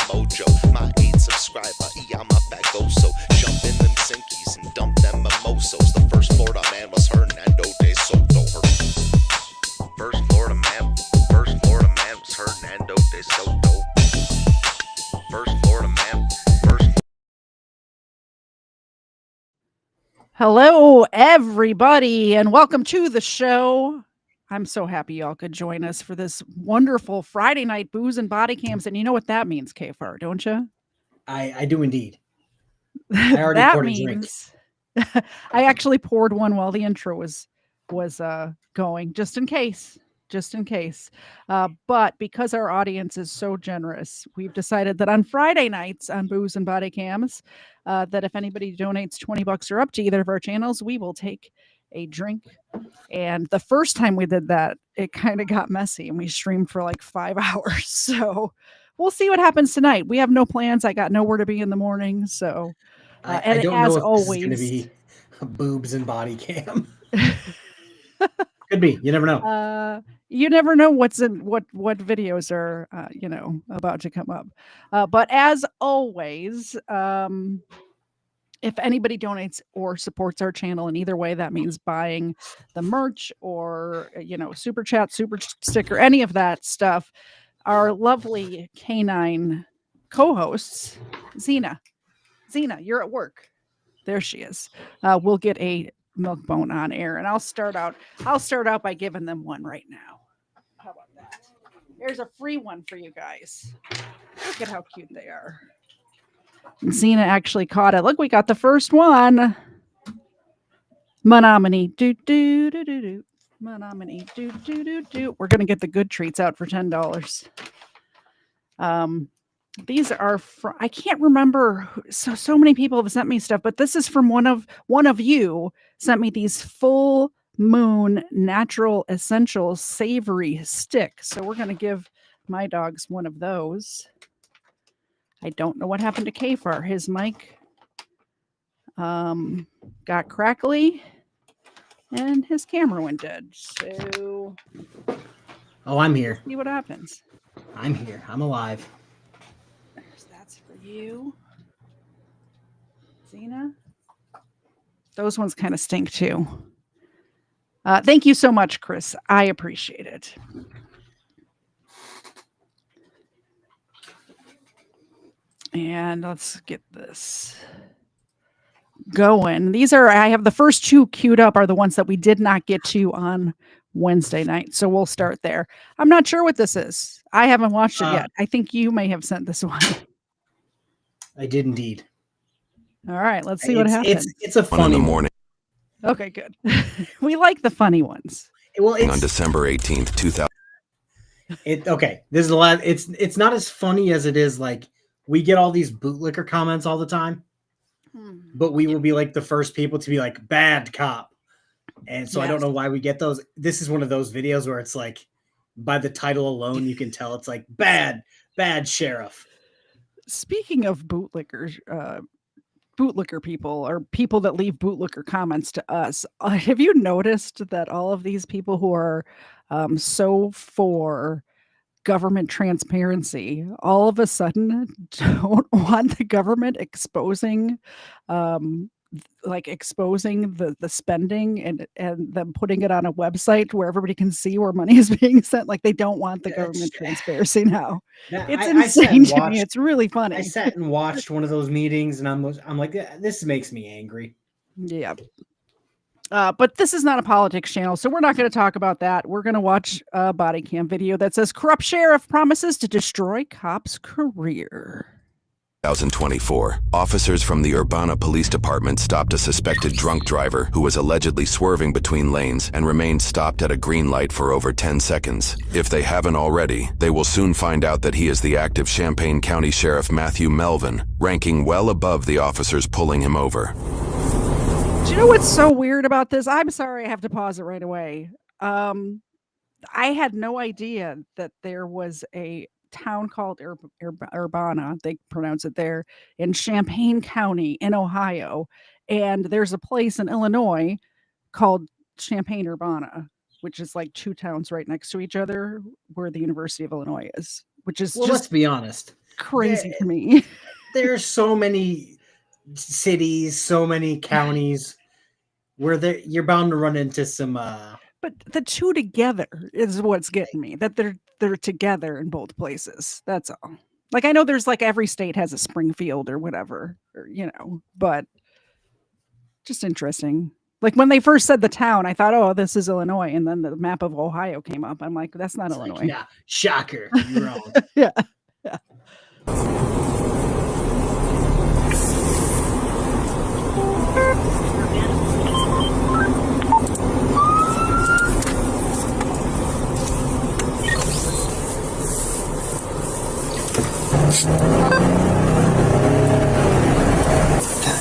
mojo. My 8 subscriber, I'm a fat so jump in them sinkies and dump them mimosos. The first Florida man was Hernando de Soto. First Florida man was Hernando de Soto. First Florida man, Hello, everybody, and welcome to the show. I'm so happy y'all could join us for this wonderful Friday night booze and body cams. And you know what that means, KFARR, don't you? I do indeed. I already That poured means I actually poured one while the intro was going, just in case. But because our audience is so generous, we've decided that on Friday nights on Booze and Body Cams, that if anybody donates $20 or up to either of our channels, we will take a drink. And the first time we did that, it kind of got messy and we streamed for like 5 hours. So we'll see what happens tonight. We have no plans. I got nowhere to be in the morning. So, I don't know if this is going to be a boobs and body cam. Could be. You never know. You never know what videos are, about to come up. But as always, if anybody donates or supports our channel in either way, that means buying the merch or, super chat, super sticker, any of that stuff. Our lovely canine co-hosts, Xena, you're at work. There she is. We'll get a milk bone on air, and I'll start out by giving them one right now. How about that? There's a free one for you guys. Look at how cute they are. Xena actually caught it. Look, we got the first one. Menominee. Do do do do do. Menominee. Do do do do. We're gonna get the good treats out for $10. These are from, I can't remember. So many people have sent me stuff, but this is from one of you sent me these full moon natural essential savory stick. So we're going to give my dogs one of those. I don't know what happened to KFARR. His mic got crackly and his camera went dead. So I'm here. See what happens. I'm here. I'm alive. That's for you, Xena. Those ones kind of stink too. Thank you so much, Chris. I appreciate it. And let's get this going. I have the first two queued up are the ones that we did not get to on Wednesday night. So we'll start there. I'm not sure what this is. I haven't watched it yet. I think you may have sent this one. I did indeed. All right, let's see what happens. It's a funny in the morning. Okay, good. We like the funny ones. Well, on December 18th, 2000. This is a lot. It's not as funny as it is like we get all these bootlicker comments all the time, but we will be like the first people to be like bad cop. And so yes. I don't know why we get those. This is one of those videos where it's like by the title alone, you can tell it's like bad sheriff. Speaking of bootlickers, bootlicker people or people that leave bootlicker comments to us, have you noticed that all of these people who are so for government transparency all of a sudden don't want the government exposing the spending and them putting it on a website where everybody can see where money is being sent? Like they don't want the government transparency now. It's insane to me. It's really funny. I sat and watched one of those meetings and I'm like, this makes me angry. Yeah. But this is not a politics channel, so we're not going to talk about that. We're going to watch a body cam video that says corrupt sheriff promises to destroy cop's career. 2024, officers from the Urbana Police Department stopped a suspected drunk driver who was allegedly swerving between lanes and remained stopped at a green light for over 10 seconds. If they haven't already, they will soon find out that he is the active Champaign County Sheriff Matthew Melvin, ranking well above the officers pulling him over. Do you know what's so weird about this? I'm sorry, I have to pause it right away. I had no idea that there was a town called Urbana, they pronounce it there, in Champaign County in Ohio. And there's a place in Illinois called Champaign-Urbana, which is like 2 towns right next to each other where the University of Illinois is, which is let's be honest. crazy to me. There's so many cities, so many counties where you're bound to run into some. But the two together is what's getting me. That they're together in both places. That's all. Like I know there's like every state has a Springfield or whatever, or but just interesting. Like when they first said the town, I thought, oh, this is Illinois, and then the map of Ohio came up. I'm like, that's not Illinois. Like, nah, shocker, you're wrong. Yeah. God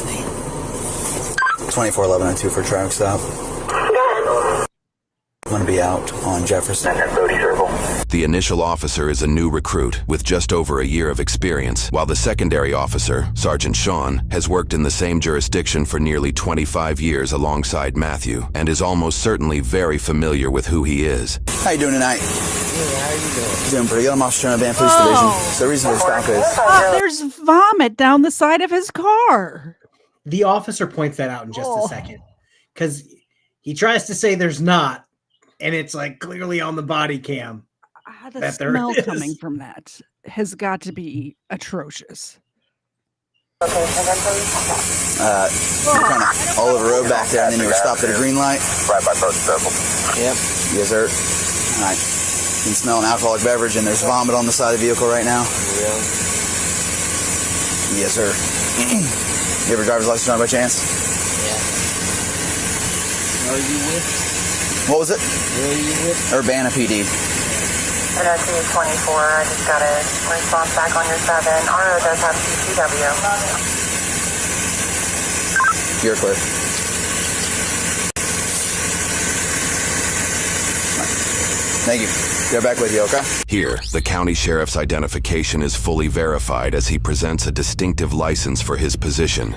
damn. 241102 for traffic stop. I'm going to be out on Jefferson. The initial officer is a new recruit with just over a year of experience, while the secondary officer, Sergeant Sean, has worked in the same jurisdiction for nearly 25 years alongside Matthew and is almost certainly very familiar with who he is. How you doing tonight? Good, how you doing? Doing pretty good. I'm Officer Van Police Division. So the reason for the stop is... There's vomit down the side of his car. The officer points that out in just a second because he tries to say there's not, and it's like clearly on the body cam. The smell coming from that has got to be atrocious. you're kind of all over the road back there, and then you were stopped at a green light. Right by Burke Circle. Yep. Yes, sir. All right. You can smell an alcoholic beverage, and there's vomit on the side of the vehicle right now. Really? Yes, sir. You have a driver's license on by chance? Yeah. Where are you with? What was it? Where are you with? Urbana PD. NRC 24, I just got a response back on your 7. RO does have CCW. You're clear. Thank you. Get back with you, okay? Here, the county sheriff's identification is fully verified as he presents a distinctive license for his position.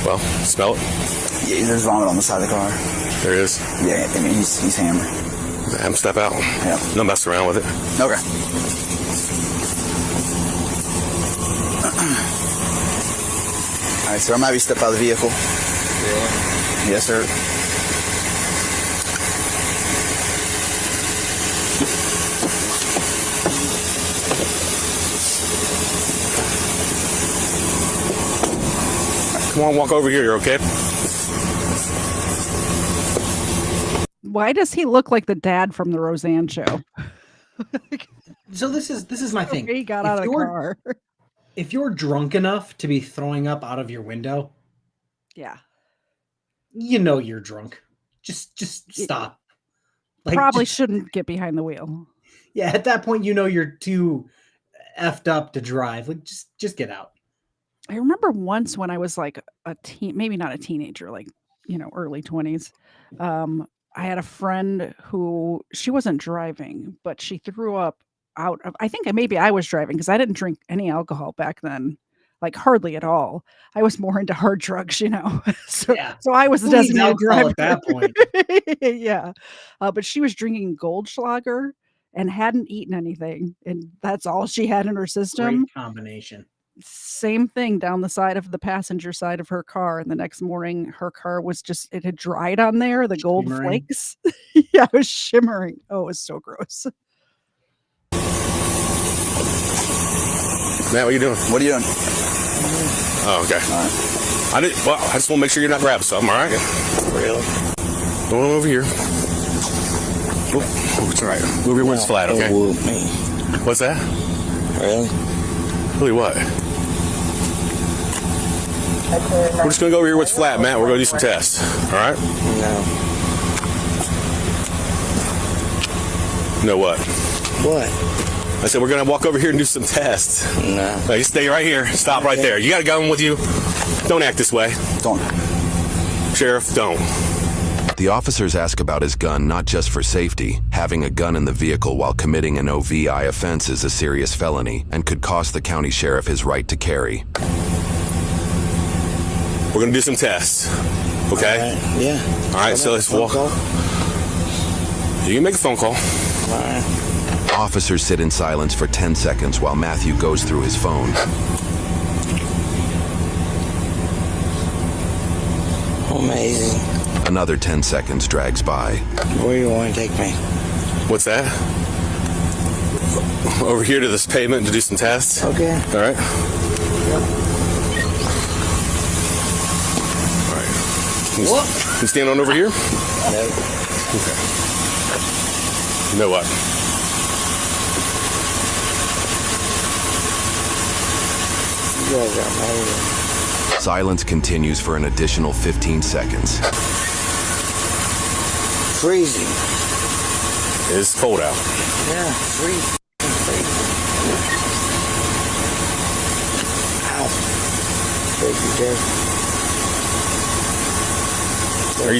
Well, smell it? Yeah, there's vomit on the side of the car. There is. Yeah, I mean, he's hammered. Have him step out. Yeah. No mess around with it. Okay. All right, sir, I'm happy you stepped out of the vehicle. Yeah. Yes, sir. Come on, walk over here. You're okay? Why does he look like the dad from the Roseanne show? So this is my thing. He got out of the car. If you're drunk enough to be throwing up out of your window, Yeah. you know you're drunk. Just stop. Like, Probably shouldn't get behind the wheel. Yeah, at that point, you know you're too effed up to drive. Like, just get out. I remember once when I was like a teen, maybe not a teenager, like, early 20s. I had a friend who, she wasn't driving, but she threw up out of, I think maybe I was driving because I didn't drink any alcohol back then, like hardly at all. I was more into hard drugs, so, Yeah. so I was the Who needs designated alcohol driver. at that point? Yeah. But she was drinking Goldschlager and hadn't eaten anything. And that's all she had in her system. Great combination. Same thing down the side of the passenger side of her car. And the next morning, her car was it had dried on there, the gold Shimmering. flakes. Yeah, it was shimmering. Oh, it was so gross. Matt, what are you doing? What are you doing? Oh, okay. All right. I just want to make sure you're not grabbing something, all right? Really? Going over here. Oh, it's all right. Move your wings flat, okay? Don't whoop me. What's that? Really? Really what? We're just going to go over here where it's flat, Matt. We're going to do some tests, all right? No. No what? What? I said we're going to walk over here and do some tests. No. Now, you stay right here. Stop right there. You got a gun with you? Don't act this way. Don't. Sheriff, don't. The officers ask about his gun not just for safety. Having a gun in the vehicle while committing an OVI offense is a serious felony and could cost the county sheriff his right to carry. We're going to do some tests, okay? Yeah. All right, so let's walk. You can make a phone call. Officers sit in silence for 10 seconds while Matthew goes through his phone. Amazing. Another 10 seconds drags by. Where you want to take me? What's that? Over here to this pavement to do some tests. Okay. All right. All right. You stand on over here? No. Okay. You know what? You guys are amazing. Silence continues for an additional 15 seconds. Freezing. It's cold out. Yeah, freezing. Ow. Are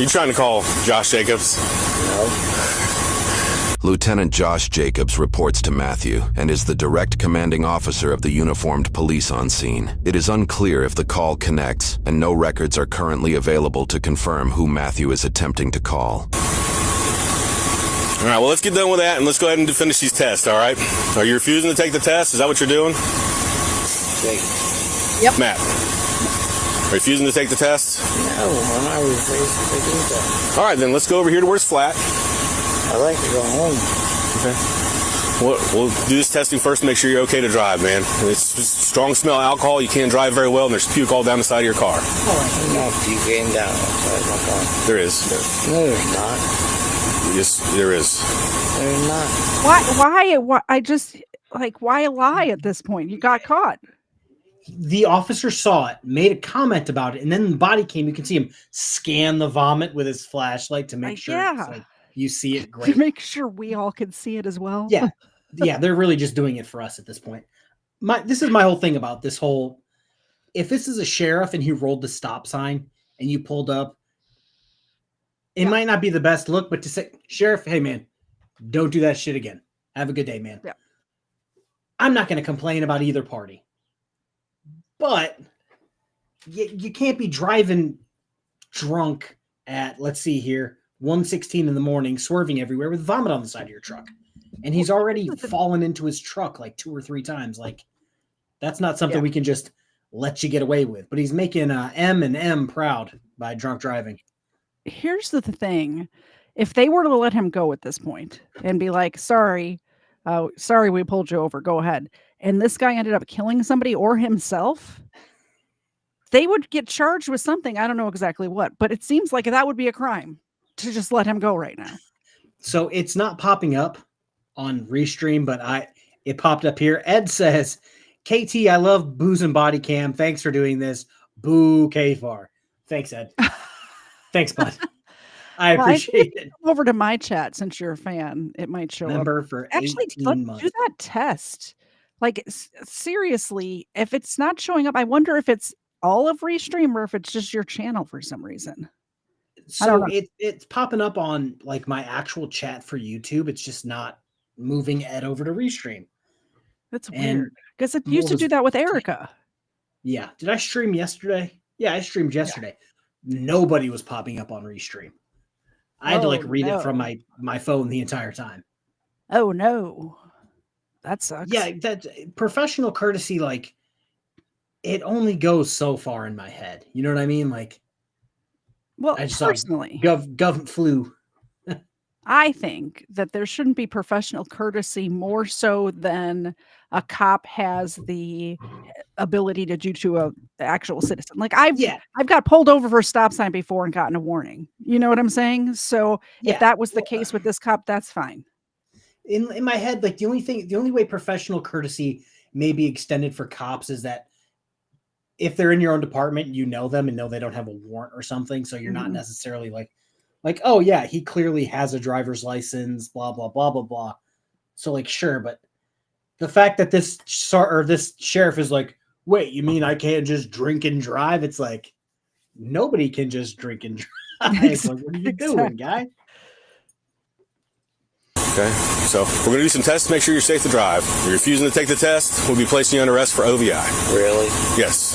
you trying to call Josh Jacobs? No. Lieutenant Josh Jacobs reports to Matthew and is the direct commanding officer of the uniformed police on scene. It is unclear if the call connects, and no records are currently available to confirm who Matthew is attempting to call. All right, well, let's get done with that, and let's go ahead and finish these tests, all right? Are you refusing to take the test? Is that what you're doing? Yep. Matt, refusing to take the test? No, I'm not refusing to take that. All right, then let's go over here to where it's flat. I like to go home. Okay. We'll do this testing first to make sure you're okay to drive, man. It's just strong smell of alcohol. You can't drive very well, and there's puke all down the side of your car. Oh, no puking down outside my car. There is. No, there's not. Yes, there is. There's not. Why? I just, like, why lie at this point? You got caught. The officer saw it, made a comment about it, and then the body cam, you can see him scan the vomit with his flashlight to make sure it's like, you see it great. To make sure we all can see it as well. Yeah. Yeah, they're really just doing it for us at this point. This is my whole thing about this whole, if this is a sheriff and he rolled the stop sign and you pulled up, it might not be the best look, but to say, Sheriff, hey man, don't do that shit again. Have a good day, man. Yeah. I'm not going to complain about either party. But you can't be driving drunk at, let's see here, 1:16 in the morning, swerving everywhere with vomit on the side of your truck. And he's already fallen into his truck like 2 or 3 times. Like, that's not something we can just let you get away with. But he's making M and M proud by drunk driving. Here's the thing. If they were to let him go at this point and be like, sorry, we pulled you over, go ahead. And this guy ended up killing somebody or himself, they would get charged with something. I don't know exactly what, but it seems like that would be a crime to just let him go right now. So it's not popping up on Restream, but it popped up here. Ed says, KT, I love booze and body cam. Thanks for doing this. Boo KFARR. Thanks, Ed. Thanks, bud. I appreciate it. Over to my chat since you're a fan. It might show Member up. for Actually, 18 months. do that test. Like, seriously, if it's not showing up, I wonder if it's all of Restream or if it's just your channel for some reason. So it's popping up on like my actual chat for YouTube. It's just not moving Ed over to Restream. That's weird because it used to do that with Erica. Yeah. Did I stream yesterday? Yeah, I streamed yesterday. Yeah. Nobody was popping up on Restream. I had to like read it from my phone the entire time. Oh no. That sucks. Yeah, that professional courtesy, like it only goes so far in my head. You know what I mean? Like, well, I just personally, government flu. I think that there shouldn't be professional courtesy more so than a cop has the ability to do to a actual citizen. Like I've got pulled over for a stop sign before and gotten a warning. You know what I'm saying? So if that was the case with this cop, that's fine. In my head, like the only way professional courtesy may be extended for cops is that if they're in your own department, you know them and know they don't have a warrant or something. So you're not necessarily like, oh yeah, he clearly has a driver's license, blah, blah, blah, blah, blah. So like, sure. But the fact that this sheriff is like, wait, you mean I can't just drink and drive? It's like, nobody can just drink and drive. Like, what are you doing, guy? Okay, so we're going to do some tests to make sure you're safe to drive. If you're refusing to take the test, we'll be placing you under arrest for OVI. Really? Yes.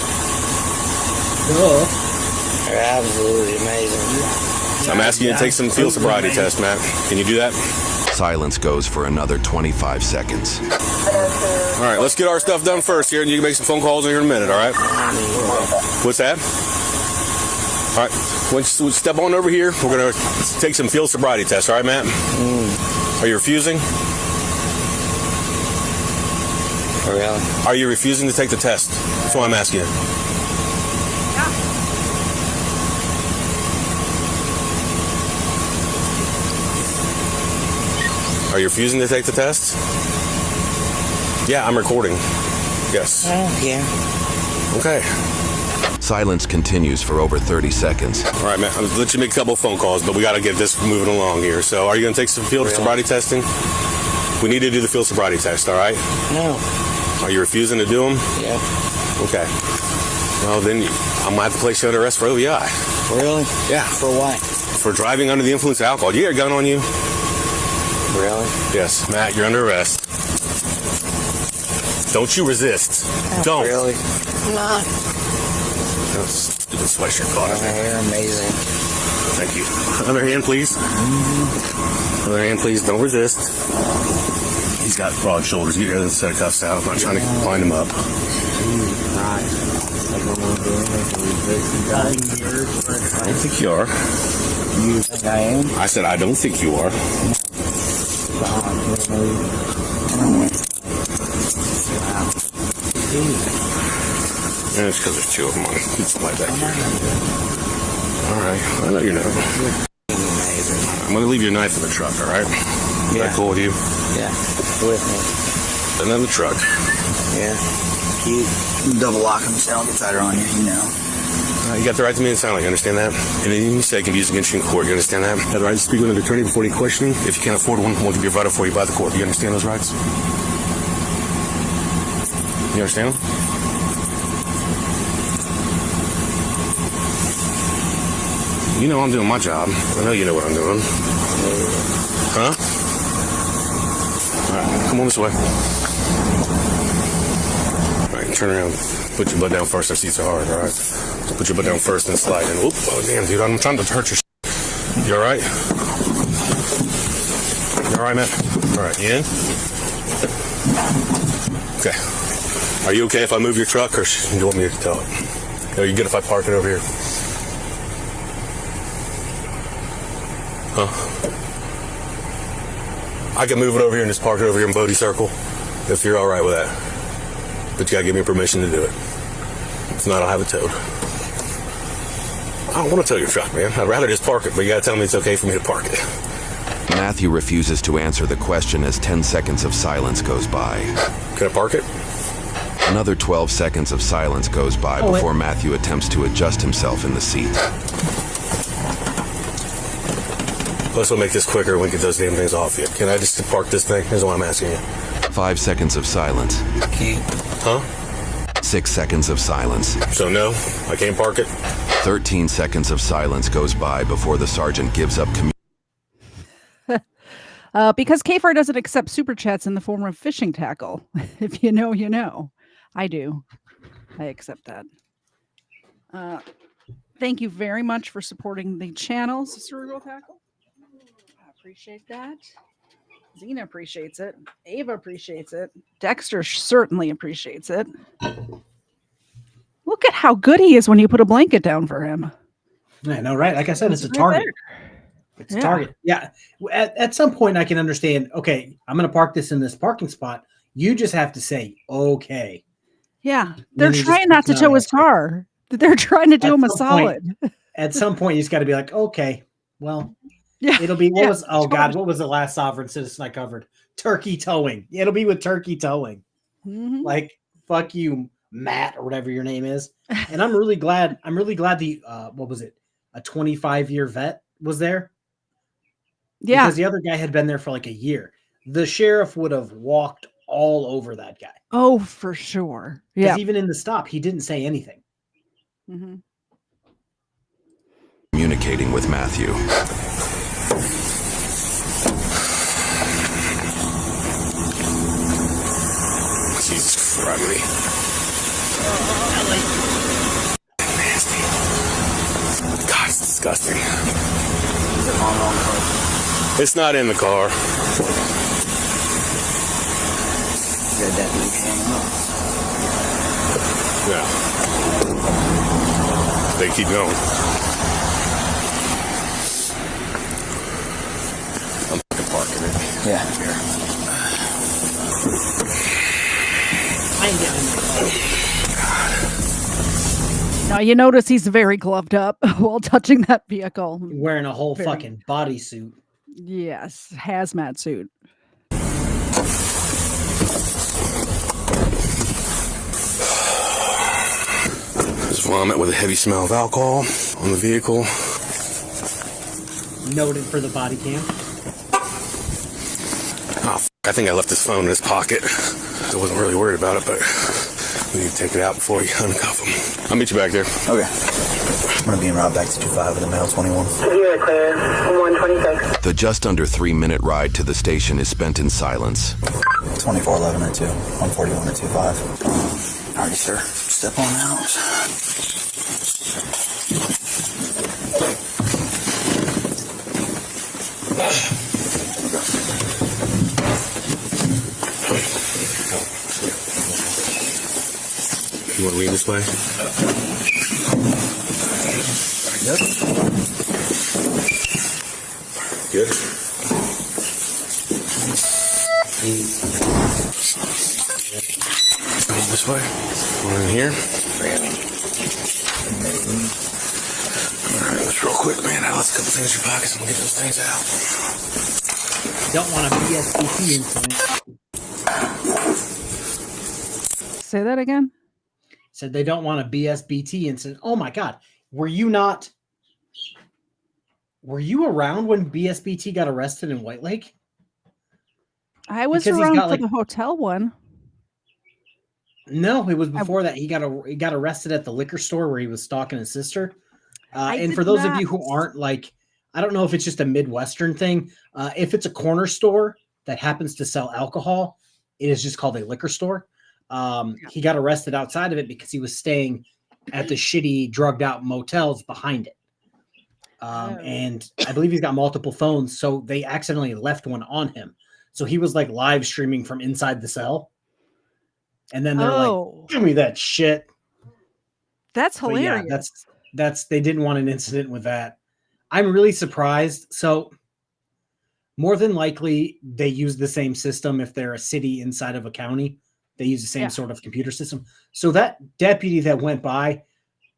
Duh. They're absolutely amazing. I'm asking you to take some field sobriety test, Matt. Can you do that? Silence goes for another 25 seconds. All right, let's get our stuff done first here, and you can make some phone calls here in a minute, all right? What's that? All right, once we step on over here, we're going to take some field sobriety tests, all right, Matt? Are you refusing? Really? Are you refusing to take the test? That's what I'm asking you. Are you refusing to take the test? Yeah, I'm recording. Yes. I don't care. Okay. Silence continues for over 30 seconds. All right, man. I'll let you make a couple of phone calls, but we got to get this moving along here. So are you going to take some field sobriety testing? We need to do the field sobriety test, all right? No. Are you refusing to do them? Yeah. Okay. Well, then I'm going to have to place you under arrest for OVI. Really? Yeah. For what? For driving under the influence of alcohol. Do you got a gun on you? Really? Yes. Matt, you're under arrest. Don't you resist. Don't. Really? Not. Stupid sweatshirt caught up. You're amazing. Thank you. Other hand, please. Other hand, please. Don't resist. He's got broad shoulders. Get your other set of cuffs out. I'm not trying to wind him up. I don't think you are. You think I am? I said I don't think you are. And it's because there's two of them on it. It's like that here. All right. I know you're not. I'm going to leave your knife in the truck, all right? Is that cool with you? Yeah. With me. And then the truck. Yeah. You double lock them, so I'll get tighter on you, you know. You got the right to remain silent, you understand that? And any mistake can be used against you in court, you understand that? You have the right to speak with an attorney before any questioning. If you can't afford one, we'll give you a right for you by the court. Do you understand those rights? You understand them? You know I'm doing my job. I know you know what I'm doing. Huh? All right, come on this way. All right, turn around. Put your butt down first. Our seats are hard, all right? So put your butt down first and slide in. Oop, oh, damn, dude, I'm trying to hurt your shit. You all right? You all right, man? All right, you in? Okay. Are you okay if I move your truck, or do you want me to tell it? Are you good if I park it over here? Huh? I can move it over here and just park it over here in Bodie Circle, if you're all right with that. But you gotta give me permission to do it. If not, I'll have it towed. I don't want to tow your truck, man. I'd rather just park it, but you gotta tell me it's okay for me to park it. Matthew refuses to answer the question as 10 seconds of silence goes by. Can I park it? Another 12 seconds of silence goes by before Matthew attempts to adjust himself in the seat. Let's make this quicker and we can get those damn things off you. Can I just park this thing? Here's what I'm asking you. 5 seconds of silence. Okay. Huh? 6 seconds of silence. So no, I can't park it? 13 seconds of silence goes by before the sergeant gives up Because KFARR doesn't accept super chats in the form of fishing tackle. If you know, you know. I do. I accept that. Thank you very much for supporting the channels, Cerebral Tackle. I appreciate that. Zena appreciates it. Ava appreciates it. Dexter certainly appreciates it. Look at how good he is when you put a blanket down for him. I know, right? Like I said, it's a target. It's a target. Yeah. At some point, I can understand, okay, I'm going to park this in this parking spot. You just have to say, okay. Yeah. They're trying not to tow his car. They're trying to do him a solid. At some point, you just got to be like, okay, well, it'll be, what was the last sovereign citizen I covered? Turkey towing. It'll be with turkey towing. Mm-hmm. Like, fuck you, Matt, or whatever your name is. And I'm really glad the, what was it? A 25-year vet was there. Yeah. Because the other guy had been there for like a year. The sheriff would have walked all over that guy. Oh, for sure. Yeah. Because even in the stop, he didn't say anything. Mm-hmm. Communicating with Matthew. Jesus Christ. Nasty. God, it's disgusting. Is it vomit on the car? It's not in the car. Got a deputy hanging up. Yeah. They keep going. I'm fucking parking it. Yeah. Here. I ain't getting in. Now you notice he's very gloved up while touching that vehicle. Wearing a whole Very- fucking bodysuit. Yes, hazmat suit. There's vomit with a heavy smell of alcohol on the vehicle. Noted for the body cam. Oh, I think I left his phone in his pocket. I wasn't really worried about it, but we need to take it out before you uncuff him. I'll meet you back there. Okay. I'm going to be en route back to 25 with a male 21. You're clear. 126. The just under 3-minute ride to the station is spent in silence. 2411 or 2. 141 or 25. Alrighty, sir. Step on out. You want to lean this way? Yep. Good. Lean this way. One in here. Alright, let's real quick, man. I left a couple things in your pockets and we'll get those things out. Don't want a BSBT incident. Say that again. Said they don't want a BSBT incident. Oh my God. Were you around when BSBT got arrested in White Lake? I was Because he's around got, for like- the hotel one. No, it was before that. He got arrested at the liquor store where he was stalking his sister. And for those of you who aren't like, I don't know if it's just a Midwestern thing. If it's a corner store that happens to sell alcohol, it is just called a liquor store. He got arrested outside of it because he was staying at the shitty drugged out motels behind it. And I believe he's got multiple phones. So they accidentally left one on him. So he was like live streaming from inside the cell. And then they're like, give me that shit. That's But hilarious. yeah, that's they didn't want an incident with that. I'm really surprised. So more than likely they use the same system if they're a city inside of a county. They use the same sort of computer system. So that deputy that went by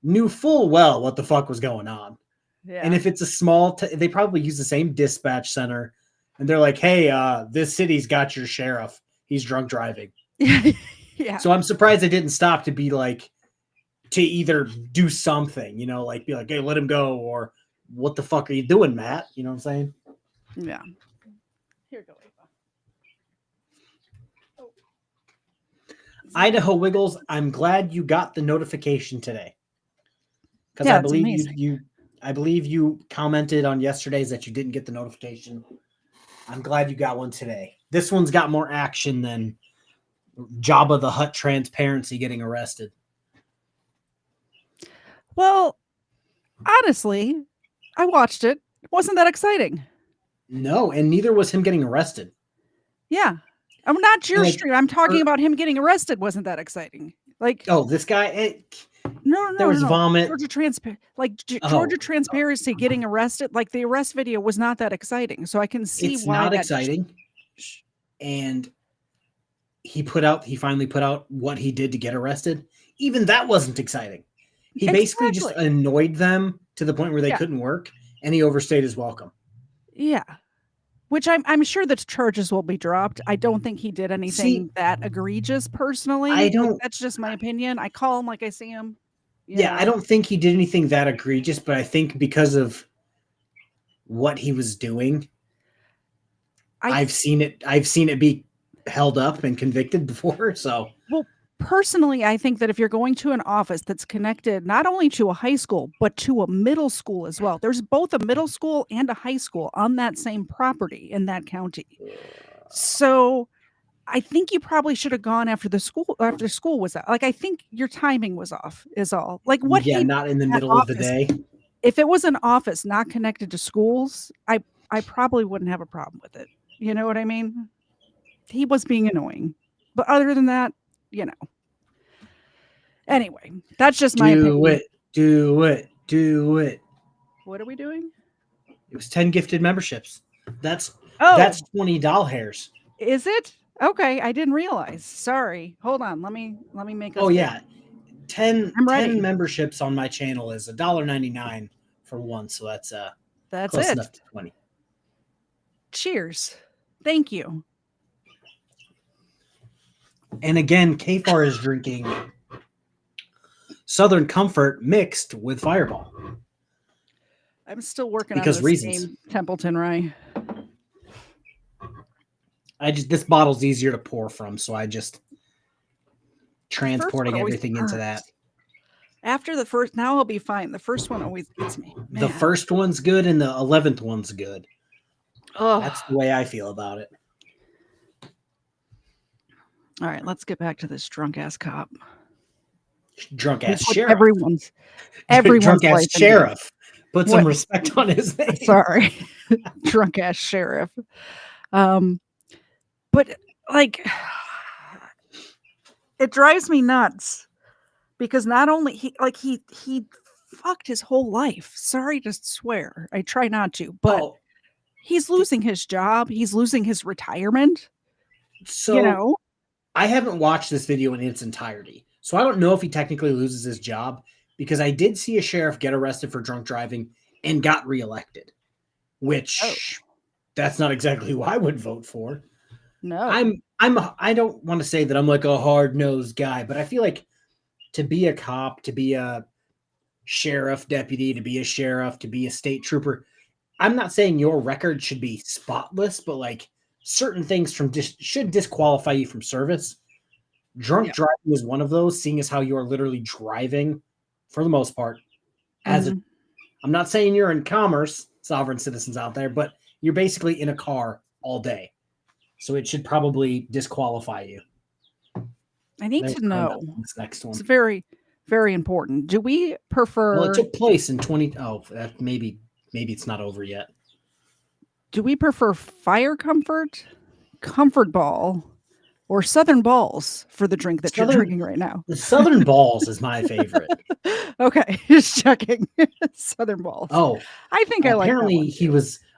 knew full well what the fuck was going on. Yeah. And if it's a small, they probably use the same dispatch center. And they're like, hey, this city's got your sheriff. He's drunk driving. Yeah. So I'm surprised they didn't stop to be like, to either do something, you know, like be like, hey, let him go. Or what the fuck are you doing, Matt? You know what I'm saying? Yeah. Here you go. Idaho Wiggles, I'm glad you got the notification today. Because Yeah, I it's believe amazing. I believe you commented on yesterday's that you didn't get the notification. I'm glad you got one today. This one's got more action than Jabba the Hutt transparency getting arrested. Well, honestly, I watched it. It wasn't that exciting. No, and neither was him getting arrested. Yeah. I'm not your Like, stream. I'm talking about him getting arrested. Wasn't that exciting? Like, Oh, this guy, no, there was vomit. Georgia Georgia Transparency getting arrested. Like the arrest video was not that exciting. So I can see It's why not that exciting. And he finally put out what he did to get arrested. Even that wasn't exciting. He basically just Exactly. annoyed them to the point where they Yeah. couldn't work, and he overstayed his welcome. Yeah. Which I'm sure that charges will be dropped. I don't think he did anything that egregious personally. I don't- That's just my opinion. I call him like I see him. you Yeah, know. I don't think he did anything that egregious, but I think because of what he was doing, I've seen it be held up and convicted before. So Well, personally, I think that if you're going to an office that's connected not only to a high school, but to a middle school as well, there's both a middle school and a high school on that same property in that county. So I think you probably should have gone after school was out. Like, I think your timing was off, is all. Like, what yeah, he not in the did in that middle of the office, day. if it was an office not connected to schools, I probably wouldn't have a problem with it. You know what I mean? He was being annoying. But other than that, you know. Anyway, that's just my opinion. Do it. What are we doing? It was 10 gifted memberships. That's Oh, 20 doll hairs. is it? Okay, I didn't realize. Sorry. Hold on. Let me make us Oh yeah. 10 I'm ready. memberships on my channel is $1.99 for one, so that's close it. enough to 20. Cheers. Thank you. And again, KFARR is drinking Southern Comfort mixed with Fireball. I'm still working Because on this reasons. game, Templeton Rye. This bottle's easier to pour from, so I just transporting everything into that. After the first, now I'll be fine. The first one always gets me. Man. The first one's good and the 11th one's good. Ugh. That's the way I feel about it. All right, let's get back to this drunk ass cop. Drunk ass Put sheriff. Everyone's drunk ass life in sheriff. Put some What? respect on his name. Sorry, drunk ass sheriff. But like, it drives me nuts because not only he fucked his whole life. Sorry to swear, I try not to, but he's losing his job. He's losing his retirement. So you know, I haven't watched this video in its entirety, so I don't know if he technically loses his job because I did see a sheriff get arrested for drunk driving and got reelected, which that's not exactly who I would vote for. No, I don't want to say that I'm like a hard-nosed guy, but I feel like to be a cop, to be a sheriff deputy, to be a sheriff, to be a state trooper, I'm not saying your record should be spotless, but like certain things should disqualify you from service. Drunk driving is one of those, seeing as how you are literally driving for the most part. I'm not saying you're in commerce, sovereign citizens out there, but you're basically in a car all day. So it should probably disqualify you. I need to know. This next one. It's very, very important. Do we prefer? Well, it took place in maybe it's not over yet. Do we prefer Fire Comfort, Comfort Ball, or Southern Balls for the drink that you're drinking right now? The Southern Balls is my favorite. Okay, just checking. Southern Balls. Oh, I think I like that one.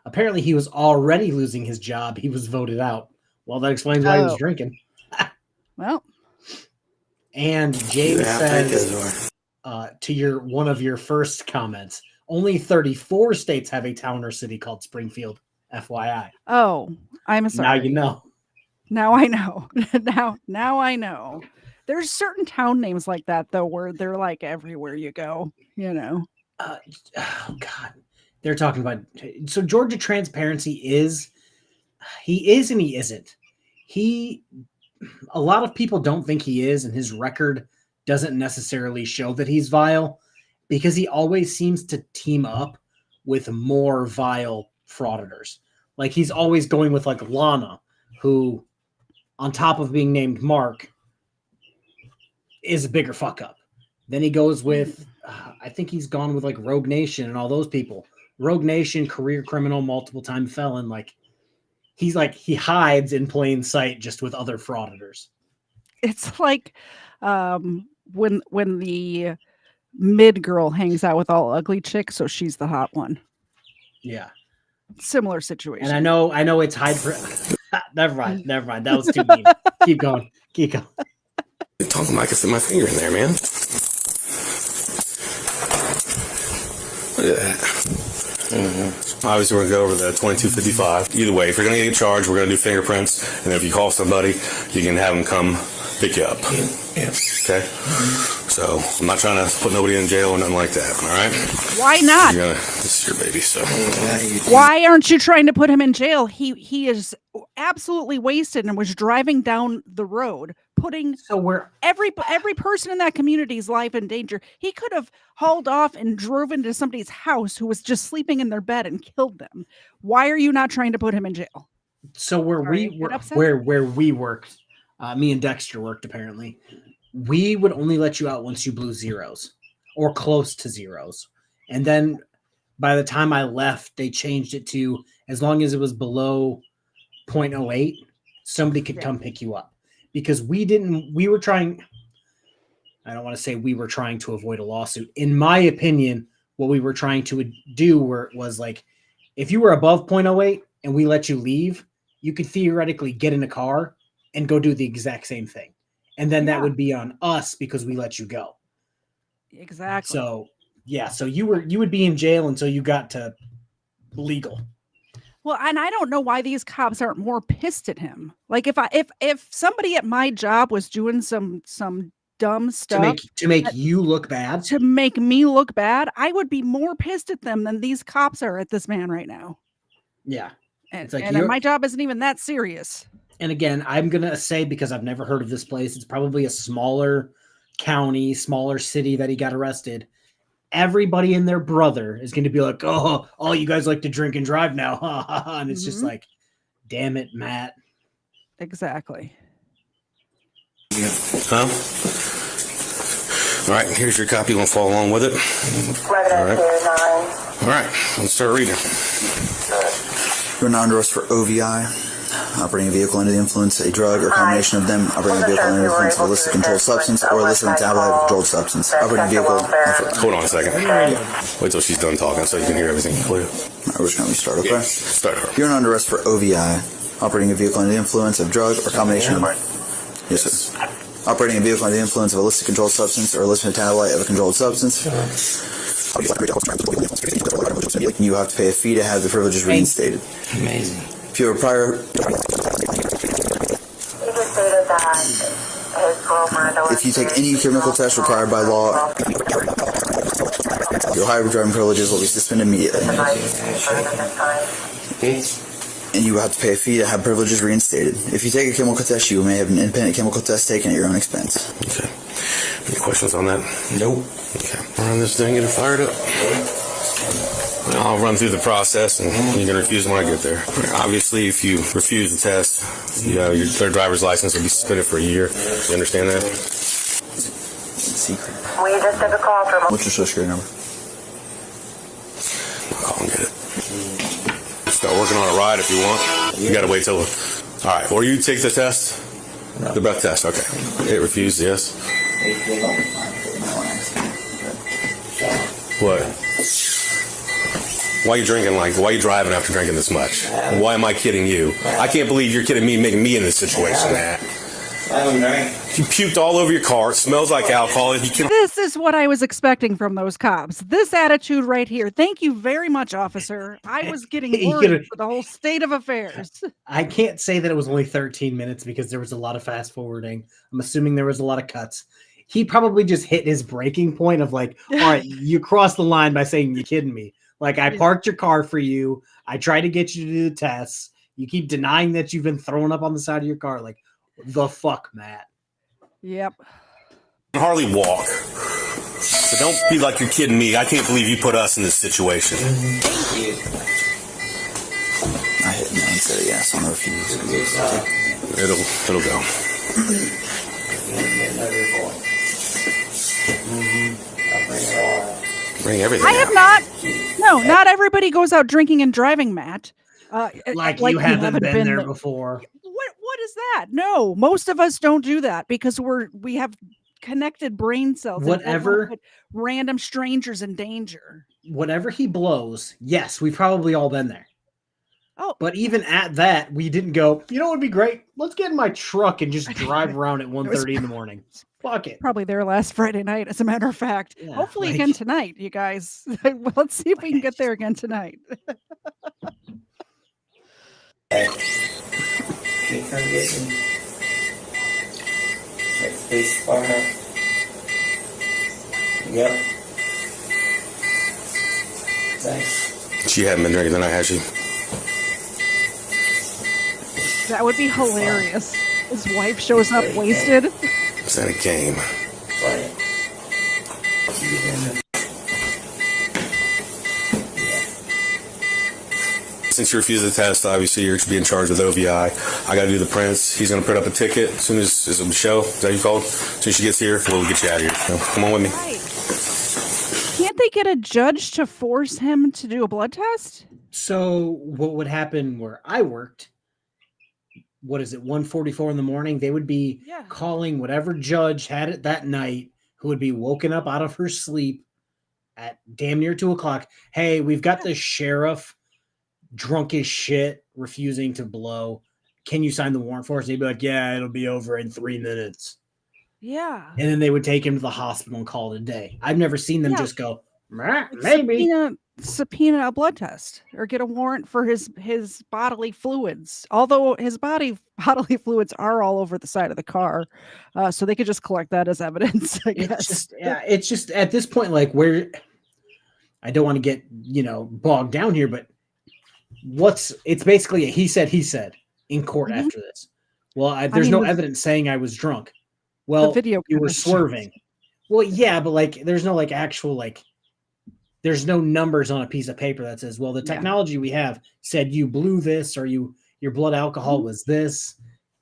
Apparently he was already losing his job. He was voted out. Well, that explains why he was drinking. Well, and James says to one of your first comments, only 34 states have a town or city called Springfield. FYI. Oh, I'm sorry. Now you know. Now I know. now I know. There's certain town names like that though, where they're like everywhere you go. You know. Oh God. They're talking about so Georgia transparency is he is and he isn't. A lot of people don't think he is, and his record doesn't necessarily show that he's vile because he always seems to team up with more vile frauditors. Like he's always going with like Lana, who on top of being named Mark is a bigger fuck up. Then he goes with I think he's gone with like Rogue Nation and all those people. Rogue Nation, career criminal, multiple time felon. Like he hides in plain sight just with other frauditors. It's like when the mid girl hangs out with all ugly chicks, so she's the hot one. Yeah. Similar situation. And I know it's hide for never mind. That was too mean. Keep going. You're talking like I fit my finger in there, man. Look at that. Obviously, we're going to go over the 2255. Either way, if you're going to get charged, we're going to do fingerprints. And if you call somebody, you can have them come pick you up. Yeah. Okay? So, I'm not trying to put nobody in jail or nothing like that, all right? Why not? This is your baby, so. Why aren't you trying to put him in jail? He is absolutely wasted and was driving down the road, putting every person in that community's life in danger. He could have hauled off and drove into somebody's house who was just sleeping in their bed and killed them. Why are you not trying to put him in jail? So where we worked, me and Dexter worked apparently. We would only let you out once you blew zeros or close to zeros. And then By the time I left, they changed it to as long as it was below 0.08, somebody could come pick you up. Because we were trying, I don't want to say we were trying to avoid a lawsuit. In my opinion, what we were trying to do was like, if you were above 0.08 and we let you leave, you could theoretically get in a car and go do the exact same thing. And then that would be on us because we let you go. Exactly. So you would be in jail until you got to legal. Well, and I don't know why these cops aren't more pissed at him. Like if somebody at my job was doing some dumb stuff to make you look bad, to make me look bad, I would be more pissed at them than these cops are at this man right now. Yeah. And my job isn't even that serious. And again, I'm going to say, because I've never heard of this place, it's probably a smaller county, smaller city that he got arrested. Everybody and their brother is going to be like, oh, you guys like to drink and drive now. And it's just like, damn it, Matt. Exactly. Huh? All right, here's your copy. You want to follow along with it? All right, let's start reading. You're not under arrest for OVI, operating a vehicle under the influence, a drug, or a combination of them, operating a vehicle under the influence of illicit controlled substance, or illicit metabolite of controlled substance, operating a vehicle. Hold on a second. Wait till she's done talking so you can hear everything clear. All right, we're just going to start, okay? Start her. You're not under arrest for OVI, operating a vehicle under the influence of drug, or combination of them. Yes, sir. Operating a vehicle under the influence of illicit controlled substance, or illicit metabolite of a controlled substance. You have to pay a fee to have the privileges reinstated. Amazing. If you have a prior... If you take any chemical test required by law, your Ohio driving privileges will be suspended immediately. And you will have to pay a fee to have privileges reinstated. If you take a chemical test, you may have an independent chemical test taken at your own expense. Okay. Any questions on that? Nope. Okay. Run this thing, get it fired up. I'll run through the process, and you can refuse when I get there. Obviously, if you refuse the test, your driver's license will be suspended for a year. You understand that? Secret. We just took a call from... What's your social security number? I'll call and get it. Start working on a ride if you want. You gotta wait till... All right, or you take the test? No. The breath test, okay. It refused, yes. What? Why are you drinking why are you driving after drinking this much? Why am I kidding you? I can't believe you're kidding me, making me in this situation, Matt. You puked all over your car. It smells like alcohol. This is what I was expecting from those cops. This attitude right here. Thank you very much, officer. I was getting worried for the whole state of affairs. I can't say that it was only 13 minutes because there was a lot of fast forwarding. I'm assuming there was a lot of cuts. He probably just hit his breaking point of like, all right, you crossed the line by saying you're kidding me. Like, I parked your car for you. I tried to get you to do the tests. You keep denying that you've been throwing up on the side of your car. Like, the fuck, Matt? Yep. Hardly walk. So don't be like you're kidding me. I can't believe you put us in this situation. Thank you. I hit no instead of yes on the refuse. It'll go. Bring everything. I have not. No, not everybody goes out drinking and driving, Matt. Like you haven't been there before. What is that? No, most of us don't do that because we have connected brain cells. Whatever. Random strangers in danger. Whatever he blows, yes, we've probably all been there. Oh, but even at that, we didn't go, you know what would be great? Let's get in my truck and just drive around at 1:30 in the morning. Fuck it. Probably there last Friday night, as a matter of fact. Yeah, hopefully again tonight, you guys. Let's see if we can get there again tonight. Keep from getting like face far up. Yep. Thanks. She hadn't been drinking the night, has she? That would be hilarious. His wife shows up wasted. Is that a game? Since you refused the test, obviously you're being charged with OVI. I got to do the prints. He's going to print up a ticket as soon as Michelle, is that you called? As soon as she gets here, we'll get you out of here. So come on with me. Right. Can't they get a judge to force him to do a blood test? So what would happen where I worked, what is it, 1:44 in the morning? They would be calling whatever judge had it that night who would be woken up out of her sleep at damn near 2:00. Hey, we've got the sheriff drunk as shit, refusing to blow. Can you sign the warrant for us? They'd be like, yeah, it'll be over in 3 minutes. Yeah. And then they would take him to the hospital and call it a day. I've never seen them just go, maybe. Subpoena a blood test or get a warrant for his bodily fluids. Although his bodily fluids are all over the side of the car. So they could just collect that as evidence, I guess. It's just at this point, like, where I don't want to get, bogged down here, but it's basically a he said in court after this. Well, there's no evidence saying I was drunk. Well, video you were swerving. Well, yeah, but like, there's no like actual, like, there's no numbers on a piece of paper that says, well, the technology we have said you blew this or your blood alcohol was this.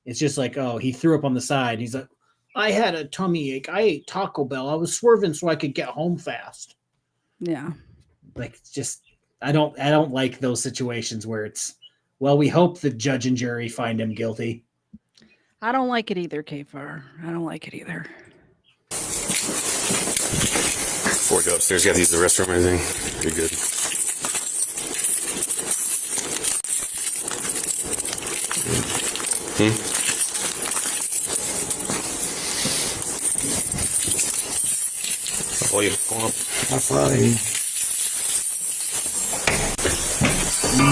It's just like, oh, he threw up on the side. He's like, I had a tummy ache. I ate Taco Bell. I was swerving so I could get home fast. Yeah. Like, just, I don't like those situations where it's, well, we hope the judge and jury find him guilty. I don't like it either, KFARR. I don't like it either. Before we go upstairs, you have to use the restroom or anything? You're good. Oh, you going up? I'll follow you.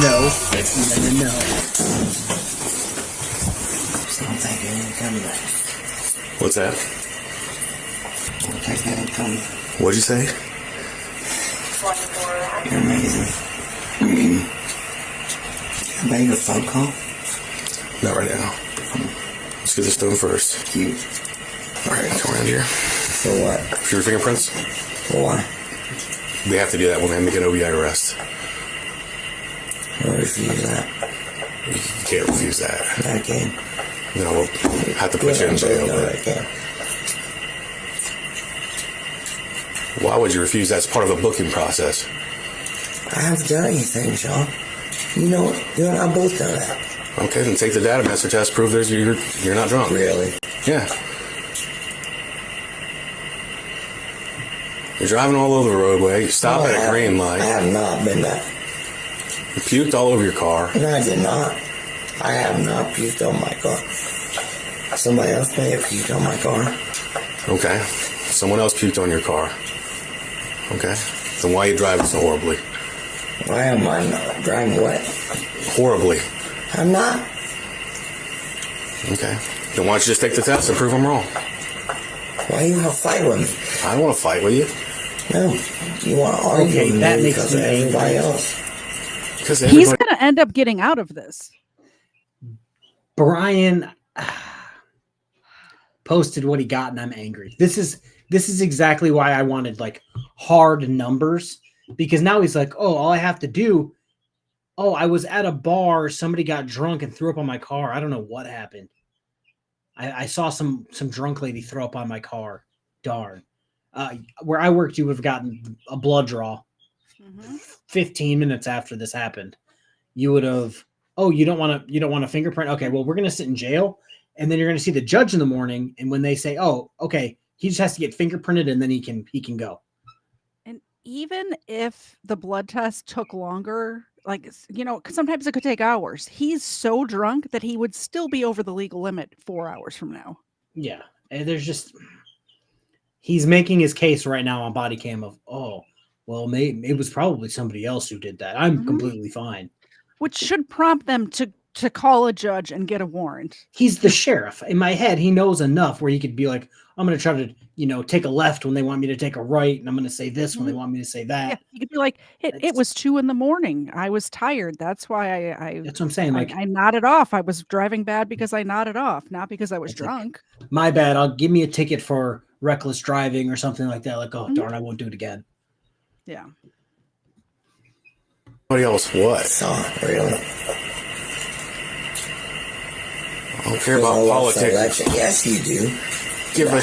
No. I don't think it ain't coming back. What's that? I don't think that ain't coming. What'd you say? You're amazing. Can I make a phone call? Not right now. Let's get this done first. Cute. Alright, come around here. For what? For your fingerprints? For what? We have to do that when they make an OBI arrest. I'll refuse that. You can't refuse that. I can. No, we'll have to put you in jail. No, I can't. Why would you refuse? That's part of the booking process. I haven't done anything, Sean. You know what? You and I both done that. Okay, then take the data master test. Prove you're not drunk. Really? Yeah. You're driving all over the roadway. You stop at a green light. I have not been that. You puked all over your car. No, I did not. I have not puked on my car. Somebody else may have puked on my car. Okay. Someone else puked on your car. Okay. Then why are you driving so horribly? Why am I not driving what? Horribly. I'm not. Okay. Then why don't you just take the test and prove I'm wrong? Why you want to fight with me? I don't want to fight with you. No. You want to argue with me that makes because of me everybody else. Because He's going to end up getting out of this. Brian posted what he got, and I'm angry. This is exactly why I wanted like hard numbers, because now he's like, oh, all I have to do. Oh, I was at a bar. Somebody got drunk and threw up on my car. I don't know what happened. I saw some drunk lady throw up on my car. Darn. Where I worked, you would have gotten a blood draw 15 minutes after this happened. You would have, oh, you don't want a fingerprint? Okay, well, we're going to sit in jail, and then you're going to see the judge in the morning, and when they say, oh, okay, he just has to get fingerprinted, and then he can go. And even if the blood test took longer, like, sometimes it could take hours. He's so drunk that he would still be over the legal limit 4 hours from now. Yeah. And he's making his case right now on Bodycam of, oh, well, maybe it was probably somebody else who did that. I'm completely fine. Which should prompt them to call a judge and get a warrant. He's the sheriff. In my head, he knows enough where he could be like, I'm going to try to, take a left when they want me to take a right. And I'm going to say this when they want me to say that. Yeah, you could be like, it was 2 a.m. I was tired. That's why that's what I'm saying. Like, I nodded off. I was driving bad because I nodded off, not because I was drunk. Like, my bad. I'll give me a ticket for reckless driving or something like that. Like, oh, darn, I won't do it again. Yeah. Somebody else what? Really? I don't care about politics. Yes, you do. Give a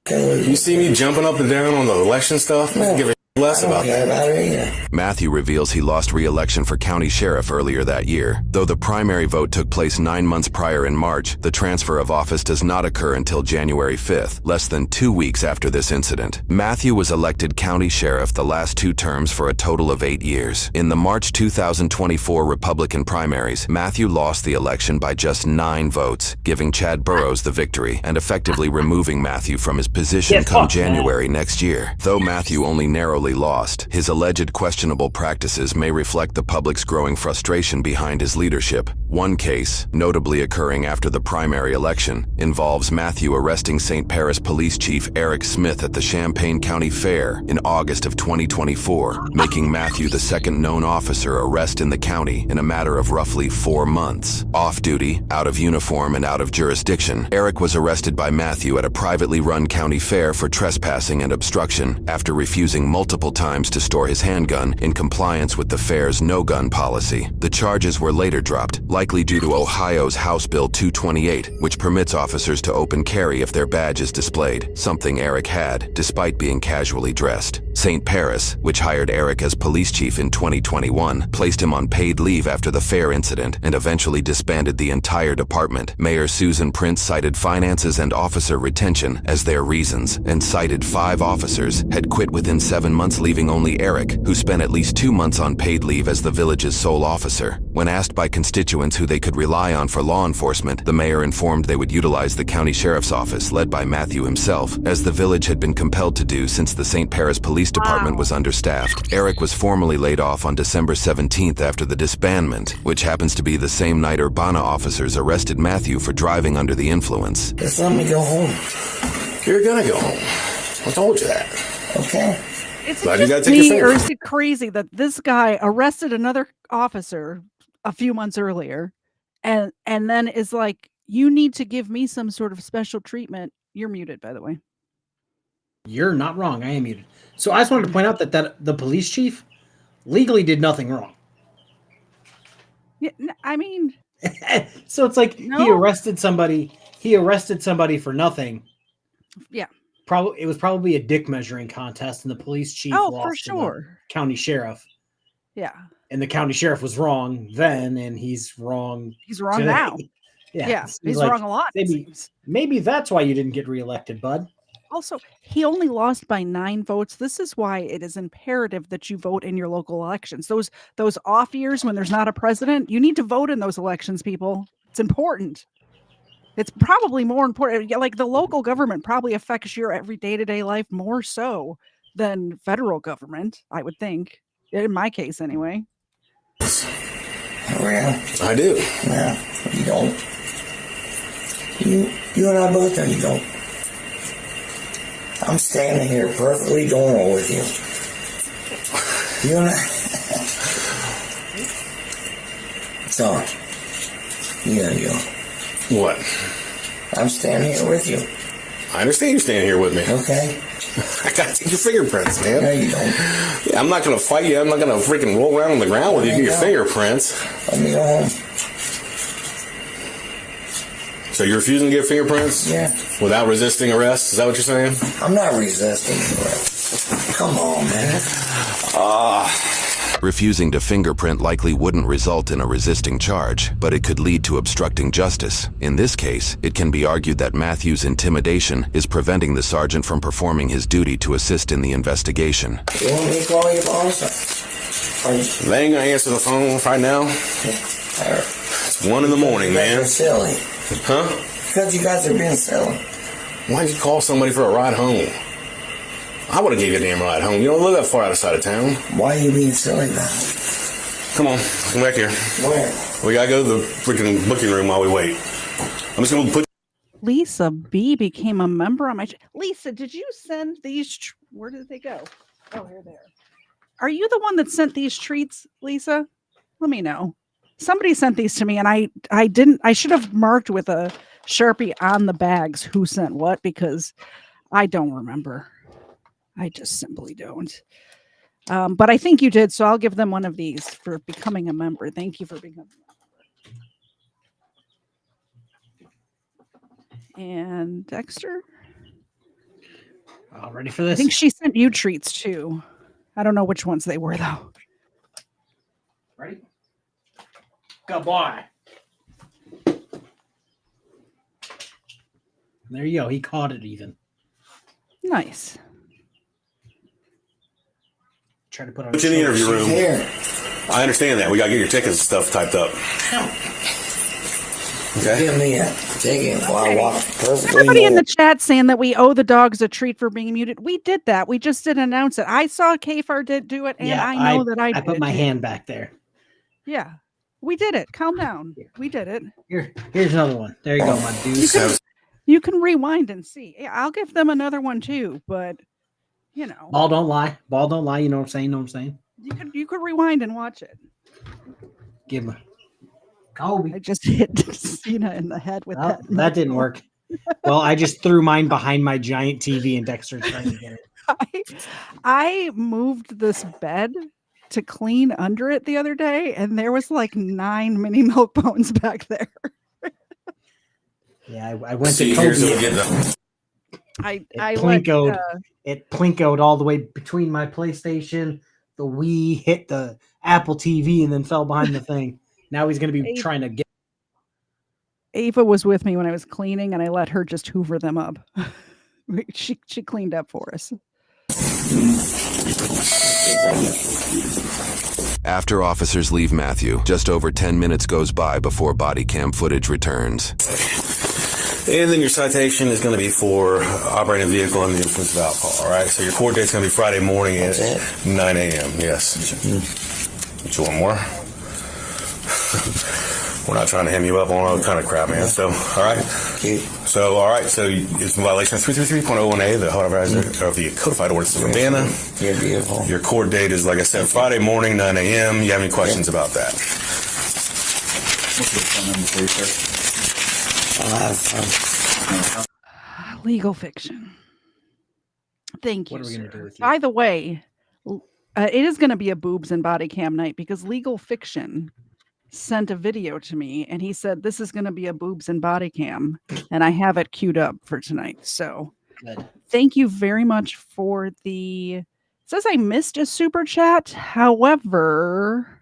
you see me jumping up and down on the election stuff? No. Give a less about that. About it either. Matthew reveals he lost re-election for county sheriff earlier that year. Though the primary vote took place 9 months prior in March, the transfer of office does not occur until January 5th, less than 2 weeks after this incident. Matthew was elected county sheriff the last 2 terms for a total of 8 years. In the March 2024 Republican primaries, Matthew lost the election by just 9 votes, giving Chad Burrows the victory and effectively removing Matthew from his position come January next year. Though Matthew only narrowly lost, his alleged questionable practices may reflect the public's growing frustration behind his leadership. One case, notably occurring after the primary election, involves Matthew arresting St. Paris Police Chief Eric Smith at the Champaign County Fair in August of 2024, making Matthew the second known officer arrested in the county in a matter of roughly 4 months. Off-duty, out of uniform, and out of jurisdiction, Eric was arrested by Matthew at a privately run county fair for trespassing and obstruction after refusing multiple times to store his handgun in compliance with the fair's no-gun policy. The charges were later dropped, likely due to Ohio's House Bill 228, which permits officers to open carry if their badge is displayed, something Eric had, despite being casually dressed. St. Paris, which hired Eric as police chief in 2021, placed him on paid leave after the fair incident and eventually disbanded the entire department. Mayor Susan Prince cited finances and officer retention as their reasons and cited 5 officers had quit within 7 months, leaving only Eric, who spent at least 2 months on paid leave as the village's sole officer. When asked by constituents who they could rely on for law enforcement, the mayor informed they would utilize the county sheriff's office led by Matthew himself, as the village had been compelled to do since the St. Paris Police Department was understaffed. Eric was formally laid off on December 17th after the disbandment, which happens to be the same night Urbana officers arrested Matthew for driving under the influence. Just let me go home. You're gonna go home. I told you that. Okay. Is Glad it you gotta just take your me, finger. or is it crazy that this guy arrested another officer a few months earlier, and then is like, you need to give me some sort of special treatment? You're muted, by the way. You're not wrong. I am muted. So I just wanted to point out that the police chief legally did nothing wrong. Yeah, I mean, So it's like he No. arrested somebody. He arrested somebody for nothing. yeah. It was probably a dick measuring contest, and the police chief Oh, lost for to the sure. county sheriff, Yeah. and the county sheriff was wrong then, and he's wrong. He's wrong today. now. Yeah, Yeah. so He's like, wrong a lot. it maybe- seems. Maybe that's why you didn't get reelected, bud. Also, he only lost by 9 votes. This is why it is imperative that you vote in your local elections. Those off years when there's not a president, you need to vote in those elections, people. It's important. It's probably more important. Like, the local government probably affects your every day-to-day life more so than federal government, I would think. In my case, anyway. Oh, yeah. I do. Yeah. You don't. You and I both know you don't. I'm standing here perfectly normal with you. You and I. So, you know you don't. What? I'm standing here with you. I understand you standing here with me. Okay? I gotta take your fingerprints, man. No, you don't. Yeah, I'm not gonna fight you. I'm not gonna freaking roll around on the ground with you. Get your fingerprints. Let me go home. So you're refusing to get fingerprints? Yeah. Without resisting arrest? Is that what you're saying? I'm not resisting it. Come on, man. Refusing to fingerprint likely wouldn't result in a resisting charge, but it could lead to obstructing justice. In this case, it can be argued that Matthew's intimidation is preventing the sergeant from performing his duty to assist in the investigation. You want me to call your boss? Are you? They ain't gonna answer the phone right now. It's 1 in the morning, man. You're silly. Huh? Because you guys are being silly. Why'd you call somebody for a ride home? I would've gave you a damn ride home. You don't live that far outside of town. Why are you being silly now? Come on, come back here. Where? We gotta go to the freaking booking room while we wait. I'm just gonna put. Lisa B became a member on my. Lisa, did you send these? Where did they go? Oh, here they are. Are you the one that sent these treats, Lisa? Let me know. Somebody sent these to me, and I didn't. I should have marked with a Sharpie on the bags who sent what, because I don't remember. I just simply don't. But I think you did, so I'll give them one of these for becoming a member. Thank you for becoming a member. And Dexter? All ready for I this? think she sent you treats too. I don't know which ones they were though. Ready? Good boy. There you go. He caught it even. Nice. Try to put on. What's in the interview room? Here. I understand that. We got to get your tickets and stuff typed up. Okay. Give me a ticket while I walk perfectly. Everybody in the chat saying that we owe the dogs a treat for being muted. We did that. We just didn't announce it. I saw KFARR did do it, and Yeah, I know that I did. I put my hand back there. Yeah, we did it. Calm down. We did it. Here's another one. There you go, my dude. You can rewind and see. Yeah, I'll give them another one too, but you know. Ball don't lie. Ball don't lie. You know what I'm saying? Know what I'm saying? You could rewind and watch it. Give him a Kobe. I just hit Cena in the head with that. That didn't work. Well, I just threw mine behind my giant TV and Dexter trying to get it. I moved this bed to clean under it the other day, and there was like 9 mini milk bones back there. Yeah, I went to Kobe. It plinkoed all the way between my PlayStation, the Wii, hit the Apple TV, and then fell behind the thing. Now he's going to be trying to get. Ava was with me when I was cleaning, and I let her just hoover them up. She cleaned up for us. After officers leave Matthew, just over 10 minutes goes by before body cam footage returns. And then your citation is going to be for operating a vehicle under the influence of alcohol, all right? So your court date's going to be Friday morning at 9 a.m., yes. What you want more? We're not trying to hem you up on all kind of crap, man. So, all right. So, all right. So, it's in violation of 333.01A, the of the codified ordinance of Indiana. Your court date is, like I said, Friday morning, 9 a.m. You have any questions about that? What's your phone number, please, sir? Legal fiction. Thank you. What are we going to do with you? By the way, it is going to be a boobs and body cam night because Legal Fiction sent a video to me and he said this is going to be a boobs and body cam, and I have it queued up for tonight. So good. Thank you very much for the. It says I missed a super chat. However,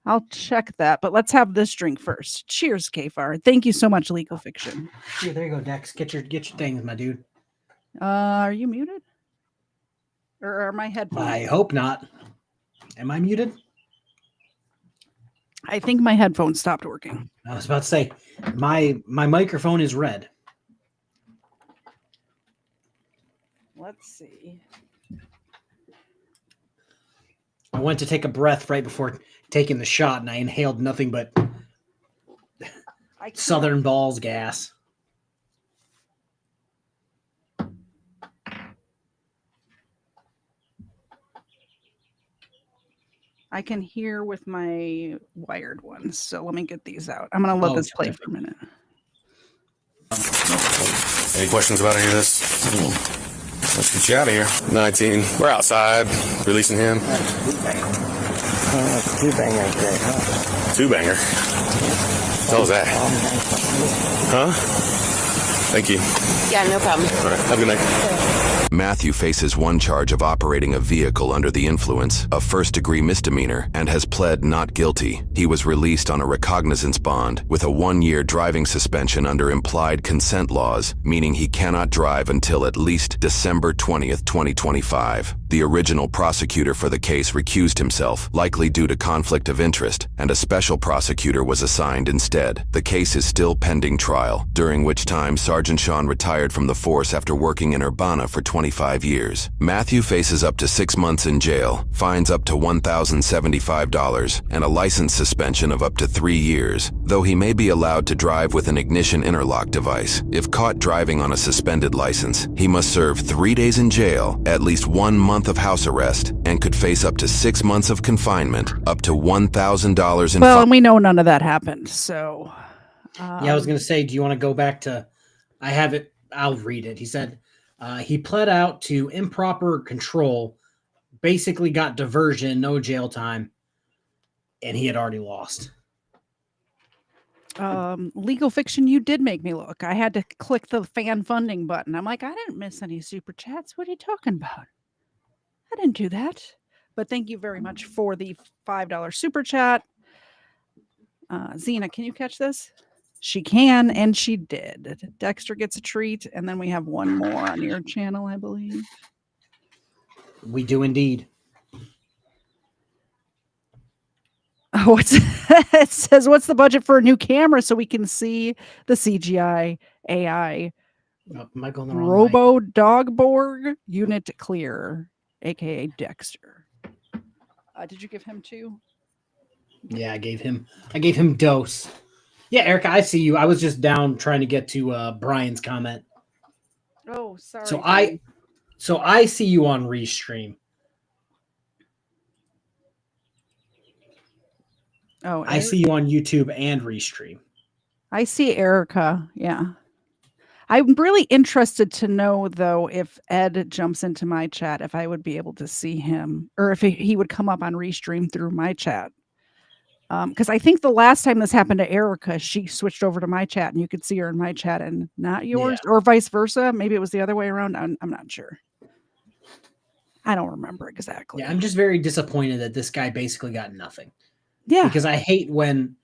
I'll check that. But let's have this drink first. Cheers, KFARR. Thank you so much, Legal Fiction. Here, there you go, Dex. Get your things, my dude. Are you muted? Or are my headphones? I hope not. Am I muted? I think my headphones stopped working. I was about to say, my microphone is red. Let's see. I went to take a breath right before taking the shot, and I inhaled nothing but Southern Balls gas. I can hear with my wired ones, so let me get these out. I'm going to let this play for a minute. Any questions about any of this? Let's get you out of here. 19. We're outside, releasing him. Two-banger. Two-banger? Tell us that. Huh? Thank you. Yeah, no problem. All right. Have a good night. Matthew faces one charge of operating a vehicle under the influence, a first-degree misdemeanor, and has pled not guilty. He was released on a recognizance bond with a 1-year driving suspension under implied consent laws, meaning he cannot drive until at least December 20th, 2025. The original prosecutor for the case recused himself, likely due to conflict of interest, and a special prosecutor was assigned instead. The case is still pending trial, during which time Sergeant Sean retired from the force after working in Urbana for 25 years. Matthew faces up to 6 months in jail, fines up to $1,075, and a license suspension of up to 3 years, though he may be allowed to drive with an ignition interlock device. If caught driving on a suspended license, he must serve 3 days in jail, at least 1 month of house arrest, and could face up to 6 months of confinement, up to $1,000 in Well, and we know none of that happened, so... yeah, I was going to say, do you want to go back to... I have it. I'll read it. He said... he pled out to improper control, basically got diversion, no jail time, and he had already lost. Legal Fiction, you did make me look. I had to click the fan funding button. I'm like, I didn't miss any super chats. What are you talking about? I didn't do that. But thank you very much for the $5 super chat. Xena, can you catch this? She can, and she did. Dexter gets a treat, and then we have one more on your channel, I believe. We do indeed. Oh, it says, what's the budget for a new camera so we can see the CGI AI Am I going the wrong way? Robo Dogborg unit clear, aka Dexter? Did you give him 2? Yeah, I gave him dose. Yeah, Erica, I see you. I was just down trying to get to Brian's comment. Oh, sorry. So I see you on Restream. Oh, I see you on YouTube and Restream. I see Erica. Yeah. I'm really interested to know, though, if Ed jumps into my chat, if I would be able to see him, or if he would come up on Restream through my chat. Because I think the last time this happened to Erica, she switched over to my chat and you could see her in my chat and not yours, or vice versa. Maybe it was the other way around. I'm not sure. I don't remember exactly. Yeah, I'm just very disappointed that this guy basically got nothing. Yeah. Because I hate when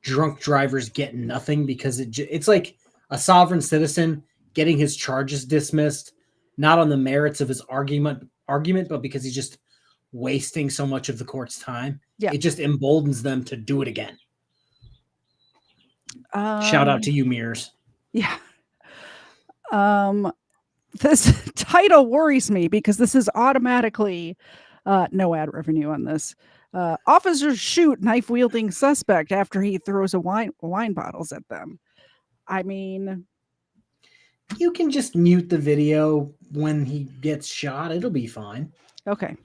drunk drivers get nothing, because it's like a sovereign citizen getting his charges dismissed, not on the merits of his argument, but because he's just wasting so much of the court's time. Yeah. It just emboldens them to do it again. Shout out to you, Mears. Yeah. This title worries me because this is automatically no ad revenue on this. Officers shoot knife-wielding suspect after he throws wine bottles at them. I mean, you can just mute the video when he gets shot. It'll be fine. Okay.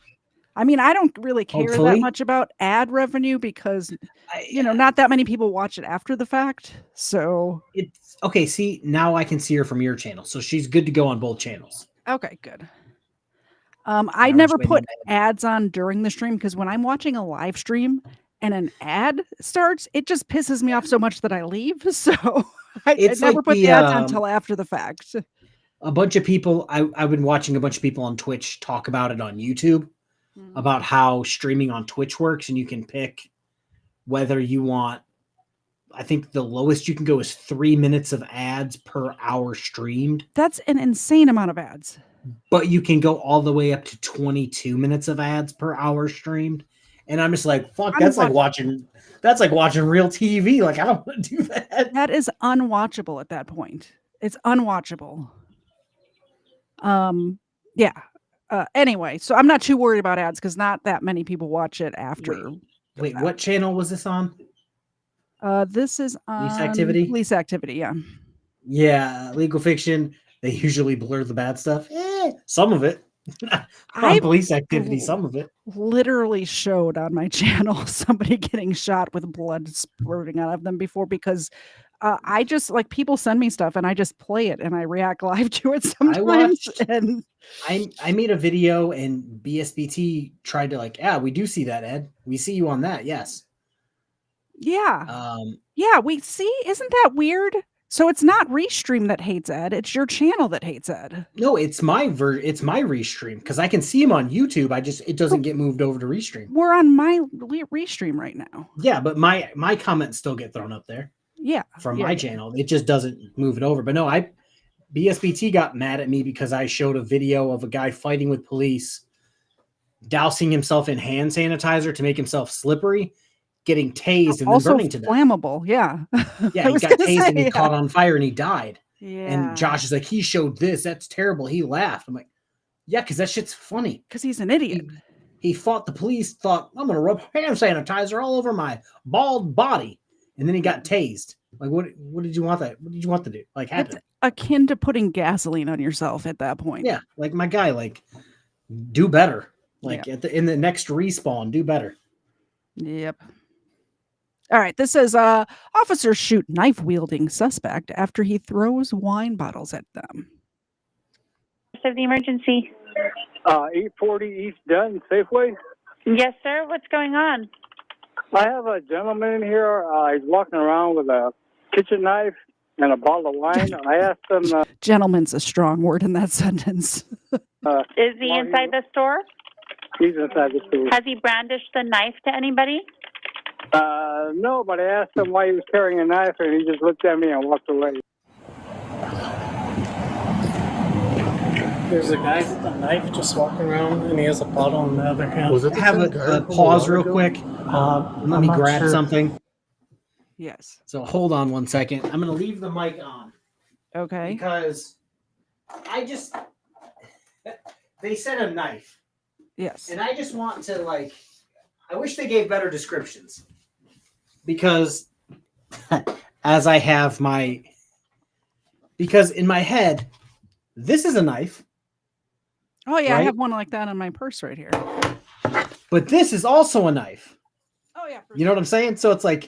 I mean, I don't really care Hopefully. that much about ad revenue because, not that many people watch it after the fact. So it's okay. See, now I can see her from your channel. So she's good to go on both channels. Okay, good. I never put ads on during the stream because when I'm watching a live stream and an ad starts, it just pisses me off so much that I leave. So I never put the ads on until after the fact. A bunch of people, I've been watching a bunch of people on Twitch talk about it on YouTube, about how streaming on Twitch works, and you can pick whether you want, I think the lowest you can go is 3 minutes of ads per hour streamed. That's an insane amount of ads. But you can go all the way up to 22 minutes of ads per hour streamed. And I'm just like, fuck, that's like watching real TV. Like, I don't want to do that. That is unwatchable at that point. It's unwatchable. Yeah. Anyway, so I'm not too worried about ads because not that many people watch it after. Wait, what channel was this on? This is on Police Activity? Police Activity, yeah. Yeah, Legal Fiction. They usually blur the bad stuff. Some of it. On Police Activity, some of it. Literally showed on my channel somebody getting shot with blood spurting out of them before because I just, like, people send me stuff and I just play it and I react live to it sometimes. I made a video and BSBT tried to we do see that, Ed. We see you on that, yes. Yeah. Yeah, we see. Isn't that weird? So it's not Restream that hates Ed. It's your channel that hates Ed. No, it's my Restream because I can see him on YouTube. It doesn't get moved over to Restream. We're on my Restream right now. Yeah, but my comments still get thrown up there. Yeah. From my channel. It just doesn't move it over. But no, BSBT got mad at me because I showed a video of a guy fighting with police, dousing himself in hand sanitizer to make himself slippery, getting tased and also then burning to death. Flammable, yeah. Yeah, he got tased and he caught on fire and he died. Yeah. And Josh is like, he showed this. That's terrible. He laughed. I'm like, yeah, because that shit's funny. Because he's an idiot. He fought the police, thought, I'm going to rub hand sanitizer all over my bald body. And then he got tased. Like, what did you want that? What did you want to do? Like, happen? It's akin to putting gasoline on yourself at that point. Yeah, like my guy, do better. In the next respawn, do better. Yep. All right, this says officers shoot knife-wielding suspect after he throws wine bottles at them. Of the emergency. 840 East Dutton Safeway. Yes, sir. What's going on? I have a gentleman in here. He's walking around with a kitchen knife, and a bottle of wine. I asked him. Gentleman's a strong word in that sentence. Is he inside the store? He's inside the store. Has he brandished the knife to anybody? No, but I asked him why he was carrying a knife, and he just looked at me and walked away. There's a guy with a knife just walking around, and he has a bottle in the other hand. Was it the Have same guy a from pause a while real ago? quick. Let me not grab sure. something. Yes. So hold on one second. I'm going to leave the mic on Okay. because they said a knife. Yes. And I just want to, I wish they gave better descriptions. Because as I have because in my head, this is a knife, Oh yeah, I right? have one like that in my purse right here. but this is also a knife. Oh yeah. You know what I'm saying? So it's like,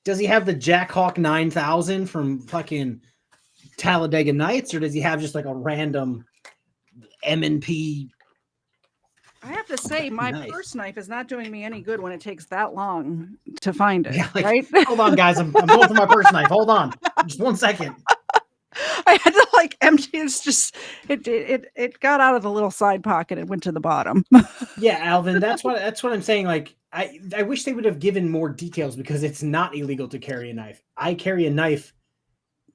does he have the Jack Hawk 9000 from fucking Talladega Nights, or does he have just like a random M&P? I have to say, my Knife. purse knife is not doing me any good when it takes that long to find it. Yeah, right? Hold on, guys. I'm going for my purse knife. Hold on, just 1 second. I had to empty. It's just it got out of the little side pocket and went to the bottom. Yeah, Alvin, that's what I'm saying. I wish they would have given more details because it's not illegal to carry a knife. I carry a knife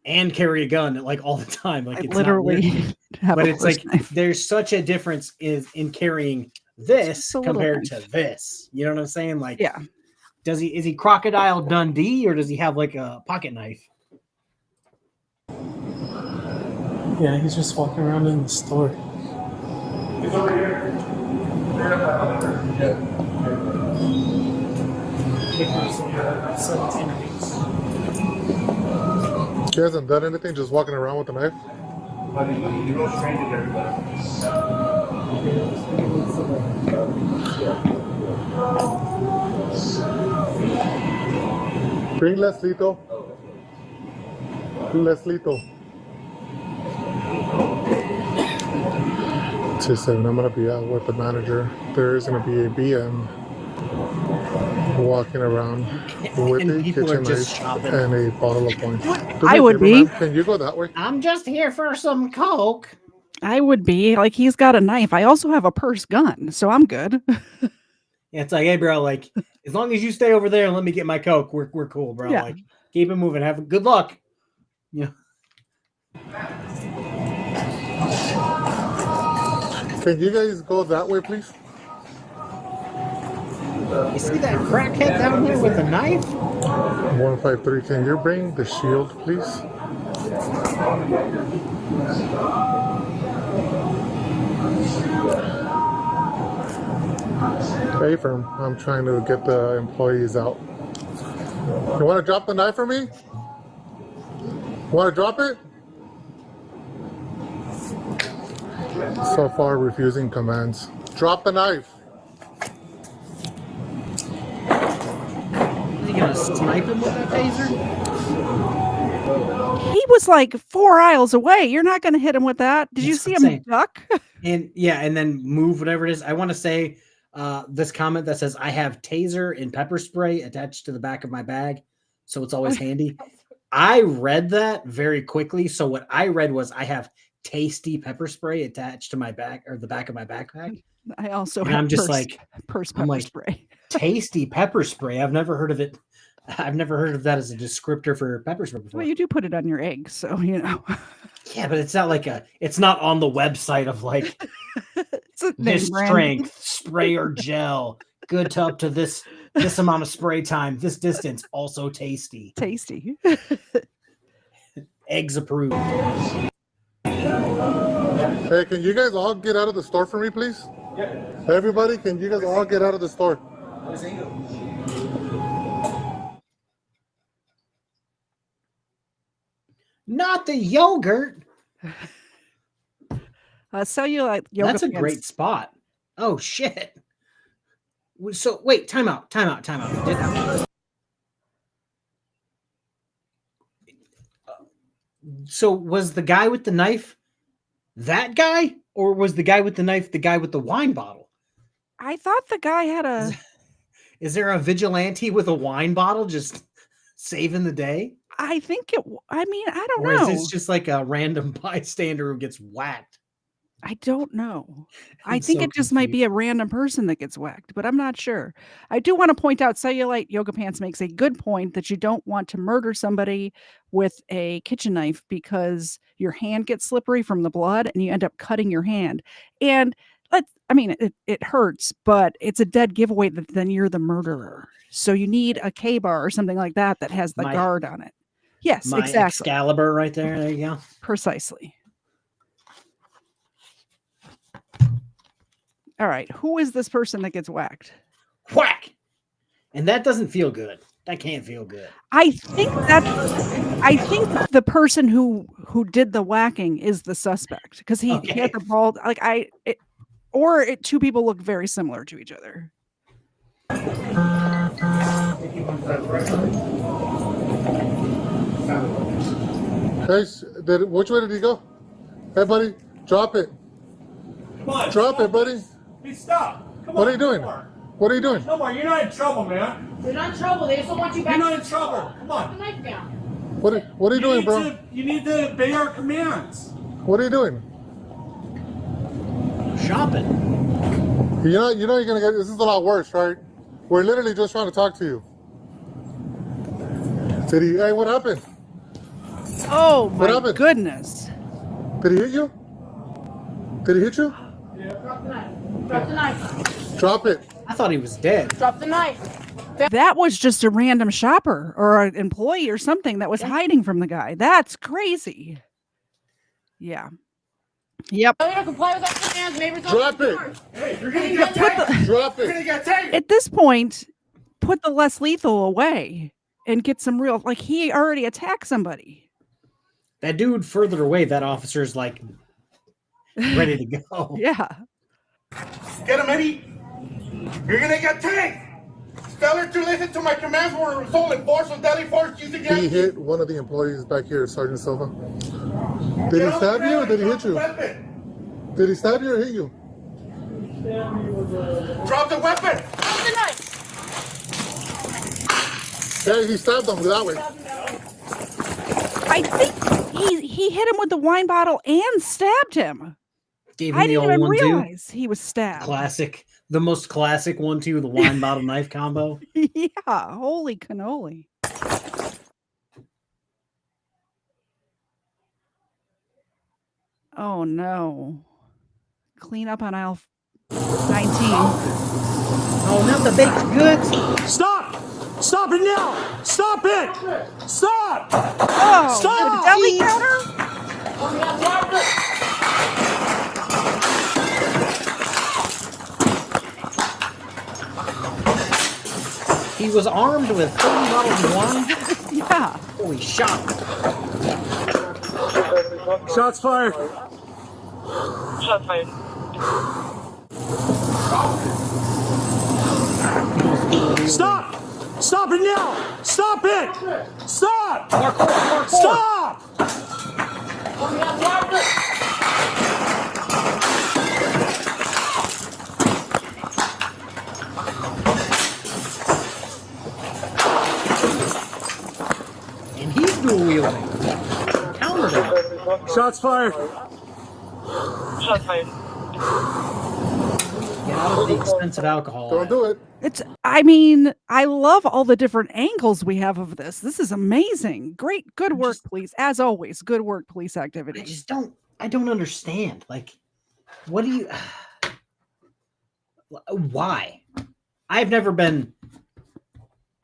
and carry a gun all the time. I It's not literally weird. have But a it's purse knife. there's such a difference in carrying this Just a little compared knife. to this. You know what I'm saying? Yeah. Is he Crocodile Dundee or does he have a pocket knife? Yeah, he's just walking around in the store. He's over here. He hasn't done anything, just walking around with a knife. Bring Leslito. Leslito. 2-7, I'm going to be out with the manager. There is going to be a BM walking around with And a people are kitchen just knife shopping. and a bottle of wine. Do I me a would favor, be. ma'am. Can you go that way? I'm just here for some Coke. I would be he's got a knife. I also have a purse gun, so I'm good. Yeah, it's hey, bro, as long as you stay over there and let me get my Coke, we're cool, bro. Yeah. Keep it moving. Have good luck. Yeah. Can you guys go that way, please? You see that crackhead down there with a knife? 153, can you bring the shield, please? Hey, firm. I'm trying to get the employees out. You want to drop the knife for me? Want to drop it? So far, refusing commands. Drop the knife. Is he gonna snipe him with that taser? He was 4 aisles away. You're not going to hit him with that. Did you That's see what him I'm saying. duck? And then move whatever it is. I want to say this comment that says I have taser and pepper spray attached to the back of my bag, so it's always handy. I read that very quickly. So what I read was I have tasty pepper spray attached to my back or the back of my backpack. I also And have I'm just purse I'm pepper spray. tasty pepper spray. I've never heard of it. I've never heard of that as a descriptor for pepper spray before. Well, you do put it on your eggs, so Yeah, but it's not it's not on the website of it's a this name brand. strength spray or gel, good to up to this amount of spray time, this distance, also tasty. Tasty. Eggs approved. Hey, can you guys all get out of the store for me, please? Yeah. Everybody, can you guys all get out of the store? Not the yogurt. Cellulite yoga That's a pants. great spot. Oh shit. So wait, time out. So was the guy with the knife that guy, or was the guy with the knife the guy with the wine bottle? I thought the guy had a. Is there a vigilante with a wine bottle just saving the day? I think it. I mean, I don't Or know. is this just like a random bystander who gets whacked? I don't know. I I'm think so it just might be a random person that gets whacked, but I'm not sure. I do want to point out Cellulite Yoga Pants makes a good point that you don't want to murder somebody with a kitchen knife because your hand gets slippery from the blood and you end up cutting your hand. And it hurts, but it's a dead giveaway that then you're the murderer. So you need a KFARR or something like that that has the guard on it. Yes, My exactly. Excalibur right there. There you go. Precisely. All right. Who is this person that gets whacked? Whack! And that doesn't feel good. That can't feel good. I think the person who did the whacking is the suspect because he had the bald two people look very similar to each other. Hey, which way did he go? Hey, buddy, drop it. Come on. Drop it, buddy. Hey, stop. Come What on. are you doing? What are you doing? No more. You're not in trouble, man. You're not in trouble. They just don't want you back. You're not in trouble. Come on. Put the knife down. What are you doing, bro? You need to obey our commands. What are you doing? Shopping. You know you're gonna get. This is a lot worse, right? We're literally just trying to talk to you. Hey, what happened? Oh What my happened? goodness! Did he hit you? Did he hit you? Yeah. Drop the knife. Drop the knife. Drop it. I thought he was dead. Drop the knife. That was just a random shopper or an employee or something that was hiding from the guy. That's crazy. Yeah. Yep. Oh, you don't comply with our commands. Neighbors don't Drop it. Hey, you're gonna get tagged. Drop You're gonna it. get tagged. At this point, put the less lethal away and get some real. Like he already attacked somebody. That dude further away, that officer's like ready to go. Yeah. Get him, Eddie. You're gonna get tagged. Failure to listen to my commands will result in force or deadly force used He against you. hit one of the employees back here, Sergeant Silva. Did he stab you or did he hit you? Did he stab you or hit you? Drop the weapon. Drop the knife. Hey, he stabbed him that way. I think he hit him with the wine bottle and stabbed him. Gave him I the didn't old even 1-2. realize he was stabbed. Classic. The most classic 1-2, the wine bottle knife combo. Yeah. Holy cannoli. Oh no. Clean up on aisle 19. Oh, not the baked goods. Stop! Stop it now! Stop it! Stop! Oh, Stop! the deli counter? He was armed with 30 bottles of wine. Yeah. Holy shot. Shots fired. Shots fired. Stop! Stop it now! Stop it! Stop! Parkour. Stop! And he's dual wielding. Countered him. Shots fired. Shots fired. Get out of the expensive alcohol. Don't do it. I love all the different angles we have of this. This is amazing. Great, good work, police. As always, good work, police activity. I don't understand. Like, what do you, why? I've never been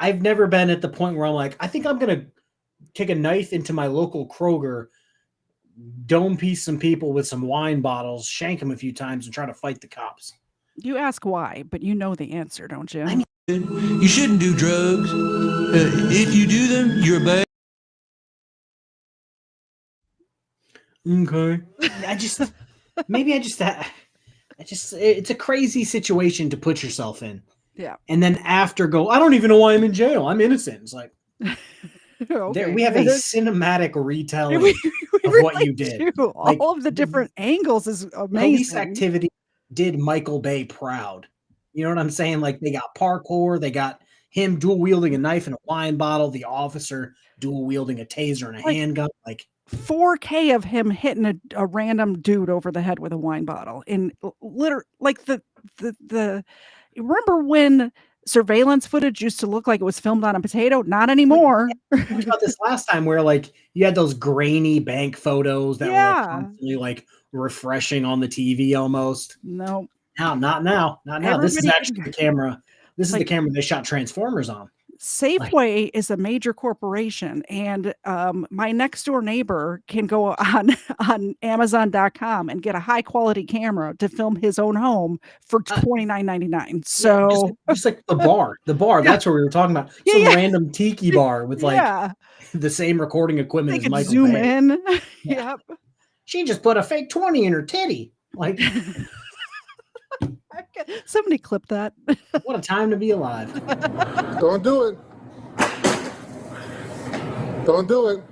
at the point where I'm like, I think I'm going to take a knife into my local Kroger, dome piece some people with some wine bottles, shank them a few times and try to fight the cops. You ask why, but you know the answer, don't you? You shouldn't do drugs. If you do them, you're bad. Okay. It's a crazy situation to put yourself in. Yeah. And then after go, I don't even know why I'm in jail. I'm innocent. It's like, Okay. we have a cinematic retelling We of what really you did. do. All of the different angles is amazing. Police activity did Michael Bay proud. You know what I'm saying? Like they got parkour, they got, him dual wielding a knife and a wine bottle, the officer dual wielding a taser and a handgun. Like 4K of him hitting a random dude over the head with a wine bottle. In literally, like the remember when surveillance footage used to look like it was filmed on a potato? Not anymore. We talked about this last time where like you had those grainy bank photos that were like, constantly like refreshing on the TV almost. No. Not now. This is actually the camera. This is the camera they shot Transformers on. Safeway is a major corporation, and my next door neighbor can go on Amazon.com and get a high quality camera to film his own home for $29.99. So just like the bar, that's what we were talking about. Some random tiki bar with like the same recording equipment as Michael zoom Bay. in. Yep. She just put a fake 20 in her titty. Like somebody clip that. What a time to be alive. Don't do it. Don't do it.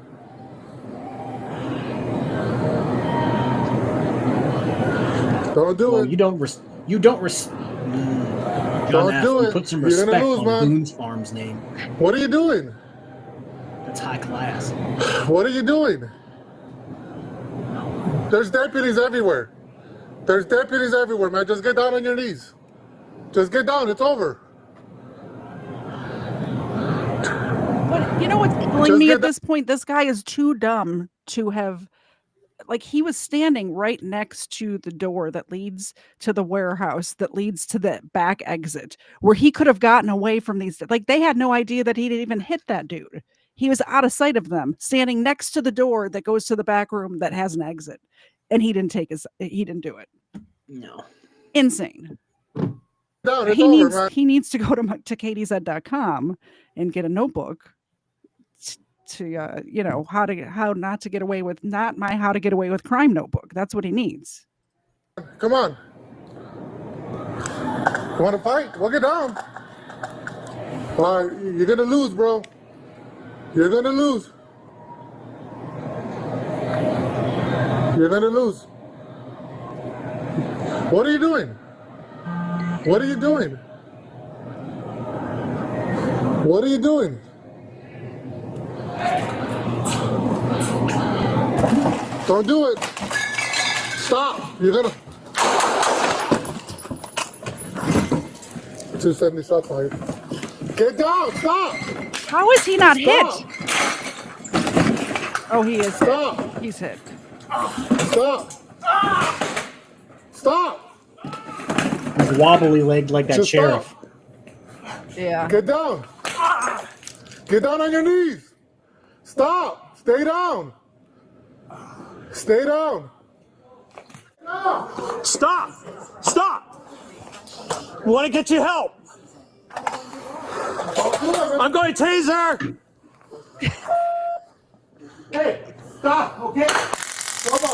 Don't do it. You don't Don't do it. Put some You're respect gonna lose, on man. Boone's Farm's name. What are you doing? That's high class. What are you doing? There's deputies everywhere. There's deputies everywhere, man. Just get down on your knees. Just get down. It's over. But you know what's killing me at this point? This guy is too dumb to have, like, he was standing right next to the door that leads to the warehouse, that leads to the back exit, where he could have gotten away from these. Like, they had no idea that he'd even hit that dude. He was out of sight of them, standing next to the door that goes to the back room that has an exit. And he didn't do it. No. Insane. No, it's he over, he needs to go to KTZed.com and get a notebook to you know, how to get away with crime notebook. That's what he needs. Come on. You want to fight? Well, get down. All right, you're going to lose, bro. You're going to lose. You're going to lose. What are you doing? What are you doing? What are you doing? Don't do it. Stop. You're gonna. 270 stop fight. Get down. Stop. How is he not hit? Oh, he is. Stop. He's hit. Stop. Stop. He's wobbly legged like that Just sheriff. Stop. Yeah. Get down. Get down on your knees. Stop. Stay down. Stay down. Stop! Stop! We want to get you help. I'm going taser. Hey, stop, okay? Come on,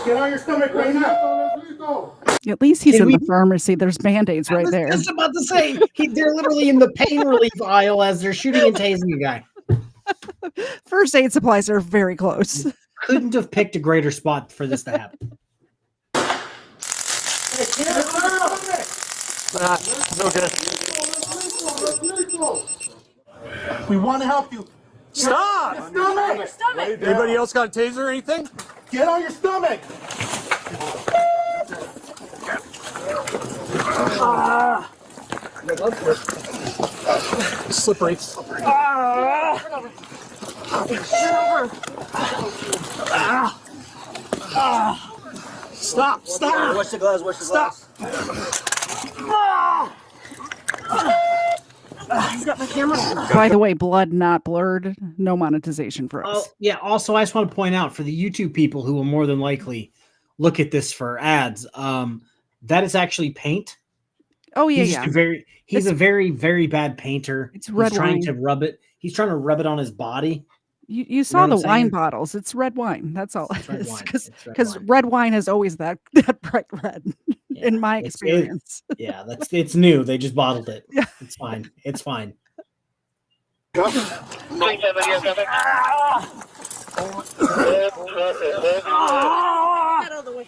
Get on your stomach right now. At least he's in the pharmacy. There's Band-Aids right there. I was just about to say, they're literally in the pain relief aisle as they're shooting and tasing a guy. First aid supplies are very close. Couldn't have picked a greater spot for this to happen. We want to help you. Stop! Your stomach. Anybody else got a taser or anything? Get on your stomach. Slippery. Stop! Stop! Watch the glass. Watch the glass. By the way, blood not blurred. No monetization for us. Oh, yeah. Also, I just want to point out for the YouTube people who will more than likely look at this for ads, that is actually paint. Oh yeah, He's a very, very bad painter. It's red He's trying wine. to rub it. He's trying to rub it on his body. You saw know the what I'm wine saying? bottles. It's red wine. That's all it red is. wine. Because It's red red wine is always that bright red, in my experience. It's new. They just bottled it. Yeah. It's fine. It's fine. Get out of the way.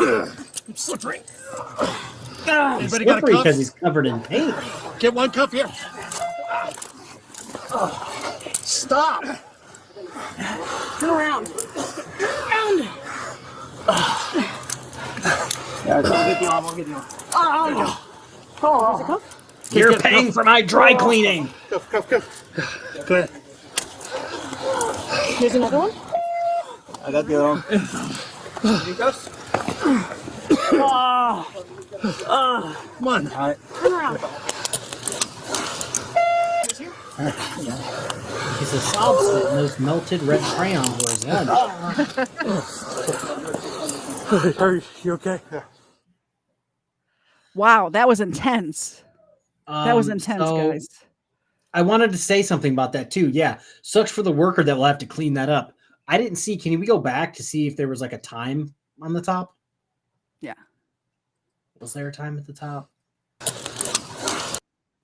I'm slippery. He's Anybody got a slippery cuff? because he's covered in paint. Get one cuff here. Stop. Turn around. Yeah, I'll get the arm. I'll get the arm. Oh, is it cuff? You're paying for my dry cleaning. Cuff. Go ahead. Here's another one. I got the arm. Any cuffs? Come on. All right. Turn around. He's a sob spit and those melted red crayons were his head. Are you okay? Yeah. Wow, that was intense. That was intense, guys. I wanted to say something about that too. Yeah, sucks for the worker that will have to clean that up. I didn't see. Can we go back to see if there was like a time on the top? Yeah. Was there a time at the top?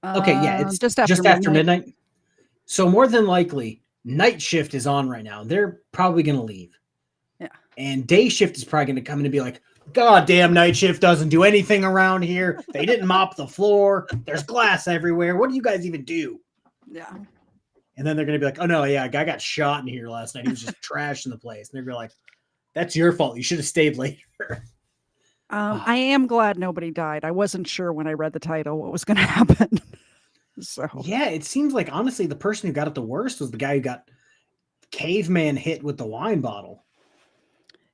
Okay, yeah, it's just after after midnight. So more than likely, night shift is on right now. They're probably going to leave. Yeah. And day shift is probably going to come in and be like, God damn, night shift doesn't do anything around here. They didn't mop the floor. There's glass everywhere. What do you guys even do? Yeah. And then they're going to be like, oh, no, yeah, a guy got shot in here last night. He was just trashing the place. And they're going to be like, that's your fault. You should have stayed later. I am glad nobody died. I wasn't sure when I read the title what was going to happen. So yeah, it seems like, honestly, the person who got it the worst was the guy who got caveman hit with the wine bottle.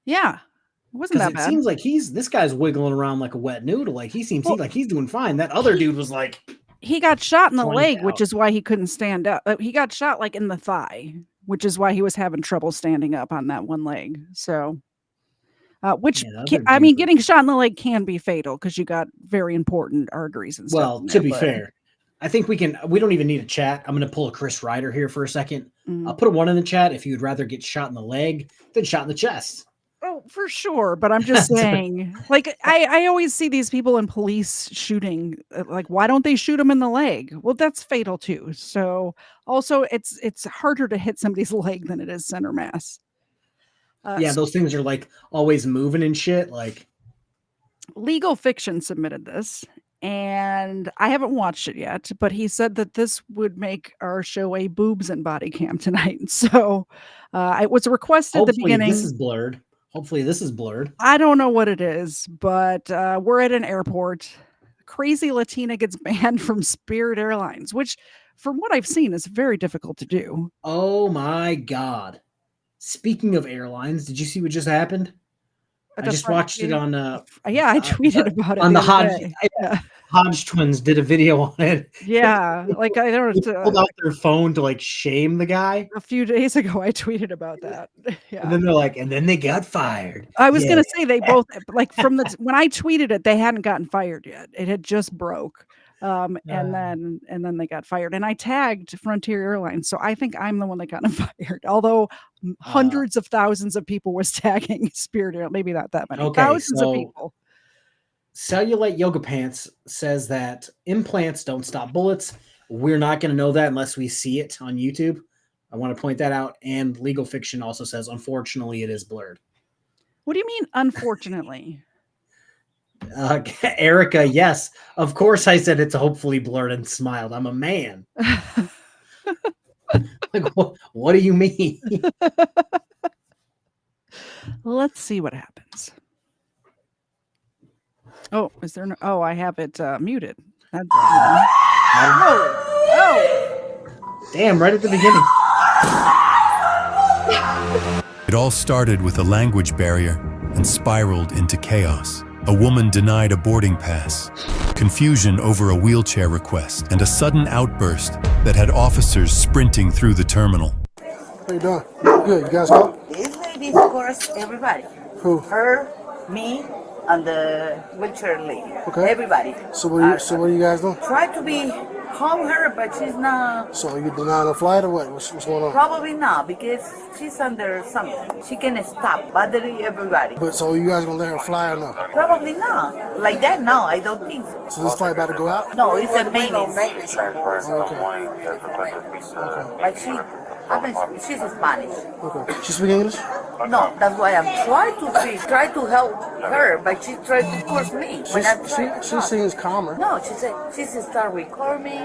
Yeah. It wasn't that it bad. seems like this guy's wiggling around like a wet noodle. Like he seems like he's doing fine. That other dude was like, he got shot in the leg, out. which is why he couldn't stand up. He got shot like in the thigh, which is why he was having trouble standing up on that one leg. So, getting shot in the leg can be fatal because you got very important arteries and stuff. Well, to be fair, I think we don't even need a chat. I'm going to pull a Chris Ryder here for a second. I'll put a 1 in the chat if you'd rather get shot in the leg than shot in the chest. Oh, for sure. But I'm just saying, like, I always see these people in police shooting, like, why don't they shoot them in the leg? Well, that's fatal too. So also it's harder to hit somebody's leg than it is center mass. Those things are like always moving and shit. Like Legal Fiction submitted this and I haven't watched it yet, but he said that this would make our show a boobs and body cam tonight. So it was requested at the beginning. Hopefully this is blurred. I don't know what it is, but we're at an airport. Crazy Latina gets banned from Spirit Airlines, which from what I've seen is very difficult to do. Oh my God. Speaking of airlines, did you see what just happened? I just watched it on I tweeted about it on the Hodge twins did a video on it. Yeah, like I don't know. Pulled out their phone to like shame the guy. A few days ago, I tweeted about that. Yeah. And then they're like, and then they got fired. I was gonna say they both like from when I tweeted it, they hadn't gotten fired yet. It had just broke. And then they got fired. And I tagged Frontier Airlines, so I think I'm the one that got fired. Although hundreds of thousands of people was tagging Spirit Airlines, maybe not that many, thousands of people. Cellulite Yoga Pants says that implants don't stop bullets. We're not going to know that unless we see it on YouTube. I want to point that out. And Legal Fiction also says, unfortunately, it is blurred. What do you mean, unfortunately? Erica, yes, of course I said it's hopefully blurred and smiled. I'm a man. Like, what do you mean? Let's see what happens. Oh, is there no? Oh, I have it muted. Damn, right at the beginning. It all started with a language barrier and spiraled into chaos. A woman denied a boarding pass, confusion over a wheelchair request, and a sudden outburst that had officers sprinting through the terminal. How you doing? Good. You guys go? This lady scores everybody. Who? Her, me, and the wheelchair lady. Okay. Everybody. So what are you guys doing? Try to be calm her, but she's not. So you denying a flight or what? What's going on? Probably not, because she's under something. She can stop bothering everybody. But so you guys gonna let her fly or not? Probably not. Like that, no, I don't think so. So this flight about to go out? No, it's a maintenance. Okay. Like she's Spanish. Okay. She speak English? No, that's why I'm trying to try to help her, but she tried to curse me. When I tried to She help. seems calmer. No, she said she started recording me.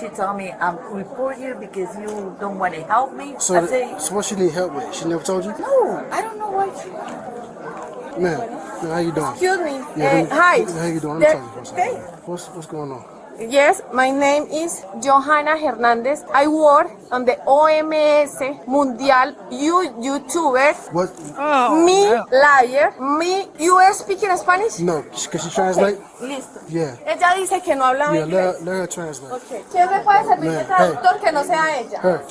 She told me I'm report you because you don't want to help me. So, I say, so what she need help with? She never told you? no, I don't know why she. Man, how you doing? Excuse me. Yeah, Hi. How you doing? Let me tell you for a second. What's going on? Yes, my name is Johanna Hernandez. I work on the OMS Mundial YouTuber. What? Me, liar. Me, you are speaking Spanish? No, can she translate? Listo. Yeah. Ella dice que no habla Yeah, inglés. let her translate. Okay. ¿Quién me puede servir de Man, traductor que no sea ella? Her.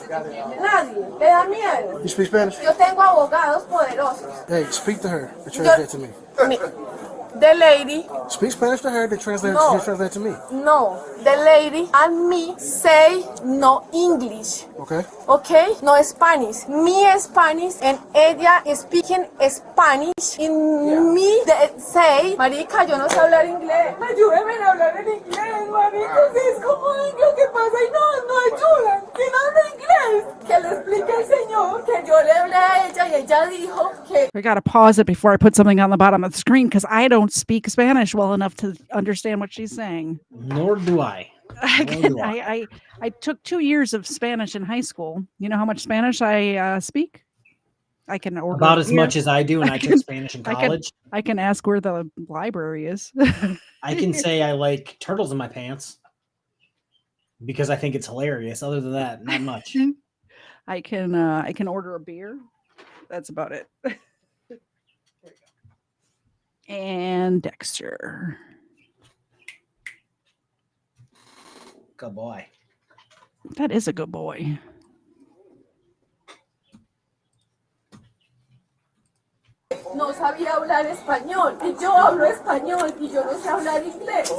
Nadie. ¿Le da miedo? You speak Spanish? Yo tengo abogados poderosos. Hey, speak to her. Translate to me. The lady. Speak Spanish to her. They translate. No. She translate to me. No, the lady and me say no English. Okay. Okay, no Spanish. Me Spanish and ella speaking Spanish. In me they say, marica, yo no sé hablar inglés. Ayúdeme a hablar en inglés, marica. Si es como lo que pasa y no ayudan. ¿Quién habla inglés? Que le explique al señor que yo le hablé a ella y ella dijo que. We got to pause it before I put something on the bottom of the screen because I don't speak Spanish well enough to understand what she's saying. Nor do I. Again, I took 2 years of Spanish in high school. You know how much Spanish I speak? I can order About as beer. much as I do, and I took Spanish in college. I can ask where the library is. I can say I like turtles in my pants because I think it's hilarious. Other than that, not much. I can order a beer. That's about it. And Dexter. Good boy. That is a good boy. No sabía hablar español y yo hablo español y yo no sé hablar inglés.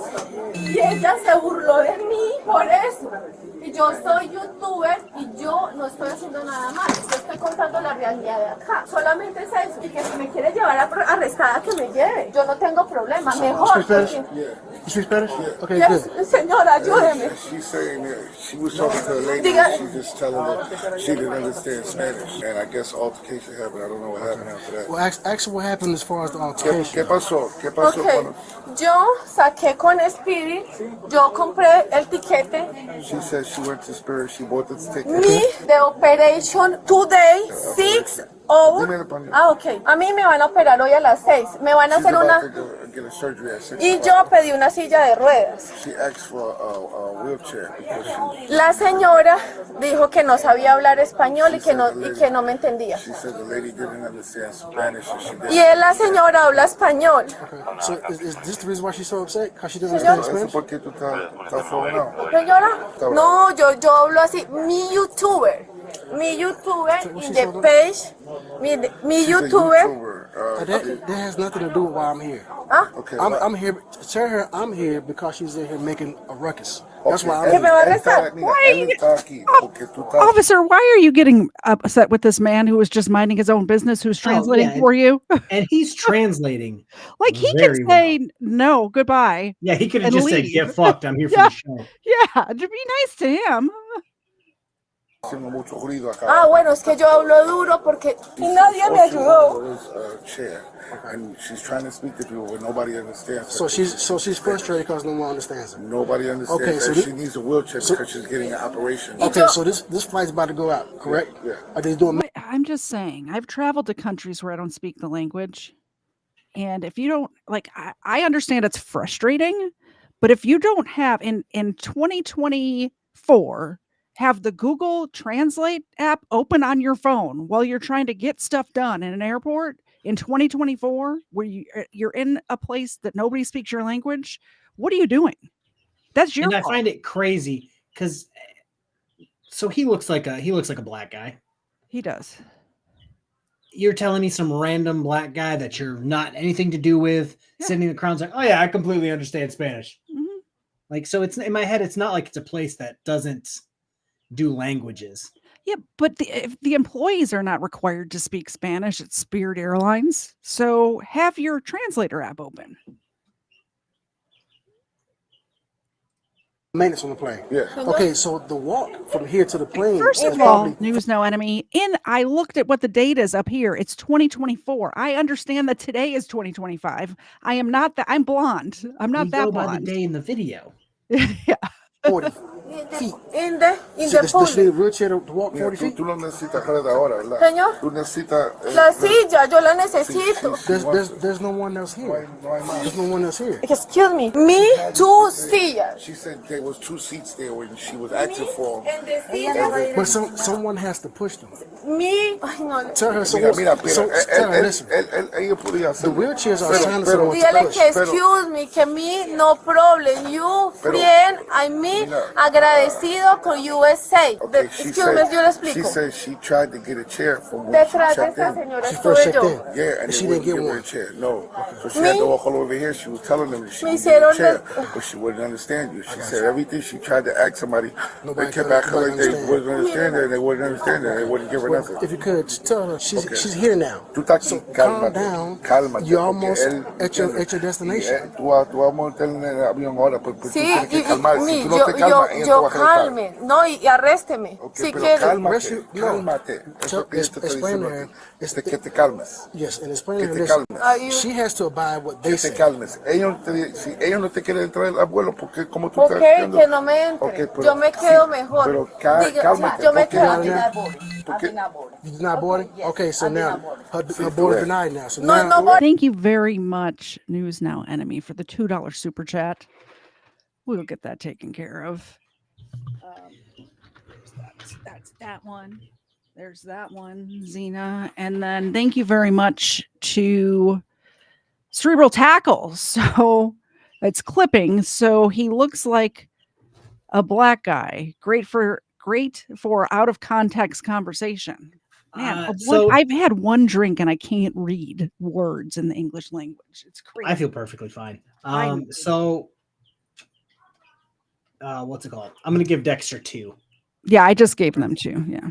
Y ella se burló de mí por eso. Y yo soy youtuber y yo no estoy haciendo nada mal. Yo estoy contando la realidad de acá. Solamente es eso. Y que si me quiere llevar arrestada, que me lleve. Yo no tengo problema. Mejor. You speak Spanish? Okay, Yes, good. señora, ayúdeme. She's saying that she was talking to a lady and she just telling her she didn't understand Spanish. And I guess altercation happened. I don't know what happened after that. Well, ask her what happened as far as the altercation. ¿Qué pasó? ¿Qué pasó? Okay. Yo saqué con Spirit, yo compré el tiquete. She said she went to Spirit, she bought the ticket. Me, the operation today, 6 hours. Ah, ok. A mí me van a operar hoy a las 6. Me van a hacer una. Get a surgery at 6 Y yo pedí una silla de ruedas. She asked for a wheelchair because La señora dijo que no sabía hablar español y que no me entendía. she said the lady didn't understand Spanish and she didn't. Y él, la señora habla español. Okay. So is this the reason why she's so upset? Because she doesn't Señor. understand Spanish? ¿Por qué tú estás falando? Señora, no, yo hablo así. Mi youtuber in the page. Mi YouTuber. That has nothing to do with why I'm here. Huh? Okay, I'm here. Tell her I'm here because she's in here making a ruckus. That's why ¿Qué I'm me va a here. arrestar? Officer, why are you getting upset with this man who was just minding his own business, who's translating yeah, for you? And he's translating. Like he very can say no, goodbye. Yeah, he could have and just said, leave. "Get fucked. I'm here for Yeah. the show." Yeah, to be nice to him. Haciendo mucho ruido acá. Ah, bueno, es que yo hablo duro porque y nadie me ayudó. Chair, and she's trying to speak to people, but nobody understands her. So she's frustrated because no one understands her. Nobody understands Okay, so her. this- She needs a wheelchair because she's getting an operation. Okay, so this flight's about to go out, correct? Yeah. Are they doing? I'm just saying, I've traveled to countries where I don't speak the language. And if you don't like, I understand it's frustrating, but if you don't have in 2024, have the Google Translate app open on your phone while you're trying to get stuff done in an airport in 2024, where you're in a place that nobody speaks your language, what are you doing? That's your And I fault. find it crazy because so he looks like a black guy. He does. You're telling me some random black guy that you're not anything to do with, sitting in the crowd's like, "Oh yeah, I completely understand Spanish." Mhm. Like, so it's in my head, it's not like it's a place that doesn't do languages. Yeah, but if the employees are not required to speak Spanish at Spirit Airlines, so have your translator app open. Maintenance on the plane. Yeah. Okay, so the walk from here to the plane. First is of all, probably- news no enemy. I looked at what the date is up here. It's 2024. I understand that today is 2025. I am not that. I'm blonde. I'm not We that go by blonde. the day in the video. Yeah. 40 feet. In the So this public. need a wheelchair to walk Mira, 40 feet? tú no necesitas jalar ahora, ¿verdad? Señor. Tú necesitas... La silla, yo la necesito. There's no one else here. There's no one else here. Excuse me. Me, two sillas. She said there was 2 seats there when she was asking for them. And the silla. But someone has to push them. Me. Ay, no. Tell her, Mira, tell her, listen. Ella podía hacer... The wheelchairs are assigned to someone to Dígale push. que excuse me, que me no problem. You friend, I mean, agradecido con USA. Okay, she Excuse me, yo le she explico. said she tried to get a chair from when she Detrás de checked esta in. señora She first estuve checked yo. in. Yeah, and She they didn't get wouldn't give her one. a chair. No. So she Me? had to walk all over here. She was telling them that she Me could get a hicieron chair, de- but she wouldn't understand you. She said everything she tried to ask somebody, Nobody they kept could- acting like nobody they wouldn't understand her, and they wouldn't understand her, and they wouldn't give her Well, nothing. if you could, tell her she's Okay. she's here now. Tú estás So aquí, calm cálmate, down. cálmate. You're porque almost él- at your destination. Tú vas a montar en el avión ahora, pues tú Sí, tienes que calmar. Si mi, tú no te calmas, ella te yo va a arrestar. calme, no, y arrésteme, Ok, si pero quiere. cálmate, No. cálmate. Eso que yo te estoy Explain diciendo to a her. ti, es de que te calmes. Yes, and explain Que to her te this. calmes. She has to abide what they Que te say. calmes. Si ellos no te quieren entrar al vuelo, porque como tú Ok, estás haciendo. que no me entre. Ok, pero- Yo me quedo sí, mejor. Pero Diga, cálmate. yo me porque- quedo. You're not boarding? Okay, so now her board denied now. So No, now no, Thank you very much, News Now Enemy, for the $2 super chat. We'll get that taken care of. That's that one. There's that one, Xena. And then thank you very much to Cerebral Tackle. So it's clipping. So he looks like a black guy. Great for out of context conversation. Man, I've had one drink and I can't read words in the English language. It's crazy. I feel perfectly fine. I- So what's it called? I'm gonna give Dexter 2. Yeah, I just gave them 2. Yeah.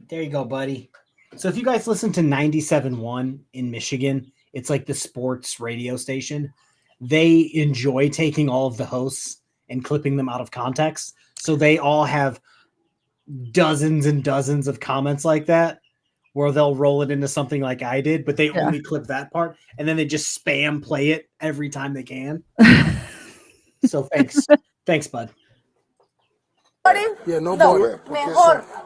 There you go, buddy. So if you guys listen to 97.1 in Michigan, it's like the sports radio station. They enjoy taking all of the hosts and clipping them out of context. So they all have dozens and dozens of comments like that where they'll roll it into something like I did, but they only clip that part and then they just spam play it every time they can. So thanks. Thanks, bud. Yeah, no No, boarding.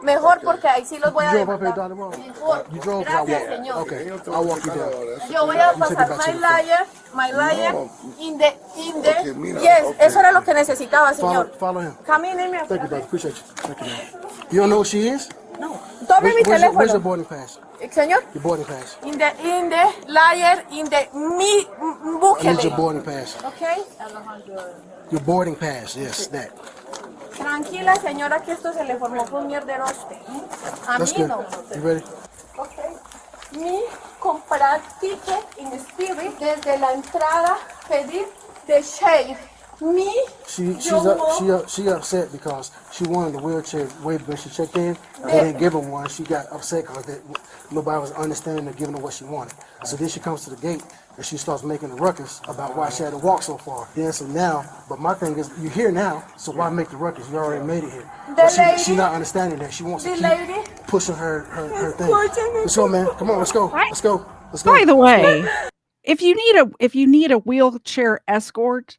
mejor porque ahí sí los voy a You drove up here, demandar. Dr. Wall? Mejor. You drove, I Gracias, walked. señor. Okay, I'll walk you down. Yo voy a You take it pasar back to the my liar in the, Okay, mira, yes, okay. eso era lo que necesitaba, señor. Follow him. Camínenme. Thank you, brother. Appreciate you. Thank you, man. You don't know who she is? No. Tome mi Where's your teléfono. boarding pass? Señor. Your boarding pass. In the liar, in the me, I need búsquele. your boarding pass. Okay. Your boarding pass, yes, that. Tranquila, señora, que esto se le formó con mierderoste. A That's mí good. no. You ready? Okay. Mi comprar ticket in spirit desde la entrada, pedir the shade. Me, She upset because she wanted a wheelchair way when she checked in. They didn't give her one. She got upset because nobody was understanding or giving her what she wanted. So then she comes to the gate and she starts making a ruckus about why she had to walk so far. Then so now, but my thing is, you're here now, so why make the ruckus? You already made it here. But she's not understanding that. She wants to keep pushing her thing. Let's go, man. Come on, let's go. Let's go. Let's go. By the way, if you need a wheelchair escort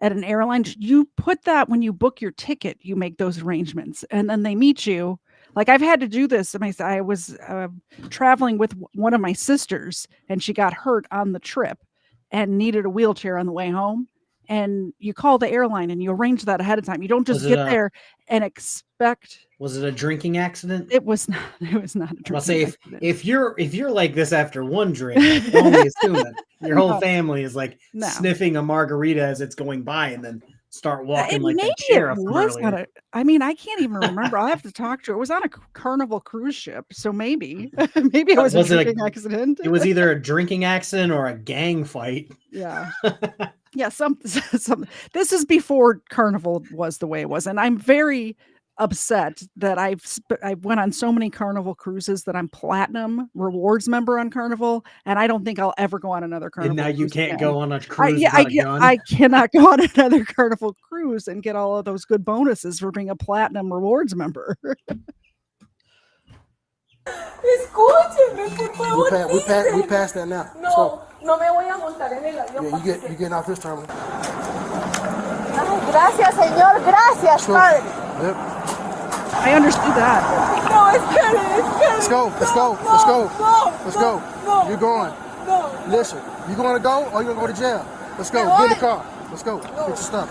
at an airline, you put that when you book your ticket. You make those arrangements, and then they meet you. Like I've had to do this. I was traveling with one of my sisters, and she got hurt on the trip and needed a wheelchair on the way home. And you call the airline and you arrange that ahead of time. You don't just get there and expect. Was it a drinking accident? It was not. It was not a drinking I'll say accident. if you're like this after one drink, I can only assume that your whole family is like sniffing a margarita as it's going by, and then start walking like maybe a sheriff. it was on a. I mean, I can't even remember. I'll have to talk to her. It was on a Carnival cruise ship, so maybe it was a drinking accident. It was either a drinking accident or a gang fight. Yeah. Yeah, some this is before Carnival was the way it was, and I'm very upset that I went on so many Carnival cruises that I'm platinum rewards member on Carnival, and I don't think I'll ever go on another Carnival. And now you cruise can't again. go on a cruise without a gun. I cannot go on another Carnival cruise and get all of those good bonuses for being a platinum rewards member. Escúcheme, por favor. We passed that now. No, no me voy a montar en el avión. Yeah, you getting off this terminal. Ay, gracias, señor. Gracias, padre. Yep. I understood that. No, espere. Let's go. Let's go. No. You're going. No. Listen, you going to go or you going to go to jail? Let's go. Get in the car. Let's go. Get your stuff.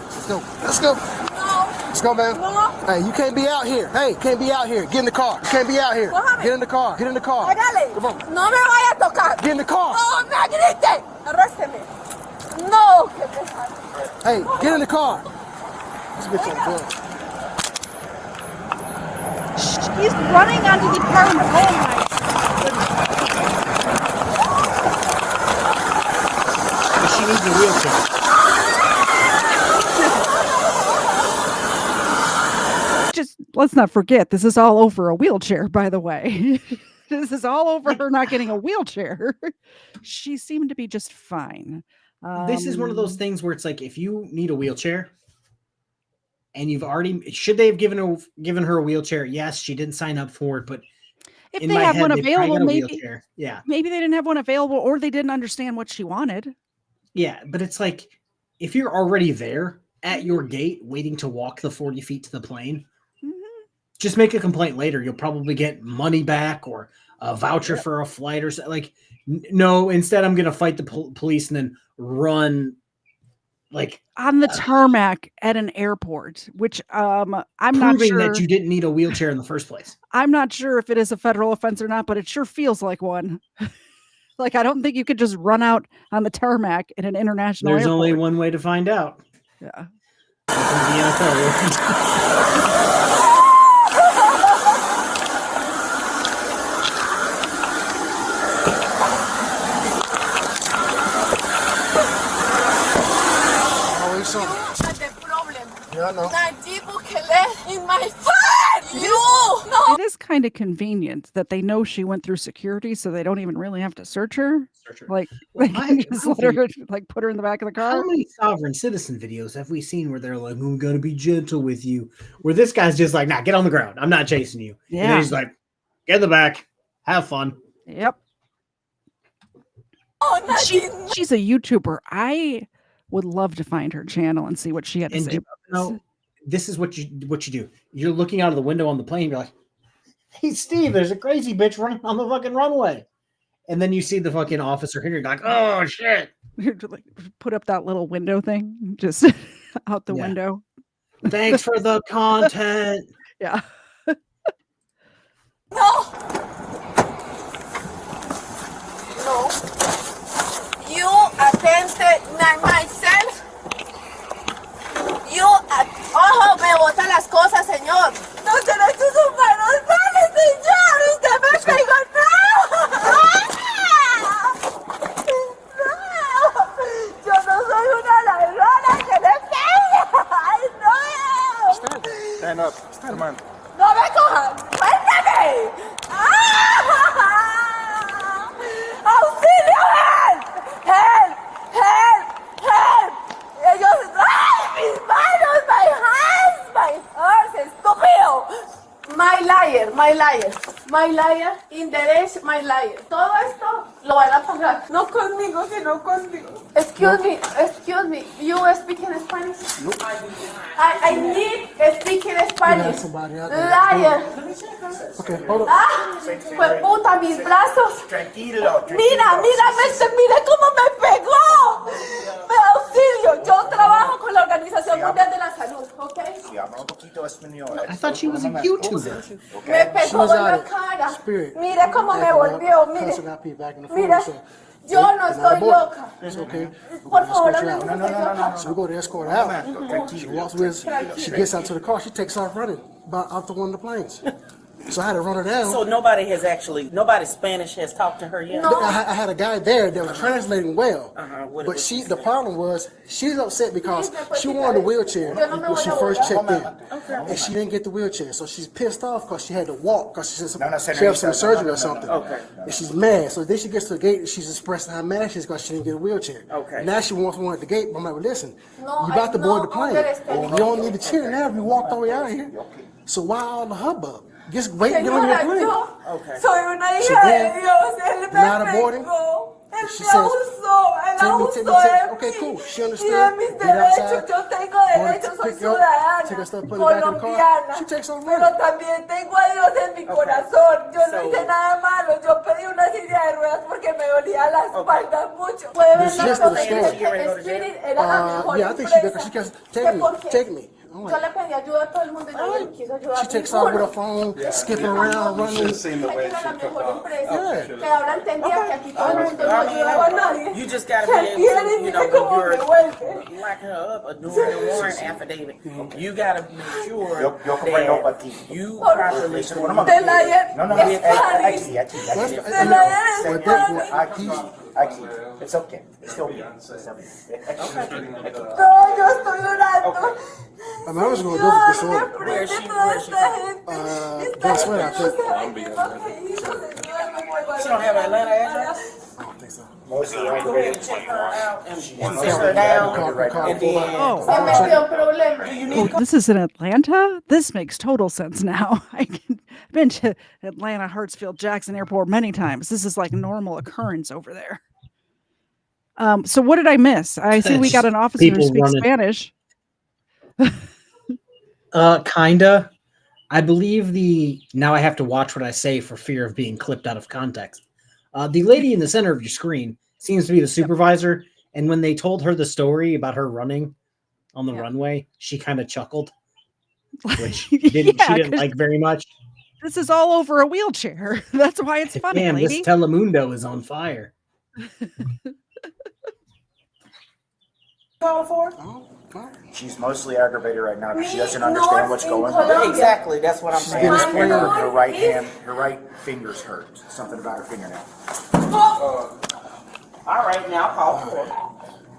Let's go. No. Let's go, man. No. Hey, you can't be out here. Get in the car. You can't be out here. Get in the car. Get in the car. Hágale. Come on. No me vaya a tocar. Get in the car. No, me grite. Arrésteme. No, qué pesado. Hey, get in the car. This bitch on drugs. He's running onto the apartment. Oh my goodness. She needs a wheelchair. Just let's not forget, this is all over a wheelchair, by the way. This is all over her not getting a wheelchair. She seemed to be just fine. This is one of those things where it's like, if you need a wheelchair and you've already, should they have given her a wheelchair? Yes, she didn't sign up for it, but if in they my have head, one they probably available, got a maybe wheelchair. Yeah. Maybe they didn't have one available, or they didn't understand what she wanted. Yeah, but it's like, if you're already there at your gate waiting to walk the 40 feet to the plane, just make a complaint later. You'll probably get money back or a voucher for a flight or something. Like, no, instead I'm going to fight the police and then run like on the tarmac at an airport, which I'm not proving sure that you didn't need a wheelchair in the first place. I'm not sure if it is a federal offense or not, but it sure feels like one. Like, I don't think you could just run out on the tarmac in an international There's airport. only one way to find out. Yeah. Yeah, I know. Nayib Bukele in my phone. You. No. It is kind of convenient that they know she went through security, so they don't even really have to search her. Like, they can just let her, like, put her in the back of the car. How many sovereign citizen videos have we seen where they're like, I'm going to be gentle with you? Where this guy's just like, nah, get on the ground. I'm not chasing you. Yeah. And then he's like, get in the back. Have fun. Yep. Oh, She's a YouTuber. I would love to find her channel and see what she had to say about this. No, this is what you do. You're looking out of the window on the plane. You're like, hey, Steve, there's a crazy bitch running on the fucking runway. And then you see the fucking officer here. You're like, oh, shit. Like, put up that little window thing just out the window. Thanks for the content. Yeah. No. No. You attempted myself. Ojo, me bota las cosas, señor. Los derechos humanos, dale, señor. Usted me pegó. No. Yo no soy una ladrona que le pegue. Ay, no. Stand up. Stand up. No me cojan. Suéltame. ¡Auxilio! ¡Help! ¡Help! ¡Help! Ellos... ¡Ay! ¡Mis manos! ¡My hands! ¡My arms! ¡Estúpido! My liar, my liar. My liar, in the dash, my liar. Todo esto lo van a pagar. No conmigo, sino contigo. Excuse me. You speak in Spanish? Nope. I need speaking Spanish. Liar. Okay, hold on. Pues puta, mis brazos. Tranquilo. Mira cómo me pegó. Me auxilio. Yo trabajo con la Organización Mundial de la Salud, ¿ok? I thought she was a YouTuber. Me pegó en la cara. Mire cómo me volvió. Mire. Yo no estoy loca. It's okay. Por favor, no. So we go to escort her out. She walks with, she gets out to the car. She takes off running out to one of the planes. So I had to run her down. So nobody Spanish has talked to her yet? No. I had a guy there that was translating well. But the problem was, she's upset because she wanted a wheelchair when she first checked in. And she didn't get the wheelchair. So she's pissed off because she had to walk because she had some surgery or something. And she's mad. So then she gets to the gate and she's expressing how mad she is because she didn't get a wheelchair. Now she wants one at the gate. But I'm like, well, listen, you about to board the plane. You don't need the chair now if you walked all the way out of here. So why all the hubbub? Just wait and get on your plane. Soy una hija de Dios. Él me pegó. Él me abusó. Okay, cool. She understood. Y mis derechos. Yo tengo derechos. Soy ciudadana colombiana. Pero también tengo a Dios en mi corazón. Yo no hice nada malo. Yo pedí una silla de ruedas porque me dolía la espalda mucho. Puede ver la Spirit era la mejor empresa. Take me. Yo le pedí ayuda a todo el mundo y nadie me quiso ayudar. She takes off with her phone, skipping around, running. Era la mejor empresa. Que ahora entendía que aquí todo el mundo no ayudaba a nadie. You just gotta be able to, you know, when you're locking her up or doing a warrant affidavit, you gotta make sure that you properly Aquí. It's okay. It's okay. No, yo estoy llorando. I mean, I was going to go with disorder. That's what I think. She don't have an Atlanta address? I don't think so. Mostly go ahead and check her out and sit her down. And then, Oh, this is in Atlanta? This makes total sense now. I've been to Atlanta, Hartsfield, Jackson Airport many times. This is like a normal occurrence over there. So what did I miss? I see we got an officer who speaks Spanish. Kinda. I believe now I have to watch what I say for fear of being clipped out of context. The lady in the center of your screen seems to be the supervisor, and when they told her the story about her running on the runway, she kind of chuckled, which she didn't like very much. This is all over a wheelchair. That's why it's funny, Damn, lady. this Telemundo is on fire. She's mostly aggravated right now because she doesn't understand what's going on. Exactly, that's what I'm saying. And her right hand, her right fingers hurt. Something about her fingernail. All right, now call for it.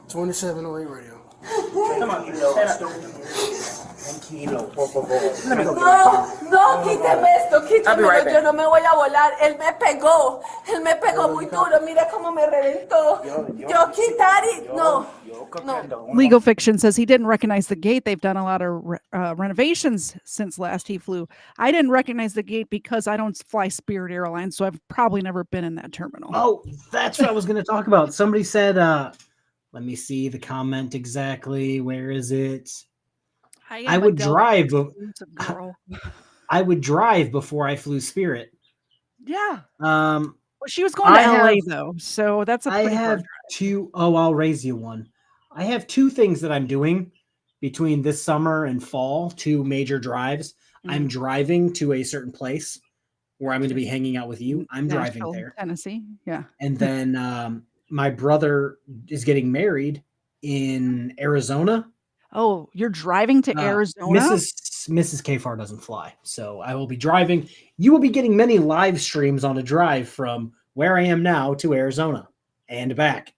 2708 radio. Come on, Tranquilo, por favor. No, quíteme esto, quíteme. Yo no me voy a volar. Él me pegó muy duro. Mira cómo me reventó. Yo quitar y no. Legal Fiction says he didn't recognize the gate. They've done a lot of renovations since last he flew. I didn't recognize the gate because I don't fly Spirit Airlines, so I've probably never been in that terminal. Oh, that's what I was going to talk about. Somebody said, let me see the comment exactly. Where is it? I would drive. I would drive before I flew Spirit. Yeah. Well, she was going to LA though, so that's a. I have two. Oh, I'll raise you one. I have two things that I'm doing between this summer and fall. Two major drives. I'm driving to a certain place where I'm going to be hanging out with you. I'm driving there, Tennessee. Yeah. And then my brother is getting married in Arizona. Oh, you're driving to Arizona? Mrs. KFARR doesn't fly, so I will be driving. You will be getting many live streams on a drive from where I am now to Arizona and back.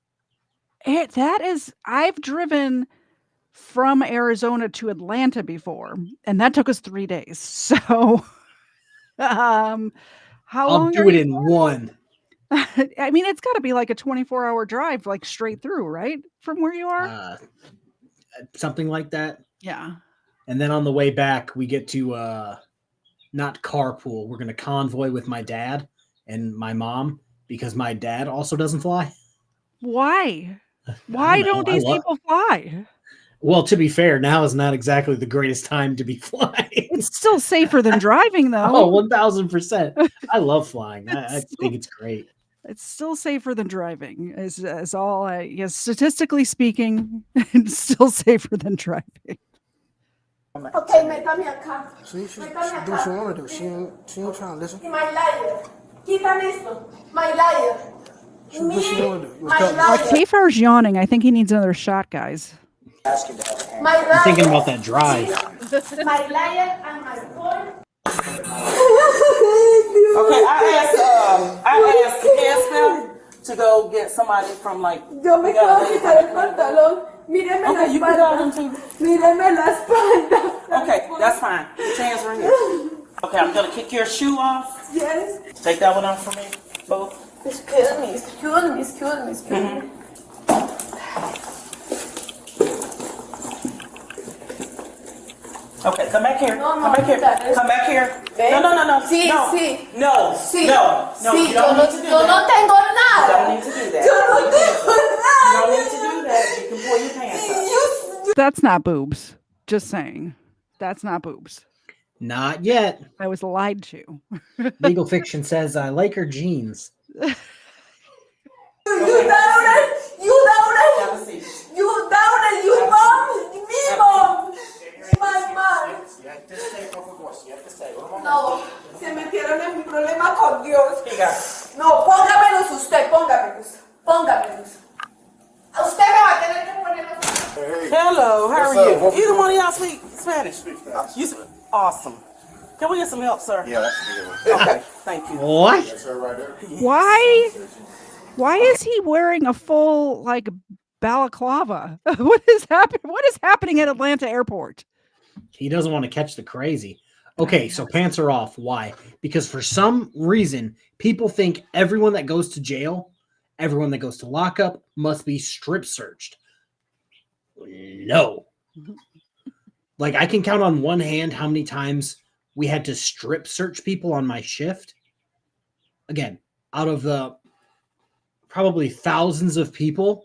I've driven from Arizona to Atlanta before, and that took us 3 days. So, how I'll do it in one. I mean, it's got to be like a 24-hour drive, like straight through, right? From where you are? Something like that. Yeah. And then on the way back, we get to not carpool. We're going to convoy with my dad and my mom because my dad also doesn't fly. Why? Why don't these people fly? Well, to be fair, now is not exactly the greatest time to be flying. It's still safer than driving, though. Oh, 1,000%. I love flying. I think it's great. It's still safer than driving. Is all yes, statistically speaking, it's still safer than driving. Okay, métame acá. See, she do what she want to do. She ain't trying to listen. My liar. Quítame esto. My liar. She do what she want to do. KFARR's yawning. I think he needs another shot, guys. My liar. I'm thinking about that drive. My liar and my phone. somebody from like. Yo me quiero quitar el pantalón. Míreme la Okay, you can go espalda. them too. Míreme la espalda. Okay, that's fine. Put your hands right here. Okay, I'm gonna kick your shoe off. Yes. Take that one off for me, both. Excuse me, excuse me, excuse me, excuse me. Okay, come back here. No, come back here. quítate. Come back here. Ven. No. Sí, no. sí. No. Sí. No. No. Sí, You don't need to do yo no that. tengo You nada. don't need to do that. Yo no tengo You nada. don't need to do that. You can pull your pants up. That's not boobs. Just saying. That's not boobs. Not yet. I was lied to. Legal Fiction says, I like her jeans. You down it. You down it. You down it. You mom. Me mom. My mom. No, se metieron en mi problema con Dios. No, póngamelos usted, póngamelos. Póngamelos. Usted me va a tener que ponerlos. Hello, how What's are you? up? What- Either one of y'all speak Spanish? You awesome. Can we get some help, sir? Yeah, that's a good one. Okay, thank you. What? That's her right there. Why is he wearing a full like balaclava? What is happening at Atlanta Airport? He doesn't want to catch the crazy. Okay, so pants are off. Why? Because for some reason, people think everyone that goes to jail, everyone that goes to lockup must be strip searched. No. Like, I can count on one hand how many times we had to strip search people on my shift. Again, out of the probably thousands of people,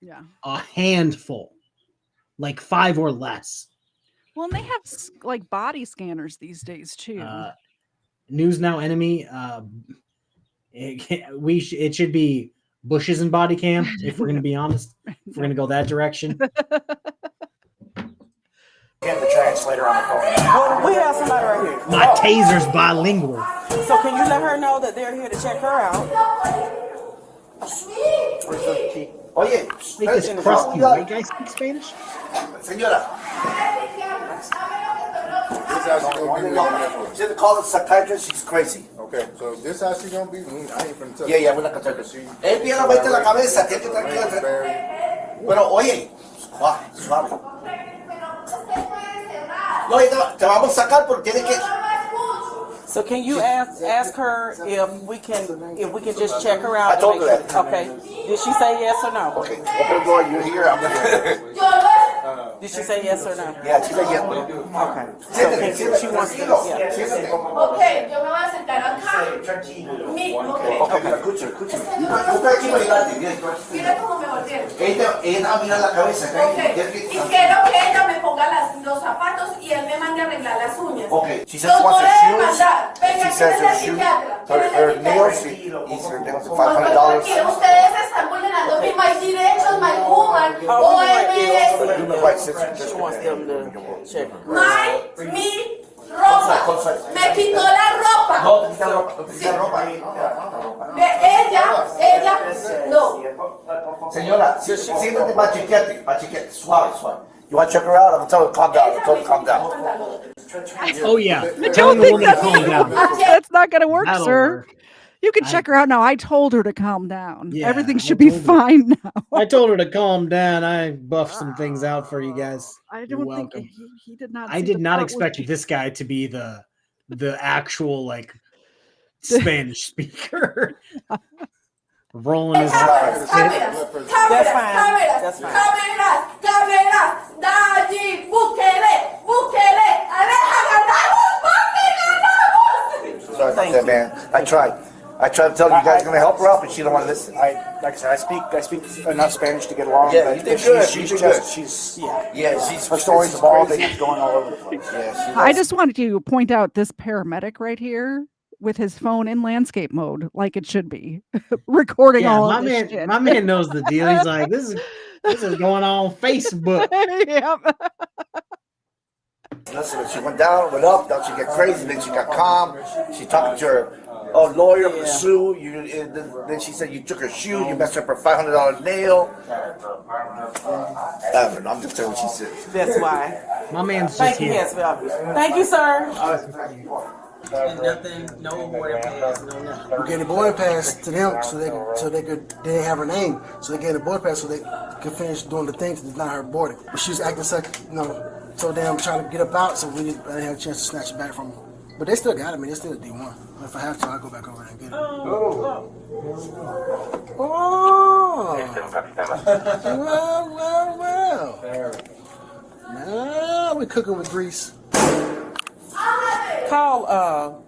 Yeah. a handful, like 5 or less. Well, and they have like body scanners these days too. News Now enemy. It should be bushes and body cam. If we're going to be honest, if we're going to go that direction. Get the translator on the phone. Well, we have somebody right here. My taser's bilingual. So can you let her know that they're here to check her out? Oye, Make this crusty. You guys speak Spanish? señora. This how she gonna be. She call the psychiatrist, she's crazy. Okay, so this how she gonna be. I ain't finna tell Yeah, we're not gonna tell her. Él tiene la vuelta en la cabeza, tiene que tranquila. Pero oye, suave. No, te vamos a sacar porque tiene que. So can you ask her if we can just check her out? I told her that. Okay. Did she say yes or no? Okay, open the door, you're here. I'm Did she say yes or no? Yeah, she said yes. Okay. Siéntate, So she wants to. Yeah. siéntate. Ok, yo me voy a sentar acá. Ok, mira, escúchame. Busca aquí bailarte, bien. Mira cómo me volvieron. Ella va a mirar la cabeza. Ok, y quiero que ella me ponga los zapatos y él me mande a arreglar las uñas. Okay, she says Los she wants puede her shoes. mandar. Venga, She says ¿quién es her el shoes, psiquiatra? her nails, her nails are $500. Porque ustedes están vulnerando mis derechos, my woman, OMS, Human rights, sister. She wants them to check. mi ropa. Me quitó la ropa. No, te quita ropa, no te quita ropa. Ella, no. Señora, siéntate para chequearte, suave. You want to check her out? I'm gonna tell her calm down. I'm telling her calm down. Oh yeah, telling the woman to calm down. That's not going to work, That'll sir. work. You can check her out now. I told her to calm down. Yeah, Everything I should be told her. fine now. I told her to calm down. I buffed some things out for you guys. I You're don't think welcome. he did not. I see did the not part expect where- this guy to be the actual like Spanish speaker. Rolling his eyes. Cámaras, cámaras. Daddy, búsquele. Sorry about that, man. I tried to tell you guys gonna help her out, but she don't want to listen. Like I said, I speak enough Spanish to get along. Yeah, but you did good. She's You did good. she's Yeah, her story's evolving. It's going all over the place. Yeah, I just wanted to point out this paramedic right here with his phone in landscape mode, like it should be, recording Yeah, all my of this man, shit. my man knows the deal. He's like, this is going on Facebook. Yep. Listen, she went down, went up, then she got crazy, then she got calm. She talking to her lawyer for Sue. Then she said you took her shoe, you messed up her $500 nail. I don't know, I'm just telling what she said. That's why. My man's just Thank you, here. yes, Thank you, sir. And nothing, no boarding pass, no nothing. We gave the boarding pass to them so they didn't have her name, so they gave the boarding pass so they could finish doing the things to deny her boarding. But she was acting so damn trying to get up out, so I didn't have a chance to snatch it back from her. But they still got it. I mean, they still D1. If I have to, I'll go back over there and get it. Oh. Well. Now we're cooking with grease. Call,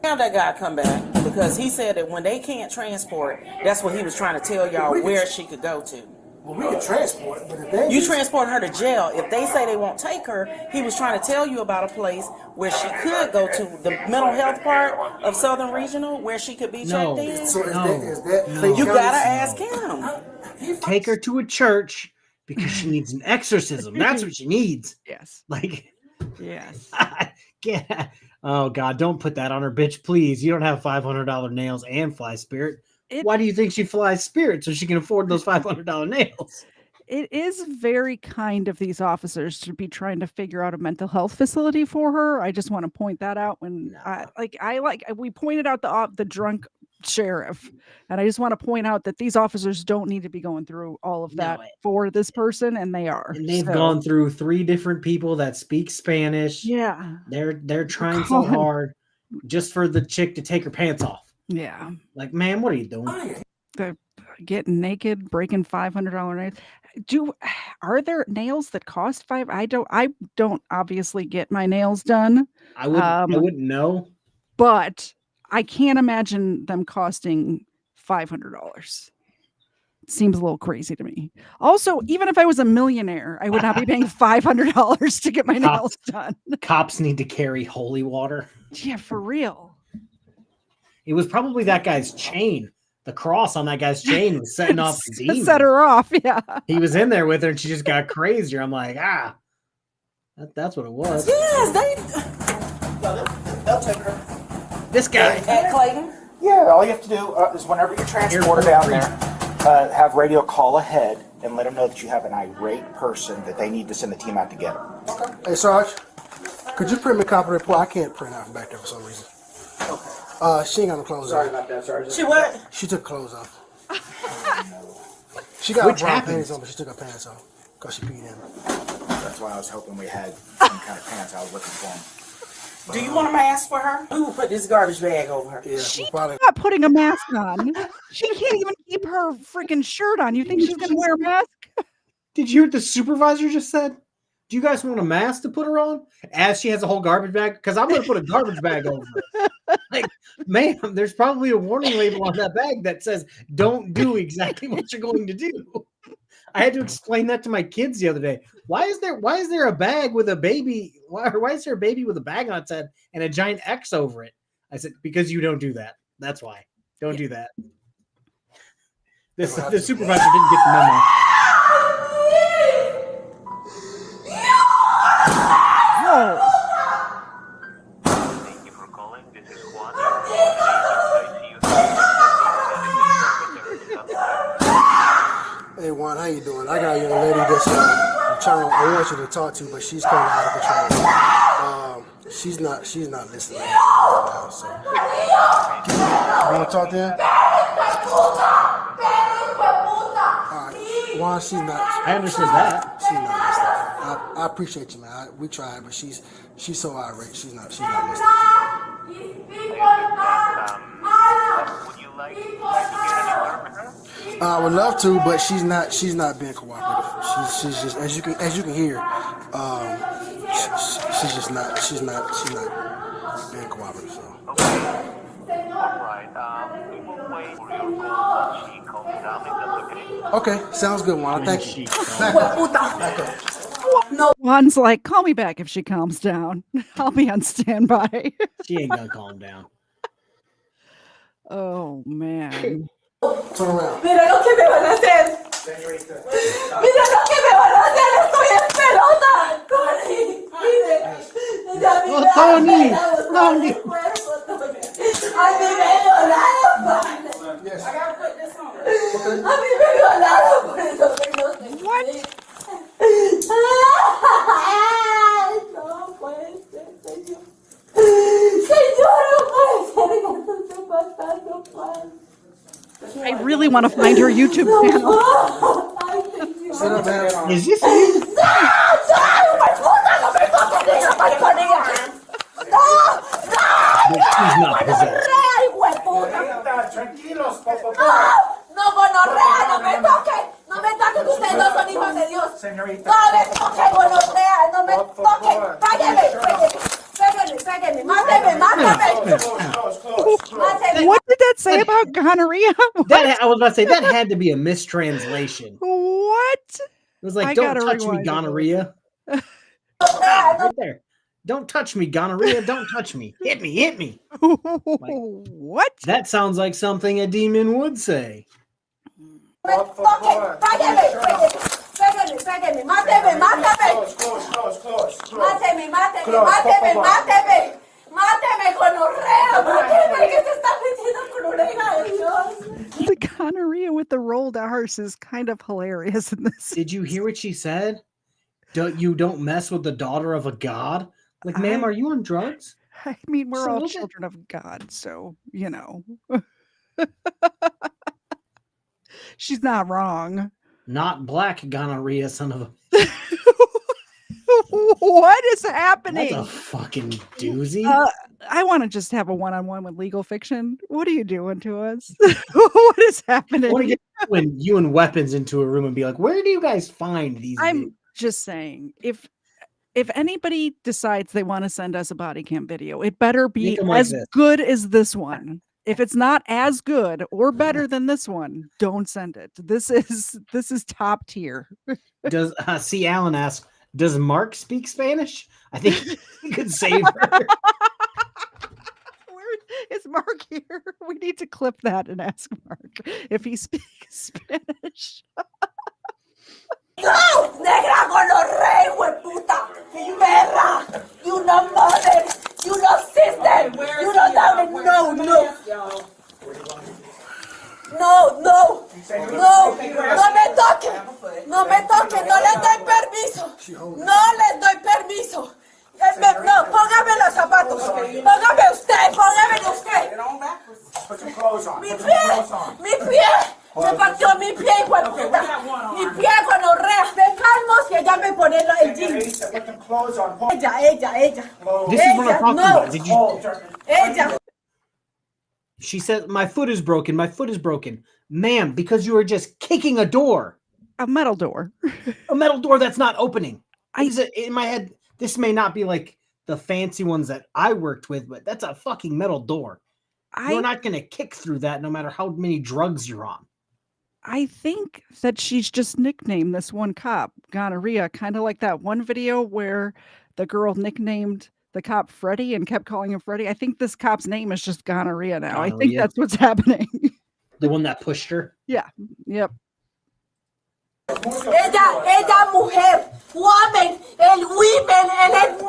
have that guy come back because he said that when they can't transport, that's what he was trying to tell y'all where she could go to. Well, we can transport, but if they you transport her to jail. If they say they won't take her, he was trying to tell you about a place where she could go to, the mental health part of Southern Regional, where she could be checked in. So is that you gotta ask him. Take her to a church because she needs an exorcism. That's what she needs. Yes. Like, yes. Yeah. Oh God, don't put that on her, bitch. Please. You don't have $500 nails and fly spirit. Why do you think she flies spirit? So she can afford those $500 nails. It is very kind of these officers to be trying to figure out a mental health facility for her. I just want to point that out when we pointed out the drunk sheriff, and I just want to point out that these officers don't need to be going through all of that for this person, and they are. And they've gone through 3 different people that speak Spanish. Yeah. They're trying so hard just for the chick to take her pants off. Yeah. Like, man, what are you doing? They're getting naked, breaking $500 nails. Are there nails that cost $5? I don't obviously get my nails done. I wouldn't know. But I can't imagine them costing $500. It seems a little crazy to me. Also, even if I was a millionaire, I would not be paying $500 to get my nails done. Cops need to carry holy water. Yeah, for real. It was probably that guy's chain. The cross on that guy's chain was setting off the demon. Set her off, yeah. He was in there with her and she just got crazier. I'm like, that's what it was. Yes, they'll take her. This guy. At Clayton? Yeah, all you have to do is whenever you transport her down there, have radio call ahead and let them know that you have an irate person that they need to send the team out to get her. Okay. Hey, Sarge, could you print me a copy of the report? I can't print out from back there for some reason. Okay. She ain't got no clothes Sorry on. about that, Sarge. She what? She took clothes off. She got brown panties on, but she took her pants off because she peed in them. That's why I was hoping we had some kind of pants I was looking for. Do you want a mask for her? Who put this garbage bag over her? Yeah, She's not putting a mask on. She can't even keep her freaking shirt on. You think she's going to wear a mask? Did you hear what the supervisor just said? Do you guys want a mask to put her on? As she has a whole garbage bag? Because I'm going to put a garbage bag over her. Like, ma'am, there's probably a warning label on that bag that says, don't do exactly what you're going to do. I had to explain that to my kids the other day. Why is there a bag with a baby? Why is there a baby with a bag on its head and a giant X over it? I said, because you don't do that. That's why. Don't do that. The supervisor didn't get the memo. Thank you for calling. This is Juan. Hey Juan, how you doing? I got a young lady that's I want you to talk to, but she's kind of out of control. She's not listening. So, you want to talk to her? Juan, she's not. I understand that. She's not listening. I appreciate you, man. We tried, but she's so irate. She's not listening. Would you like to get an interpreter? I would love to, but she's not being cooperative. She's just as you can hear, she's not being cooperative. So. Alright, we will wait for your call once she calms down, if that's okay. Okay, sounds good, Juan. Thank you. Back up. No. Juan's like, call me back if she calms down. I'll be on standby. She ain't gonna calm down. Oh man. Turn around. Mira lo que me van a hacer. Mira lo que me van a hacer. Estoy en pelota. Tony. Mire. Tony. A mí me violaron, padre. Yes. I gotta put this on. A mí me violaron por eso que no te. What? No puede ser, señor. Señor, no puede really want to find her YouTube channel. Is this you? She's not possessed. No, gonorrea, no me toque, que ustedes no son hijos de Dios. No me toque, gonorrea, no me toque. Pégame, máteme. What did that say about gonorrhea? I was about to say that had to be a mistranslation. What? It was like, I don't gotta touch me, rewind it. gonorrhea. Right there. Don't touch me, gonorrhea. Don't touch me. Hit me. What? That sounds like something a demon would say. Pégame, máteme. Máteme, gonorrea. Máteme, que se está metiendo con una hija de Dios. The gonorrhea with the rolled R's is kind of hilarious in this. Did you hear what she said? You don't mess with the daughter of a god? Like, ma'am, are you on drugs? I mean, we're all Absolutely. children of God, so, you know. She's not wrong. Not black gonorrhea, son of a... What is happening? That's a fucking doozy. I want to just have a one-on-one with Legal Fiction. What are you doing to us? What is happening? I want to get you and weapons into a room and be like, where do you guys find these? I'm just saying, if anybody decides they want to send us a body cam video, it better be Make 'em like as this. good as this one. If it's not as good or better than this one, don't send it. This is top tier. Does see Alan asks, does Mark speak Spanish? I think he could save her. Where is Mark here? We need to clip that and ask Mark if he speaks Spanish. No! Negra gonorrea, hueputa! Perra! You no mother! You no sister! You no daughter! No! No me toque! No me toque! No les doy permiso! No les doy permiso! No, póngame los zapatos. Póngame usted. Put some clothes on. Mi pie. Me partió mi pie, hijo de puta. Mi pie gonorrea. Dejamos que ya me pone el jean. Put some clothes on. Ella. This is what I'm talking about. Did you? Ella. She said, my foot is broken. Ma'am, because you were just kicking a door. A metal door. A metal door that's not opening. In my head, this may not be like the fancy ones that I worked with, but that's a fucking metal door. You're not going to kick through that no matter how many drugs you're on. I think that she's just nicknamed this one cop gonorrhea, kind of like that one video where the girl nicknamed the cop Freddie and kept calling him Freddie. I think this cop's name is just gonorrhea now. I think Gonorrhea. that's what's happening. The one that pushed her? Yeah. Yep. Ella mujer, woman, el women, el es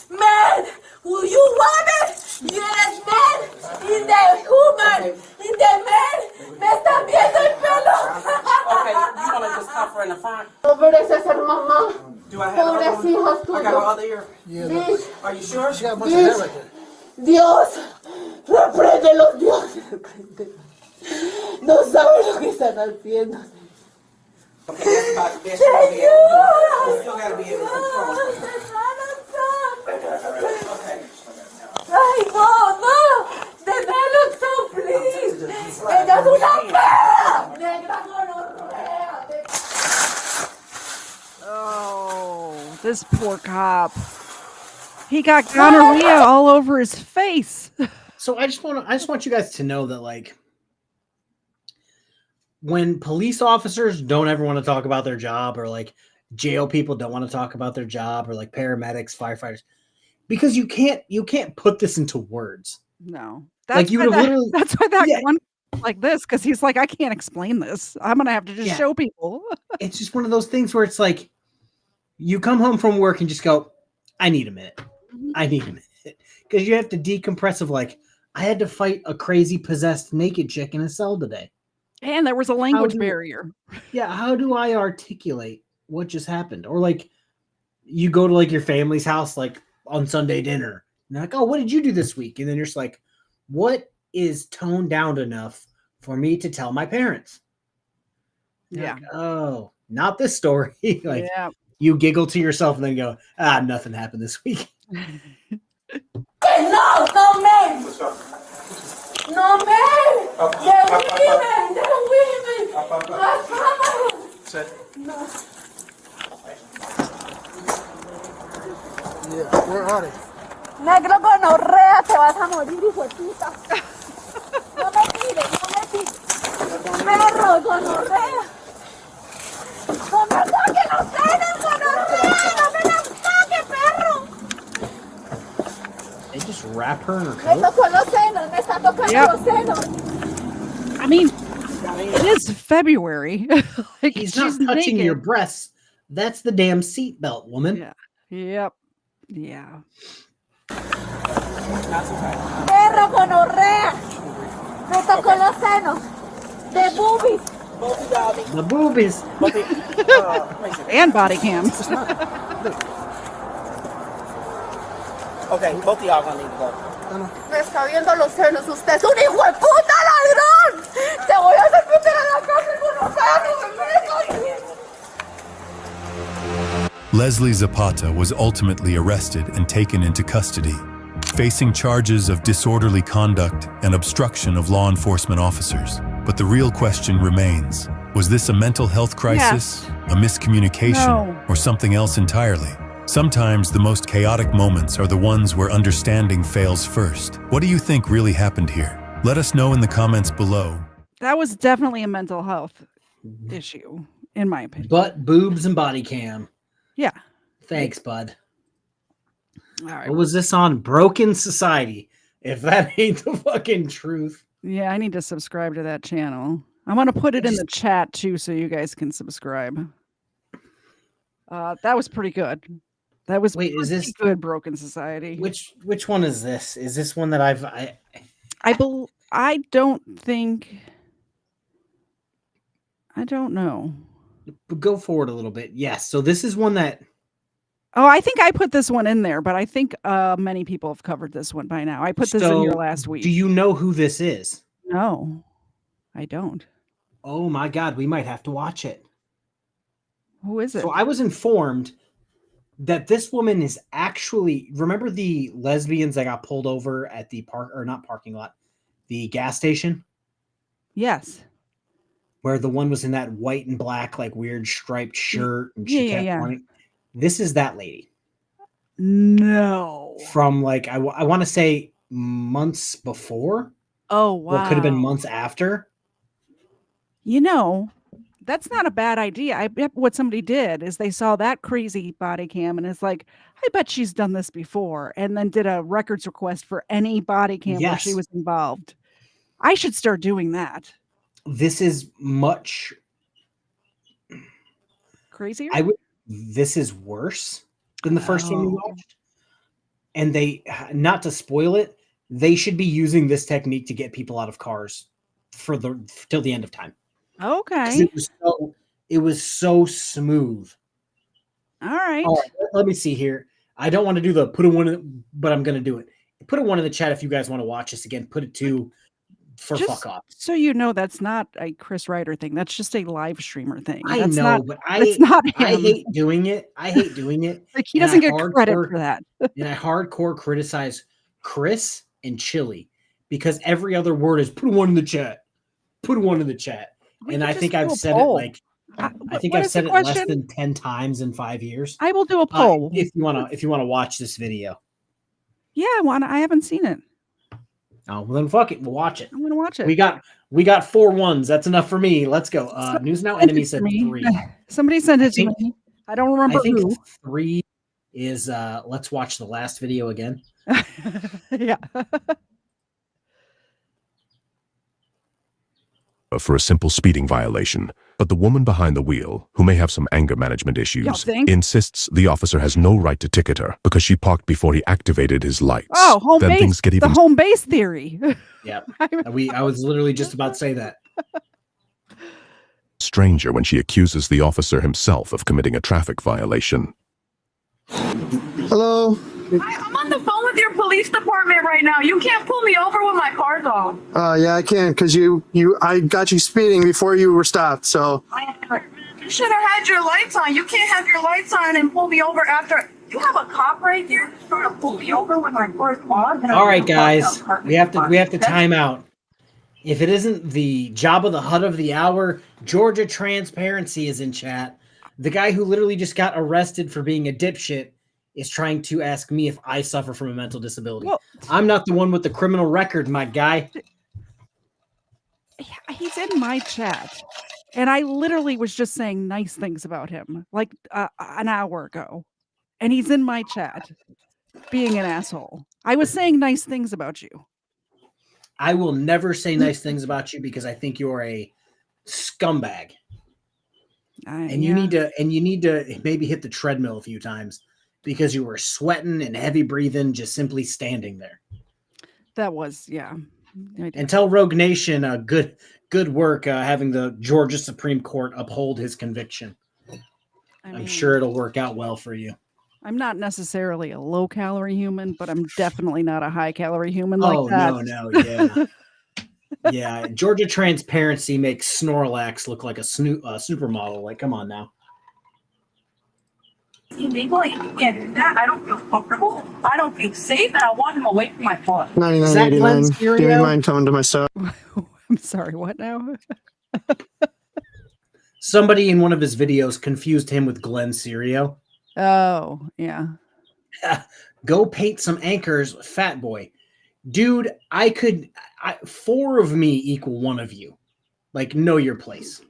men. You woman, yes, men, in the human, in the men, me están viendo el pelo. Okay, you want to just cover her in the front? Pobreza ser mamá. Do I have Pobres hijos I got her tuyos. other ear. Bitch, Are you sure? She got a bunch of hair right there. Dios, repréndelos, Dios. No saben lo que están haciendo. Okay, that's about the best you'll be able to do. You still got to be able to control it. Okay. Ay, no. The melon, so please. Ella es una perra. Negra gonorrea. Oh, this poor cop. He got gonorrhea all over his face. So I just want you guys to know that, like, when police officers don't ever want to talk about their job, or like jail people don't want to talk about their job, or like paramedics, firefighters, because you can't put this into words. No. Like, you would have literally. That's why that one like this, because he's like, I can't explain this. I'm gonna have to just show people. It's just one of those things where it's like you come home from work and just go, I need a minute. Because you have to decompress of like, I had to fight a crazy possessed naked chick in a cell today. And there was a language barrier. Yeah, how do I articulate what just happened? Or like you go to like your family's house like on Sunday dinner. And they're like, oh, what did you do this week? And then you're just like, what is toned down enough for me to tell my parents. Yeah. Like, oh, not this story. Like, yeah. you giggle to yourself and then go, nothing happened this week. No, men. No, men. They're women. Sit. No. Yeah, where are they? Negro gonorrea, te vas a morir, hijo de puta. No me tires, no me tires. Perro, gonorrea. No me toques los senos, gonorrea. No me los toques, perro. They just wrap her in her Me coat. tocó los senos, me está tocando los senos. I mean, it is February. Like, He's she's not touching naked. your breasts. That's the damn seatbelt, woman. Yeah. Yep. Yeah. Perro, gonorrea. Me tocó los senos. The boobies. The boobies. And body cams. Okay, both of y'all gonna need to go. Me está viendo los senos. Usted es un hijo de puta ladrón. Te voy a hacer meter a la cárcel con los senos. Leslie Zapata was ultimately arrested and taken into custody, facing charges of disorderly conduct and obstruction of law enforcement officers. But the real question remains, was this a mental health crisis, a miscommunication, or something else entirely? Sometimes the most chaotic moments are the ones where understanding fails first. What do you think really happened here? Let us know in the comments below. That was definitely a mental health issue, in my opinion. Butt, boobs, and body cam. Yeah. Thanks, bud. All right. What was this on? Broken Society. If that ain't the fucking truth. Yeah, I need to subscribe to that channel. I'm going to put it in the chat, too, so you guys can subscribe. That was pretty good. That was is this good, Broken Society? Which one is this? Is this one that I don't think... I don't know. Go forward a little bit. Yes. So this is one that... Oh, I think I put this one in there, but I think many people have covered this one by now. I put this in here last week. Do you know who this is? No, I don't. Oh my God, we might have to watch it. Who is it? So I was informed that this woman is actually... Remember the lesbians that got pulled over at the parking lot, the gas station? Yes. Where the one was in that white and black, like weird striped shirt, and she kept running. This is that lady. No. From like I want to say months before. Oh wow. Or could have been months after. You know, that's not a bad idea. I bet what somebody did is they saw that crazy body cam and it's like, I bet she's done this before, and then did a records request for any body cam where she was involved. I should start doing that. This is much crazier. This is worse than the first one we watched. And they, not to spoil it, they should be using this technique to get people out of cars till the end of time. Okay. It was so smooth. All right. Let me see here. I don't want to do the put a one in, but I'm going to do it. Put a one in the chat if you guys want to watch this again. Put a two for fuck off. So you know that's not a Chris Ryder thing. That's just a live streamer thing. I That's know, not, but it's not him. I hate doing it. Like he doesn't get credit for that. And I hardcore criticize Chris and Chili because every other word is put one in the chat. Put one in the chat. And I think I've said it like I think I've said it less than 10 times in 5 years. I will do a poll if you want to watch this video. Yeah, I haven't seen it. Oh, well then fuck it. We'll watch it. I'm gonna watch it. We got 4 ones. That's enough for me. Let's go. News Now Enemy said 3. Somebody sent it to me. I don't remember who. 3 is let's watch the last video again. Yeah. For a simple speeding violation, but the woman behind the wheel, who may have some anger management issues, insists the officer has no right to ticket her because she parked before he activated his lights. Oh, home then base. Things get even the home base theory. Yeah, I was literally just about to say that. stranger when she accuses the officer himself of committing a traffic violation. Hello. I'm on the phone with with your police department right now. You can't pull me over with my car's off. Yeah, I can, because I got you speeding before you were stopped, so. You should have had your lights on. You can't have your lights on and pull me over after. You have a cop right there trying to pull me over with my car's off. All right, guys, we have to time out. If it isn't the Jabba the Hutt of the hour, Georgia Transparency is in chat. The guy who literally just got arrested for being a dipshit is trying to ask me if I suffer from a mental disability. Well, I'm not the one with the criminal record, my guy. He's in my chat, and I literally was just saying nice things about him like an hour ago, and he's in my chat being an asshole. I was saying nice things about you. I will never say nice things about you because I think you're a scumbag. And you need to maybe hit the treadmill a few times because you were sweating and heavy breathing just simply standing there. That was, yeah. And tell Rogue Nation good work having the Georgia Supreme Court uphold his conviction. I'm sure it'll work out well for you. I'm not necessarily a low-calorie human, but I'm definitely not a high-calorie human like that. No, yeah. Yeah, Georgia Transparency makes Snorlax look like a supermodel. Like, come on now. Illegal, you can't do that. I don't feel comfortable. I don't feel safe, and I want him away from my car. $99.89. Do you mind coming to my store? I'm sorry, what now? Somebody in one of his videos confused him with Glenn Serio. Oh, yeah. Go paint some anchors, fat boy. Dude, four of me equal one of you. Like, know your place.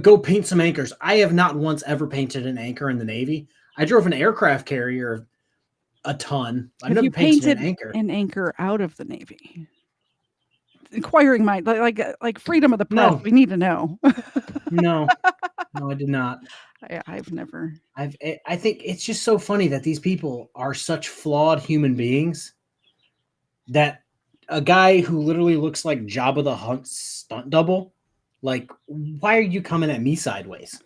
Go paint some anchors. I have not once ever painted an anchor in the Navy. I drove an aircraft carrier a ton. I've never painted an anchor out of the Navy. Inquiring mind, like freedom of the press. No. We need to know. No, I did not. I've never. I think it's just so funny that these people are such flawed human beings that a guy who literally looks like Jabba the Hutt stunt double, like, why are you coming at me sideways?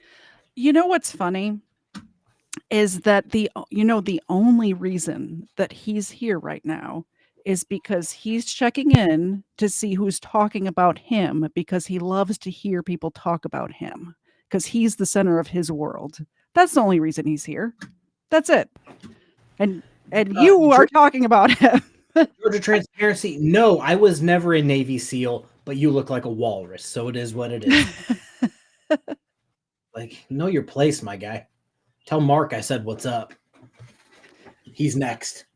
You know what's funny is that the only reason that he's here right now is because he's checking in to see who's talking about him, because he loves to hear people talk about him, because he's the center of his world. That's the only reason he's here. That's it. And you are talking about him. Georgia Transparency. No, I was never a Navy SEAL, but you look like a walrus, so it is what it is. Like, know your place, my guy. Tell Mark I said what's up. He's next.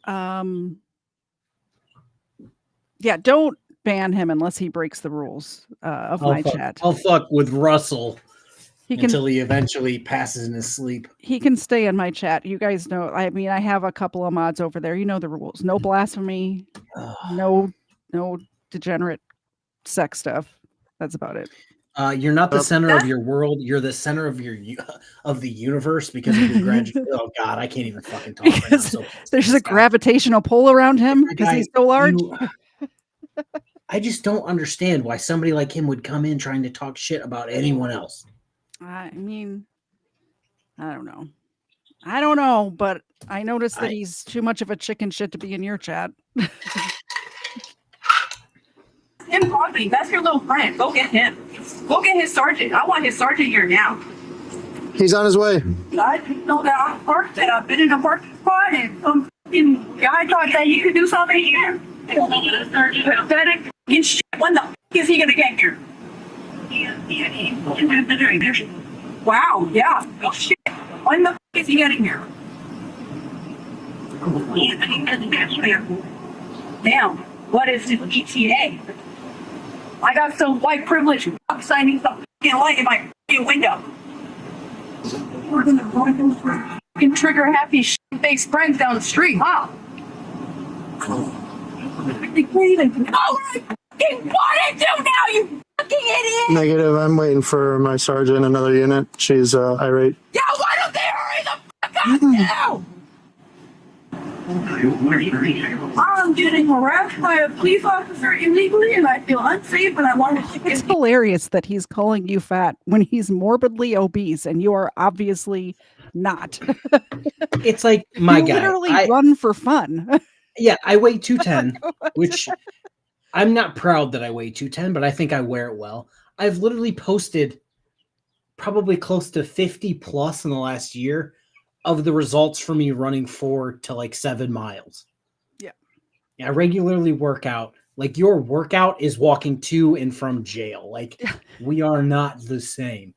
Yeah, don't ban him unless he breaks the rules of my chat. I'll fuck with Russell until he eventually passes in his sleep. He can stay in my chat. You guys know, I mean, I have a couple of mods over there. You know the rules. No blasphemy, no degenerate sex stuff. That's about it. You're not the center of your world. You're the center of the universe because of your graduate. Oh God, I can't even fucking talk right now. So there's a gravitational pull around him because he's so large. I just don't understand why somebody like him would come in trying to talk shit about anyone else. I mean, I don't know, but I noticed that he's too much of a chicken shit to be in your chat. Him Coffee, that's your little friend. Go get him. Go get his sergeant. I want his sergeant here now. He's on his way. I didn't know that I worked that. I've been in a work spot and some guy thought that he could do something here. Pathetic fucking shit. When the is he gonna get here? Wow, yeah. Oh, shit. When the is he getting here? Damn, what is this ETA? I got some white privilege signing some fucking light in my fucking window. We're gonna fucking trigger happy shit-faced friends down the street, huh? What did you do now, you fucking idiot? Negative. I'm waiting for my sergeant, another unit. She's irate. Yeah, why don't they hurry the fuck up now? I'm getting harassed by a police officer illegally and I feel unsafe and I want to... It's hilarious that he's calling you fat when he's morbidly obese and you are obviously not. It's like my you guy. literally run for fun. Yeah, I weigh 210, which I'm not proud that I weigh 210, but I think I wear it well. I've literally posted probably close to 50 plus in the last year of the results for me running 4 to like 7 miles. Yeah. I regularly work out. Like your workout is walking to and from jail. Like we are not the same.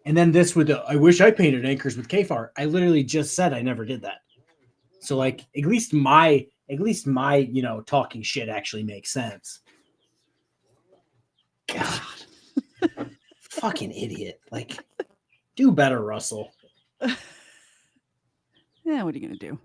And then this with I wish I painted anchors with KFARR. I literally just said I never did that. So like at least my talking shit actually makes sense. God. Fucking idiot. Like do better, Russell. Yeah, what are you gonna do?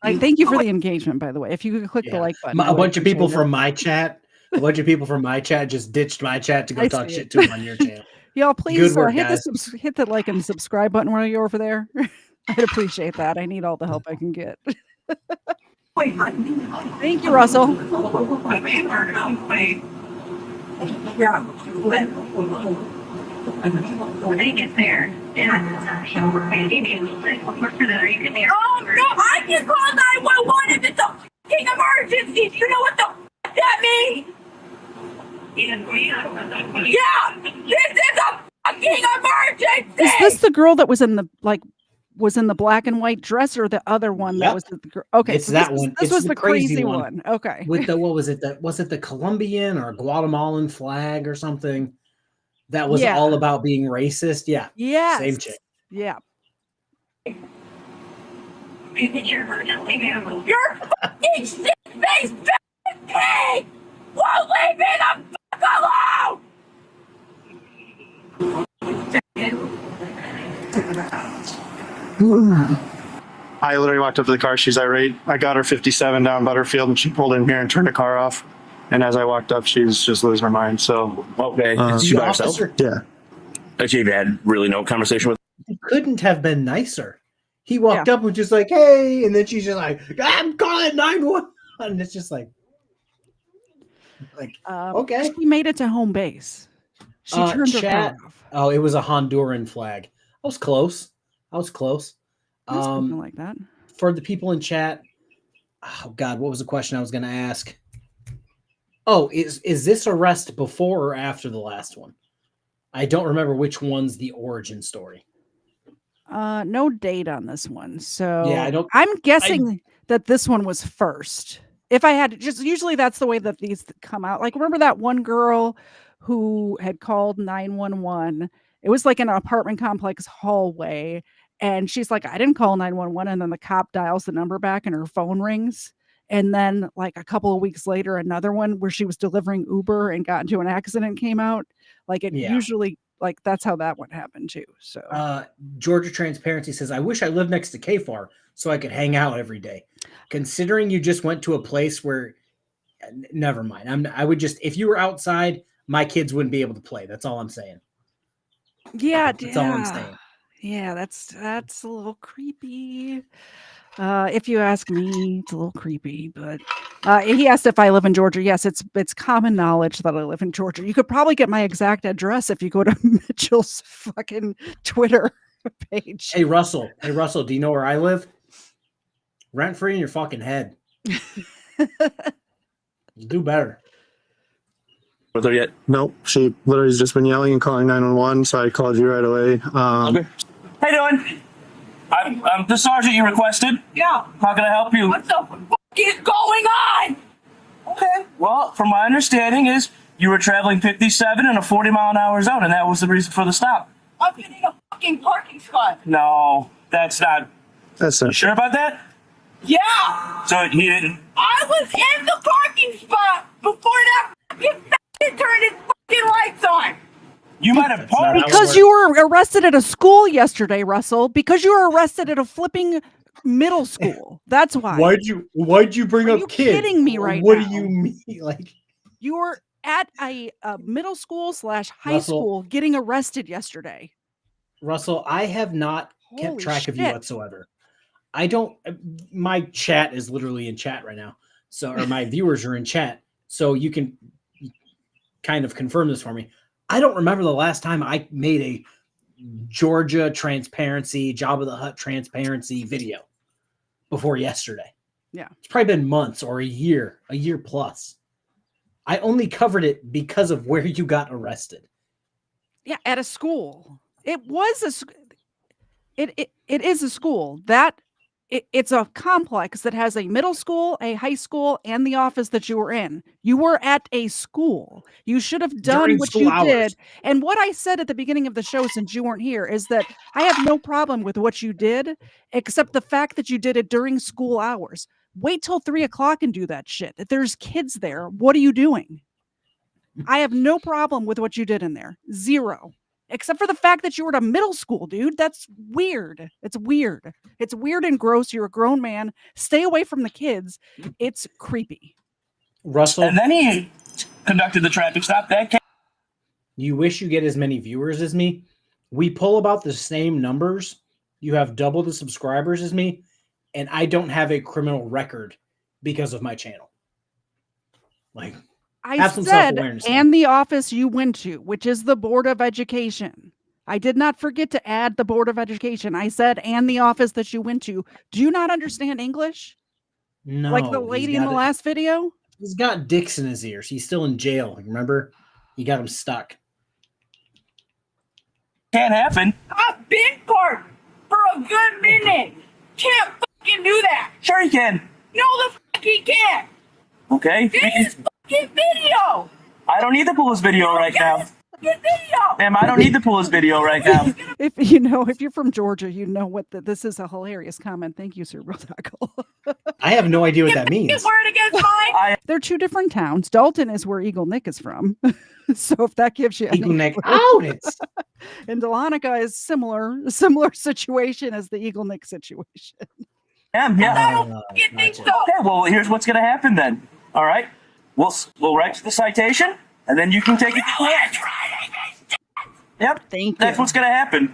Thank you for the engagement, by the way. If you could click the like button. A bunch of people from my chat just ditched my chat to go talk shit to him on your channel. Y'all, please work, hit the like and subscribe button while you're over there. I'd appreciate that. I need all the help I can get. Thank you, Russell. Yeah. When he gets there, oh no, I can call 911 if it's a fucking emergency. Do you know what the fuck that means? Yeah, this is a fucking emergency. Is this the girl that was in the black and white dress, or the other one that was the girl? Okay, it's that one. This was the crazy one. Okay. With the what was it? Was it the Colombian or Guatemalan flag or something? That was all about being racist. Yeah. Yeah. Same chick. Yeah. You're fucking shit-faced pig! Won't leave me the fuck alone! I literally walked up to the car. She's irate. I got her 57 down Butterfield, and she pulled in here and turned the car off. And as I walked up, she's just losing her mind. So okay, is she by herself? Yeah. Actually, you had really no conversation with. It couldn't have been nicer. He walked up and just like, "Hey," and then she's just like, "I'm calling 911," and it's just like, okay. She made it to home base. She turned her car off. Oh, it was a Honduran flag. I was close. Something like that. For the people in chat, oh God, what was the question I was going to ask? Oh, is this arrest before or after the last one? I don't remember which one's the origin story. No date on this one. So yeah, I'm guessing that this one was first. If I had to usually that's the way that these come out. Like, remember that one girl who had called 911? It was like an apartment complex hallway. And she's like, I didn't call 911. And then the cop dials the number back and her phone rings. And then like a couple of weeks later, another one where she was delivering Uber and got into an accident came out. Like it usually, like that's how that one happened too. So Georgia Transparency says, I wish I lived next to KFARR so I could hang out every day. Considering you just went to a place where, never mind. I would just, if you were outside, my kids wouldn't be able to play. That's all I'm saying. Yeah. That's all I'm saying. Yeah, that's a little creepy. If you ask me, it's a little creepy, but he asked if I live in Georgia. Yes, it's common knowledge that I live in Georgia. You could probably get my exact address if you go to Mitchell's fucking Twitter page. Hey Russell, do you know where I live? Rent free in your fucking head. Do better. With her yet? Nope. She literally has just been yelling and calling 911, so I called you right away. Okay. How you doing? I'm the sergeant you requested. Yeah. How can I help you? What the fuck is going on? Okay. Well, from my understanding is you were traveling 57 in a 40-mile-an-hour zone, and that was the reason for the stop. I'm getting a fucking parking spot. No, that's not. That's not. You sure about that? Yeah. So he didn't. I was in the parking spot before that fucking turned his fucking lights on. You might have parked because you were arrested at a school yesterday, Russell. Because you were arrested at a flipping middle school. That's why. Why'd you bring up kids? You're kidding me right what now. What do you mean? Like you were at a middle school / high school getting arrested yesterday. Russell, I have not kept track of you whatsoever. I don't. My chat is literally in chat right now. So, or my viewers are in chat. So you can kind of confirm this for me. I don't remember the last time I made a Georgia transparency, Jabba the Hutt transparency video before yesterday. Yeah. It's probably been months or a year plus. I only covered it because of where you got arrested. Yeah, at a school. It was it is a school. It's a complex that has a middle school, a high school, and the office that you were in. You were at a school. You should have done During what school you hours. did. And what I said at the beginning of the show, since you weren't here, is that I have no problem with what you did, except the fact that you did it during school hours. Wait till 3 o'clock and do that shit. If there's kids there, what are you doing? I have no problem with what you did in there. Zero. Except for the fact that you were at a middle school, dude. That's weird. It's weird. It's weird and gross. You're a grown man. Stay away from the kids. It's creepy. Russell. And then he conducted the traffic stop. You wish you get as many viewers as me. We pull about the same numbers. You have double the subscribers as me. And I don't have a criminal record because of my channel. Like, I said, and the office you went to, which is the Board of Education. I did not forget to add the Board of Education. I said, and the office that you went to. Do you not understand English? No. Like the lady in the last video? He's got dicks in his ears. He's still in jail. Remember? You got him stuck. Can't happen. I've been parked for a good minute. Can't fucking do that. Sure you can. No, the fuck he can't. Okay. This fucking video. I don't need to pull his video right now. Fucking video. Ma'am, I don't need to pull his video right now. If you're from Georgia, you know what this is a hilarious comment. Thank you, Sir Tackle. I have no idea what that means. Word against mine. They're two different towns. Dalton is where Eagle Nick is from. So if that gives you Eagle Nick out, it's and Dahlonega is similar situation as the Eagle Nick situation. Yeah. You think so? Okay, well, here's what's going to happen then. All right. We'll write you the citation, and then you can take it. Yep. Thank you. That's what's going to happen.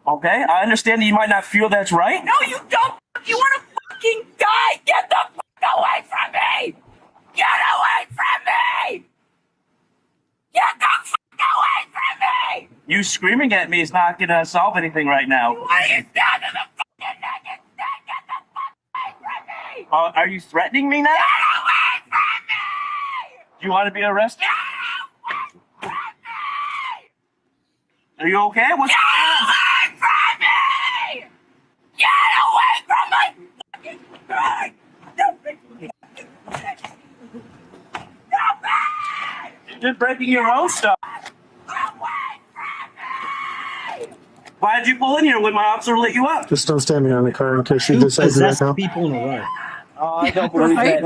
Okay. I understand that you might not feel that's right. No, you don't. You want to fucking die? Get the fuck away from me! Get away from me! Get the fuck away from me! You screaming at me is not going to solve anything right now. Why are you down to the fucking naked thing? Get the fuck away from me! Are you threatening me now? Get away from me! Do you want to be arrested? Get away from me! Are you okay? What's Get away from me! Get away from my fucking thing! Stop it! You're just breaking your own stuff. Why did you pull in here when my officer lit you up? Just don't stand behind the car in case she decides right now. People in a row. I don't believe Right?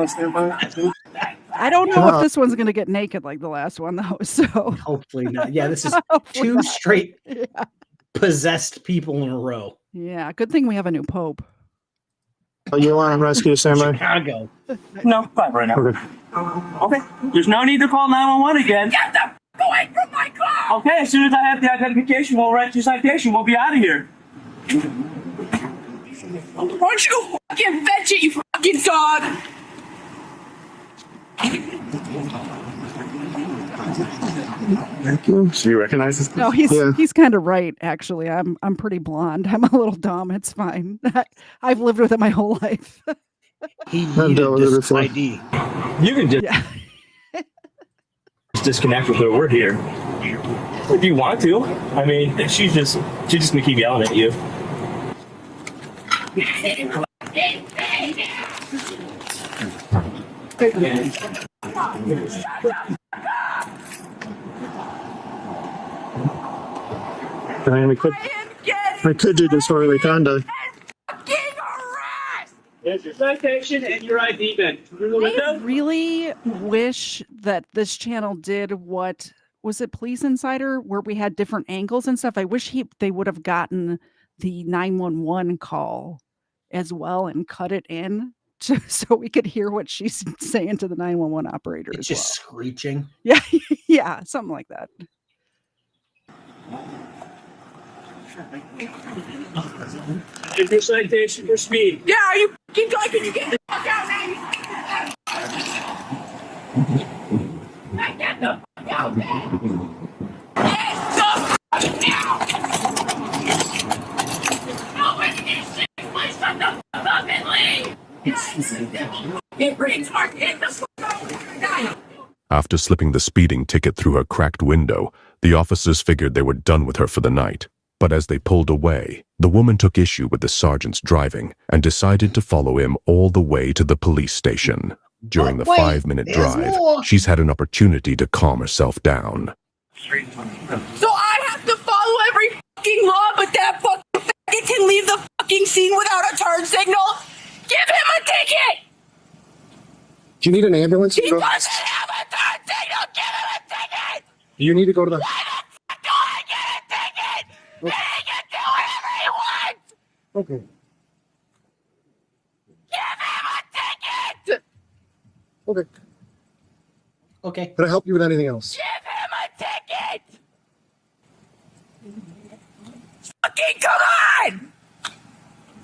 that. I don't know if this one's going to get naked like the last one, though. So Hopefully not. Yeah, this is two not. straight Yeah. possessed people in a row. Yeah, good thing we have a new pope. Oh, you want rescue standby? Chicago. No, fine right now. Okay. Okay. There's no need to call 911 again. Get the fuck away from my car! Okay, as soon as I have the identification, we'll write your citation. We'll be out of here. Why don't you fucking fetch it, you fucking dog? Thank you. So you recognize this? No, he's kind of right. Actually, I'm pretty blonde. I'm a little dumb. It's fine. I've lived with it my whole life. He I've dealt with it before. ID. You can just disconnect with her. We're here. If you want to. I mean, she's just gonna keep yelling at you. I mean, we could do disorderly conduct. There's your citation and your ID bin. I really wish that this channel did what was it, Police Insider, where we had different angles and stuff. I wish they would have gotten the 911 call as well and cut it in so we could hear what she's saying to the 911 operator. It's as just well. screeching. Yeah, yeah, something like that. There's your citation for speed. Yeah, are you fucking going? Can you get the fuck out, man? Get the fuck out, man! Get the fuck out! It retard. Hit the fuck. After slipping the speeding ticket through her cracked window, the officers figured they were done with her for the night. But as they pulled away, the woman took issue with the sergeant's driving and decided to follow him all the way to the police station. During the 5-minute drive, she's had an opportunity to calm herself down. So I have to follow every fucking law, but that fucking faggot can leave the fucking scene without a turn signal? Give him a ticket! Do you need an ambulance? He doesn't have a turn signal! Give him a ticket! Do you need to go to the... Why the fuck do I get a ticket? He can do whatever he wants! Okay. Give him a ticket! Okay. Okay. Can I help you with anything else? Give him a ticket! Fucking come on!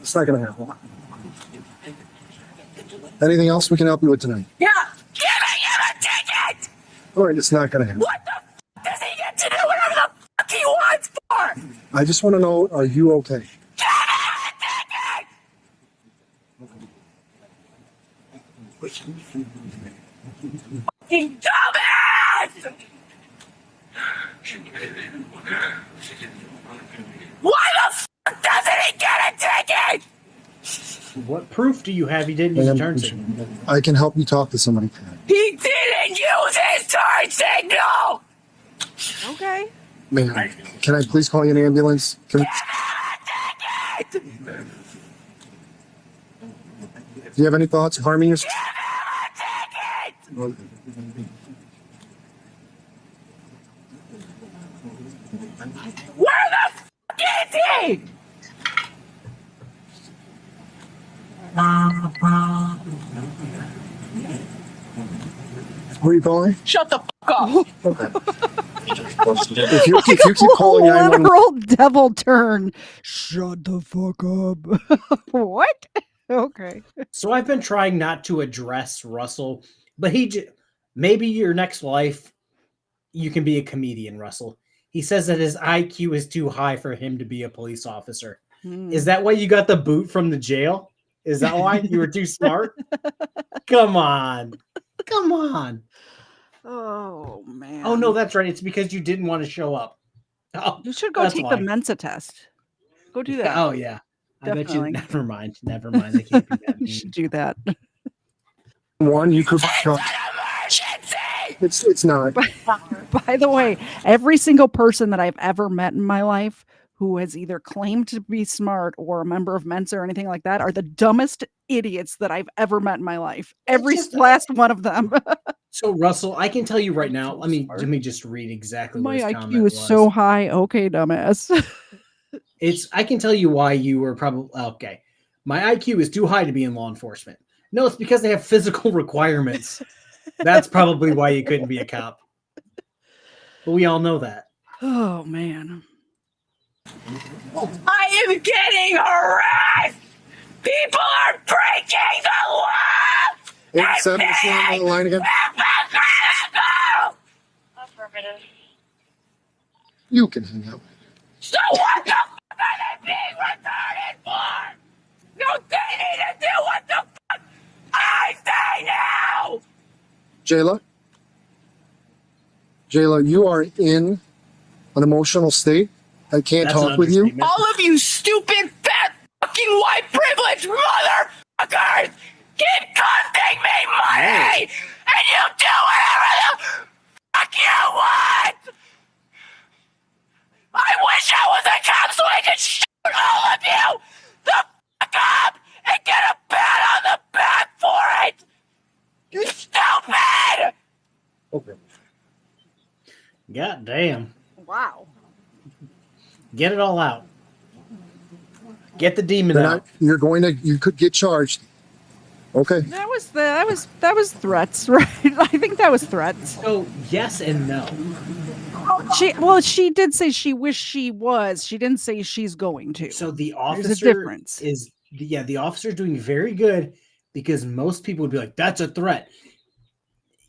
It's not going to happen. Anything else we can help you with tonight? Yeah! Giving him a ticket! All right, it's not going to happen. What the fuck does he get to do whatever the fuck he wants for? I just want to know, are you okay? Give him a ticket! Fucking dumbass! Why the fuck doesn't he get a ticket? What proof do you have he didn't use a turn signal? I can help you talk to somebody. He didn't use his turn signal! Okay. Ma'am, can I please call you an ambulance? Do you have any thoughts of harming yourself? Where the fuck is he? Who are you calling? Shut the fuck up! If you keep calling 911, Literal devil turn. Shut the fuck up. What? Okay. So I've been trying not to address Russell, but maybe your next life, you can be a comedian, Russell. He says that his IQ is too high for him to be a police officer. Is that why you got the boot from the jail? Is that why you were too smart? Come on. Come on. Oh, man. Oh, no, that's right. It's because you didn't want to show up. Oh, You should go take the Mensa test. Go do that. Oh, yeah. I bet you. Definitely. Never mind. Never mind. They can't be that You should do that. one, you could... It's not. By the way, every single person that I've ever met in my life who has either claimed to be smart or a member of Mensa or anything like that are the dumbest idiots that I've ever met in my life. Every last one of them. So, Russell, I can tell you right now. Let me just read exactly what My his IQ comment is was. so high. Okay, dumbass. I can tell you why you were probably okay. My IQ is too high to be in law enforcement. No, it's because they have physical requirements. That's probably why you couldn't be a cop. But we all know that. Oh, man. I am getting harassed! People are breaking the law! It's on the line again. Affirmative. You can hang up. So what the fuck are they being retarded for? Don't they need to do what the fuck I say now? Jayla, you are in an emotional state. I can't talk with you. All of you stupid, fat, fucking white privileged motherfuckers keep costing me money, and you do whatever the fuck you want. I wish I was a cop so I could shoot all of you the fuck up and get a pat on the back for it. You stupid! Okay. God damn. Wow. Get it all out. Get the demon out. You could get charged. Okay. That was threats, right? I think that was threats. So yes and no. She did say she wished she was. She didn't say she's going to. So the There's officer a difference. the officer's doing very good because most people would be like, that's a threat.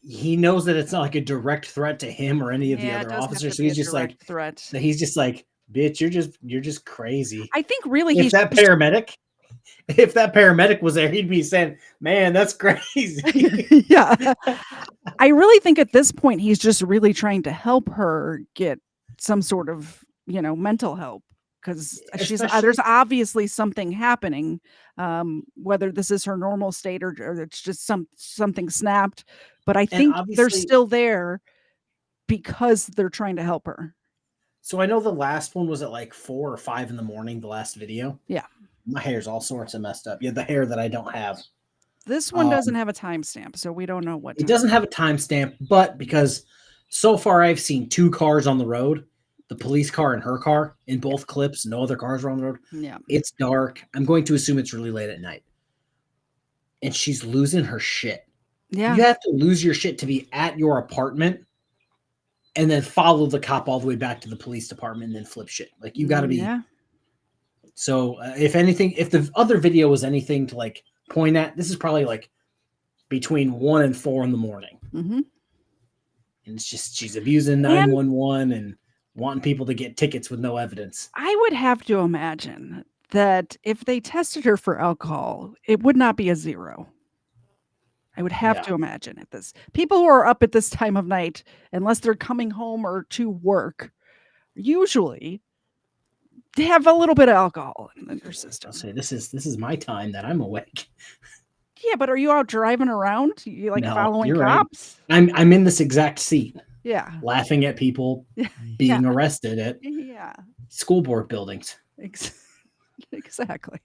He knows that it's not like a direct threat to him or any of the other officers. So he's just like threat. He's just like, bitch, you're just crazy. I think really if that paramedic if that paramedic was there, he'd be saying, "Man, that's crazy." Yeah. I really think at this point he's just really trying to help her get some sort of, mental help, because there's obviously something happening, whether this is her normal state or it's just something snapped. But I think they're still there because they're trying to help her. So I know the last one was at like 4 or 5 in the morning, the last video. Yeah. My hair's all sorts of messed up. Yeah, the hair that I don't have. This one doesn't have a timestamp, so we don't know what. It doesn't have a timestamp, but because so far I've seen 2 cars on the road, the police car and her car, in both clips. No other cars are on the road. Yeah. It's dark. I'm going to assume it's really late at night. And she's losing her shit. Yeah. You have to lose your shit to be at your apartment and then follow the cop all the way back to the police department and then flip shit. Like, you got to be. Yeah. So if anything, if the other video was anything to like point at, this is probably like between 1 and 4 in the morning. Mm-hmm. And it's just, she's abusing 911 and wanting people to get tickets with no evidence. I would have to imagine that if they tested her for alcohol, it would not be a 0. I would have to imagine at this. People who are up at this time of night, unless they're coming home or to work, usually they have a little bit of alcohol in their system. I'll say this is my time that I'm awake. Yeah, but are you out driving around? You like following cops? Right. I'm in this exact seat. Yeah. Laughing at people being arrested at school board buildings. Exactly.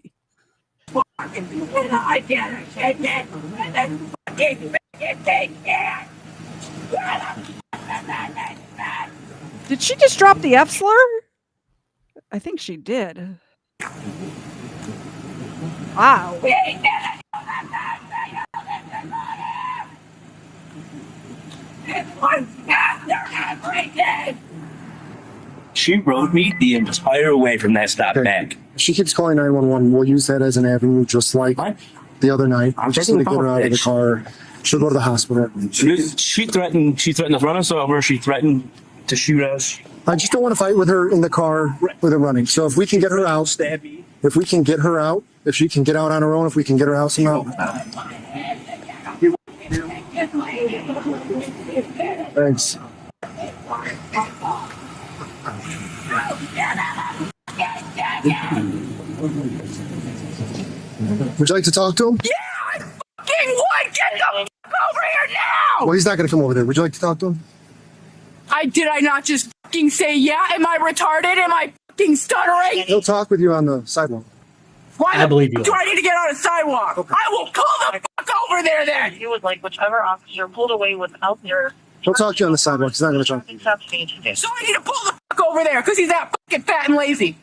Did she just drop the F slur? I think she did. Wow. She rode me the entire way from that stop back. She keeps calling 911. We'll use that as an avenue, just like the other night. I'm just taking to the get her call, out of the bitch. car. She'll go to the hospital. She threatened to run us over. She threatened to shoot us. I just don't want to fight with her in the car with her running. So if we can get her out, if we can get her out, if she can get out on her own, if we can get her out somehow. Thanks. Would you like to talk to him? Yeah, I fucking would! Get the fuck over here now! Well, he's not going to come over there. Would you like to talk to him? Did I not just fucking say yeah? Am I retarded? Am I fucking stuttering? He'll talk with you on the sidewalk. Why I believe you. do I need to get on a sidewalk? Okay. I will pull the fuck over there then! You would like whichever officer pulled away without your... He'll talk to you on the sidewalk. He's not going to talk to you. So I need to pull the fuck over there because he's that fucking fat and lazy.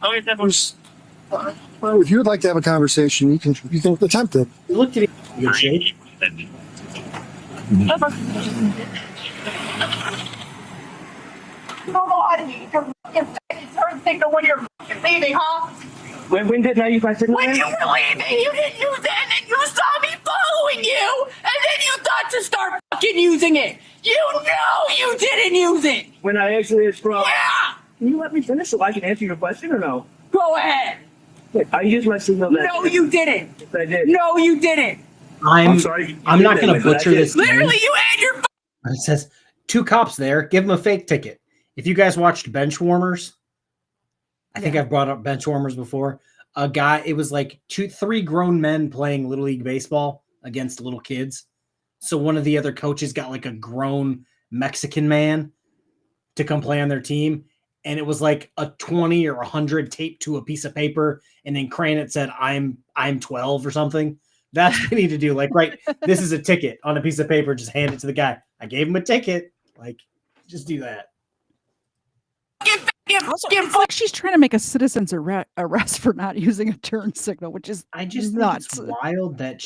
Well, if you would like to have a conversation, you can attempt it. You looked at it in good shape. Come on, you fucking fat thing to when you're fucking leaving, huh? When did you guys didn't When you were leaving, you didn't use it, and then you saw me following you, and then you thought to start fucking using it. You know you didn't use it. When I actually expressed. Yeah. Can you let me finish so I can answer your question or no? Go ahead. I used my signal. No, you didn't. Yes, I did. No, you didn't. I'm sorry. I'm not going to butcher this. Literally, you had your. It says 2 cops there. Give them a fake ticket. If you guys watched Bench Warmers, I think I've brought up Bench Warmers before. A guy, it was like 3 grown men playing Little League baseball against little kids. So one of the other coaches got like a grown Mexican man to come play on their team. And it was like a 20 or 100 taped to a piece of paper. And in crayon it said, I'm 12 or something. That's what you need to do. Like, right, this is a ticket on a piece of paper. Just hand it to the guy. I gave him a ticket. Like, just do that. It's like she's trying to make a citizen's arrest for not using a turn signal, which is I just nuts. think it's wild that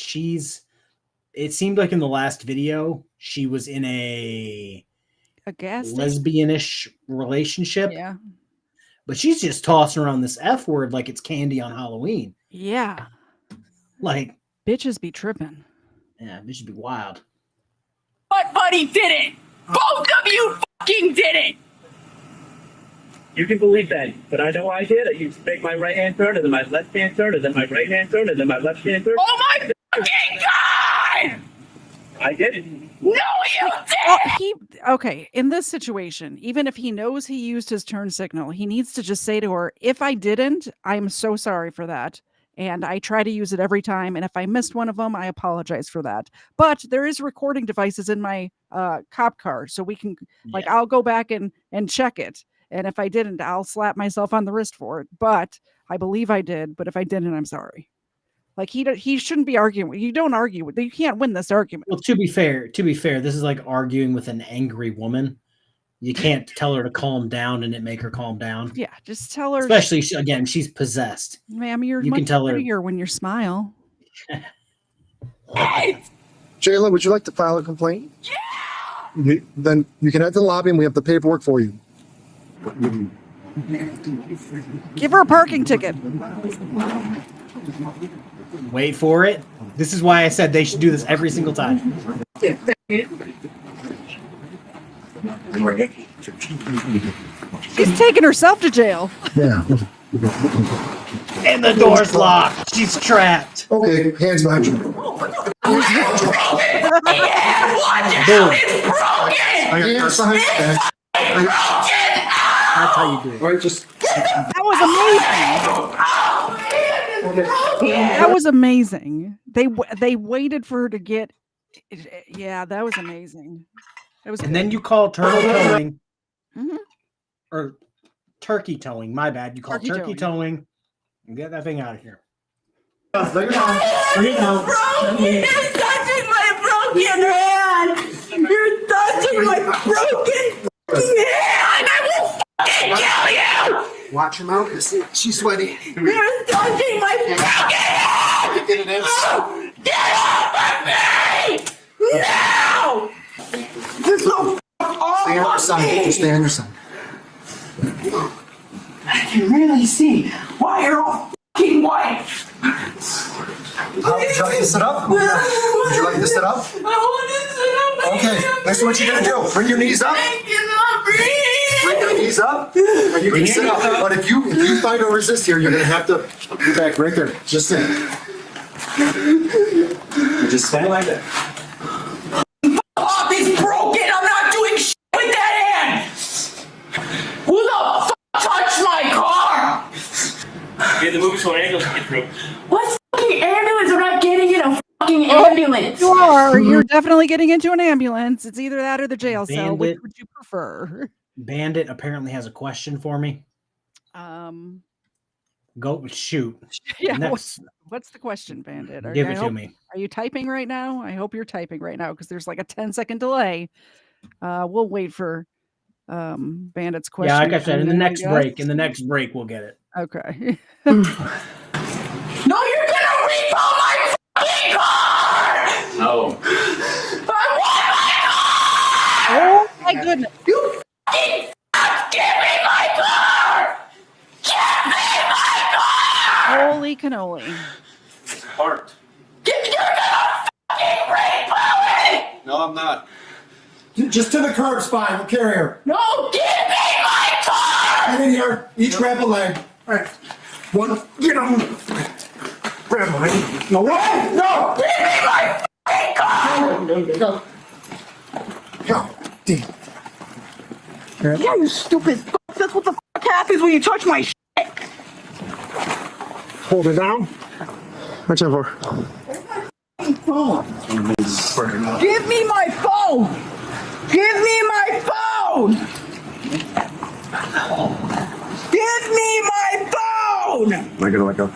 it seemed like in the last video, she was in a gas lesbianish relationship. Yeah. But she's just tossing around this F word like it's candy on Halloween. Yeah. Like, bitches be tripping. Yeah, bitches be wild. But Buddy did it. Both of you fucking did it. You can believe that, but I know I did. You make my right hand turn, and then my left hand turn, and then my right hand turn, and then my left hand turn. Oh my fucking God! I did it. No, you did! Okay, in this situation, even if he knows he used his turn signal, he needs to just say to her, if I didn't, I'm so sorry for that. And I try to use it every time. And if I missed one of them, I apologize for that. But there is recording devices in my cop car. So we can, like, I'll go back and check it. And if I didn't, I'll slap myself on the wrist for it. But I believe I did. But if I didn't, I'm sorry. Like, he shouldn't be arguing. You don't argue with. You can't win this argument. Well, to be fair, this is like arguing with an angry woman. You can't tell her to calm down and it make her calm down. Yeah, just tell her. Especially, again, she's possessed. Ma'am, you can much tell her prettier when you smile. Jayla, would you like to file a complaint? Yeah! Then you can head to the lobby and we have the paperwork for you. Give her a parking ticket. Wait for it. This is why I said they should do this every single time. She's taking herself to jail. Yeah. And the door's locked. She's trapped. Okay, hands behind you. Hands behind you. That's how you do it. All right, just. That was amazing. That was amazing. They waited for her to get. Yeah, that was amazing. That was. And good. then you call turtle towing, Mhm. or turkey towing. My bad. You call turkey towing and get that thing out of here. Bring it down. Bring it down. You're touching my broken hand. You're touching my broken hand. I will fucking kill you. Watch him out. She's sweaty. You're touching my broken hand. Get it in. Get off of me. No. This is so off Stay on your of side. me. Just stay on your side. I can really see why you're all fucking white. Would you like to sit up? Would you like to sit up? I want to sit up. Okay, this is what you're gonna do. Bring your knees up. I cannot breathe. Bring your knees up. And you can sit up. But if you find or resist here, you're gonna have to get back right there. Just sit. Just stand like that. Off is broken. I'm not doing shit with that hand. Who the fuck touched my car? Get the movie so an ambulance can get through. What fucking ambulance? I'm not getting in a fucking ambulance. You are. You're definitely getting into an ambulance. It's either that or the jail cell. Which Bandit. would you prefer? Bandit apparently has a question for me. Go shoot. Yeah. Next. What's the question, Bandit? Give it to me. Are you typing right now? I hope you're typing right now because there's like a 10-second delay. We'll wait for Bandit's question. Yeah, like I said, in the I next guess. break. In the next break, we'll get it. Okay. No, you're gonna repo my fucking car. No. I want my car. Oh my goodness. You fucking fuck. Give me my car. Give me my car. Holy cannoli. Heart. You're gonna fucking repo it. No, I'm not. Just to the curb, Spy. We'll carry her. No, give me my car. Get in here. Each grab a leg. All right. One. Get on. Grab a leg. No, what? No. Give me my fucking car. Go. Go. Damn. Yeah, you stupid. That's what the fuck happens when you touch my shit. Hold it down. Whichever. Phone. Give me my phone. Give me my phone. Give me my phone. Let go.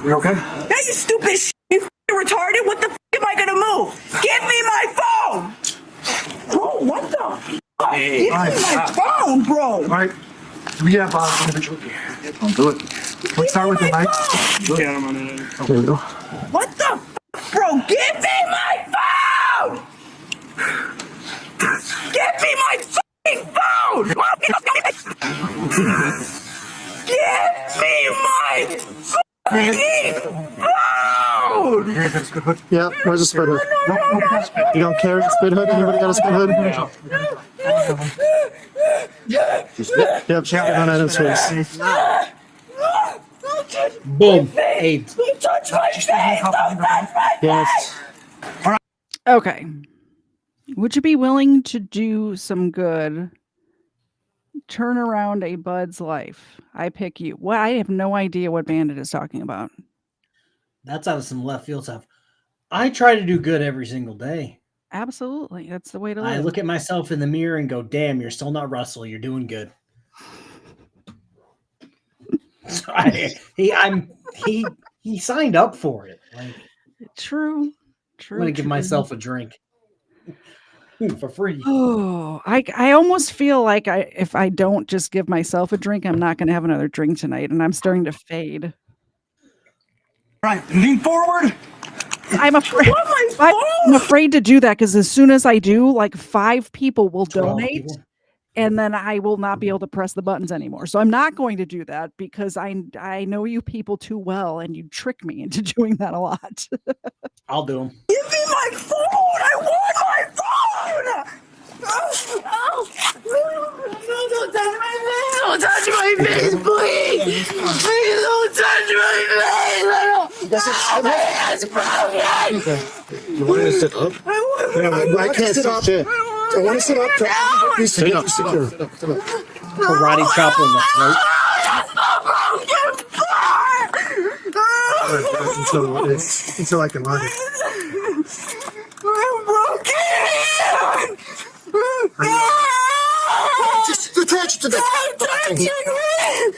You okay? Now you stupid shit. You f***ing retarded. What the f*** am I gonna move? Give me my phone. Bro, what the f***? Hey, Give me my phone, bro. All right. We have individual. Do it. Let's start with the light. Look at him on it. There we go. What the f***, bro? Give me my phone. Give me my fucking phone. Give me my fucking phone. Yeah, where's the spit hood? You don't carry the spit hood? Anybody got a spit hood? Yep, shotgun at his face. Boom. AIDS. Don't touch my face! Don't touch my Yes. Okay. Would you be willing to do some good? Turn around a bud's life. I pick you. Well, I have no idea what Bandit is talking about. That's out of some left field stuff. I try to do good every single day. Absolutely. That's the way to live. I look at myself in the mirror and go, damn, you're still not Russell. You're doing good. So he signed up for it. Like, True. I'm going to give myself a drink for free. Oh, I almost feel like if I don't just give myself a drink, I'm not going to have another drink tonight, and I'm starting to fade. Right, lean forward. I'm afraid. I'm afraid to do that because as soon as I do, like 5 people will donate, people. and then I will not be able to press the buttons anymore. So I'm not going to do that because I know you people too well, and you trick me into doing that a lot. I'll do them. Give me my phone! I want my phone! Don't touch my face! Don't touch my face, please! Please don't touch my face! My hand's broken! You want me to sit up? I can't sit up. I want to sit up. Please sit up. Sit up. Karate chop in the throat. Until I can learn it. I'm broken! Just attach it to the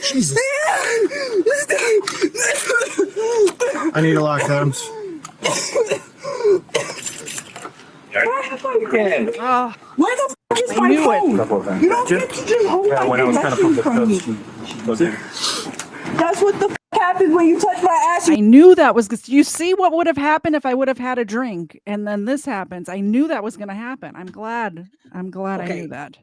Jesus. I need a lot of times. Where the f is my phone? You don't get to just hold my message from me. That's what the f happens when you touch my ass. I knew that was. You see what would have happened if I would have had a drink, and then this happens. I knew that was going to happen. I'm glad. I knew that.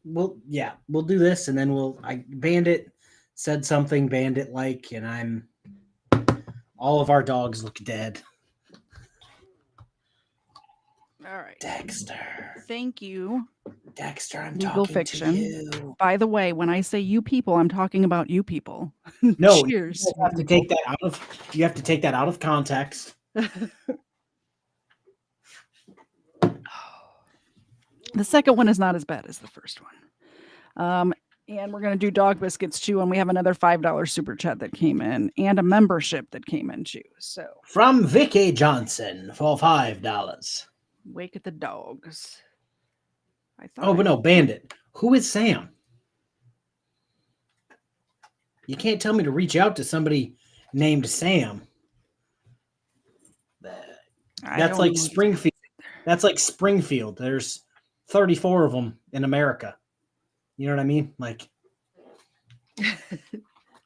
Well, yeah, we'll do this, and then Bandit said something Bandit like, and all of our dogs look dead. All right, Dexter. Thank you. Dexter, I'm Legal talking fiction. to you. By the way, when I say you people, I'm talking about you people. No, Cheers. You have to take that out of. You have to take that out of context. The second one is not as bad as the first one. And we're going to do dog biscuits too. And we have another $5 super chat that came in and a membership that came in too. So From Vicky Johnson for $5. Wake at the dogs. But no, Bandit. Who is Sam? You can't tell me to reach out to somebody named Sam. That's like Springfield. That's like Springfield. There's 34 of them in America. You know what I mean? Like,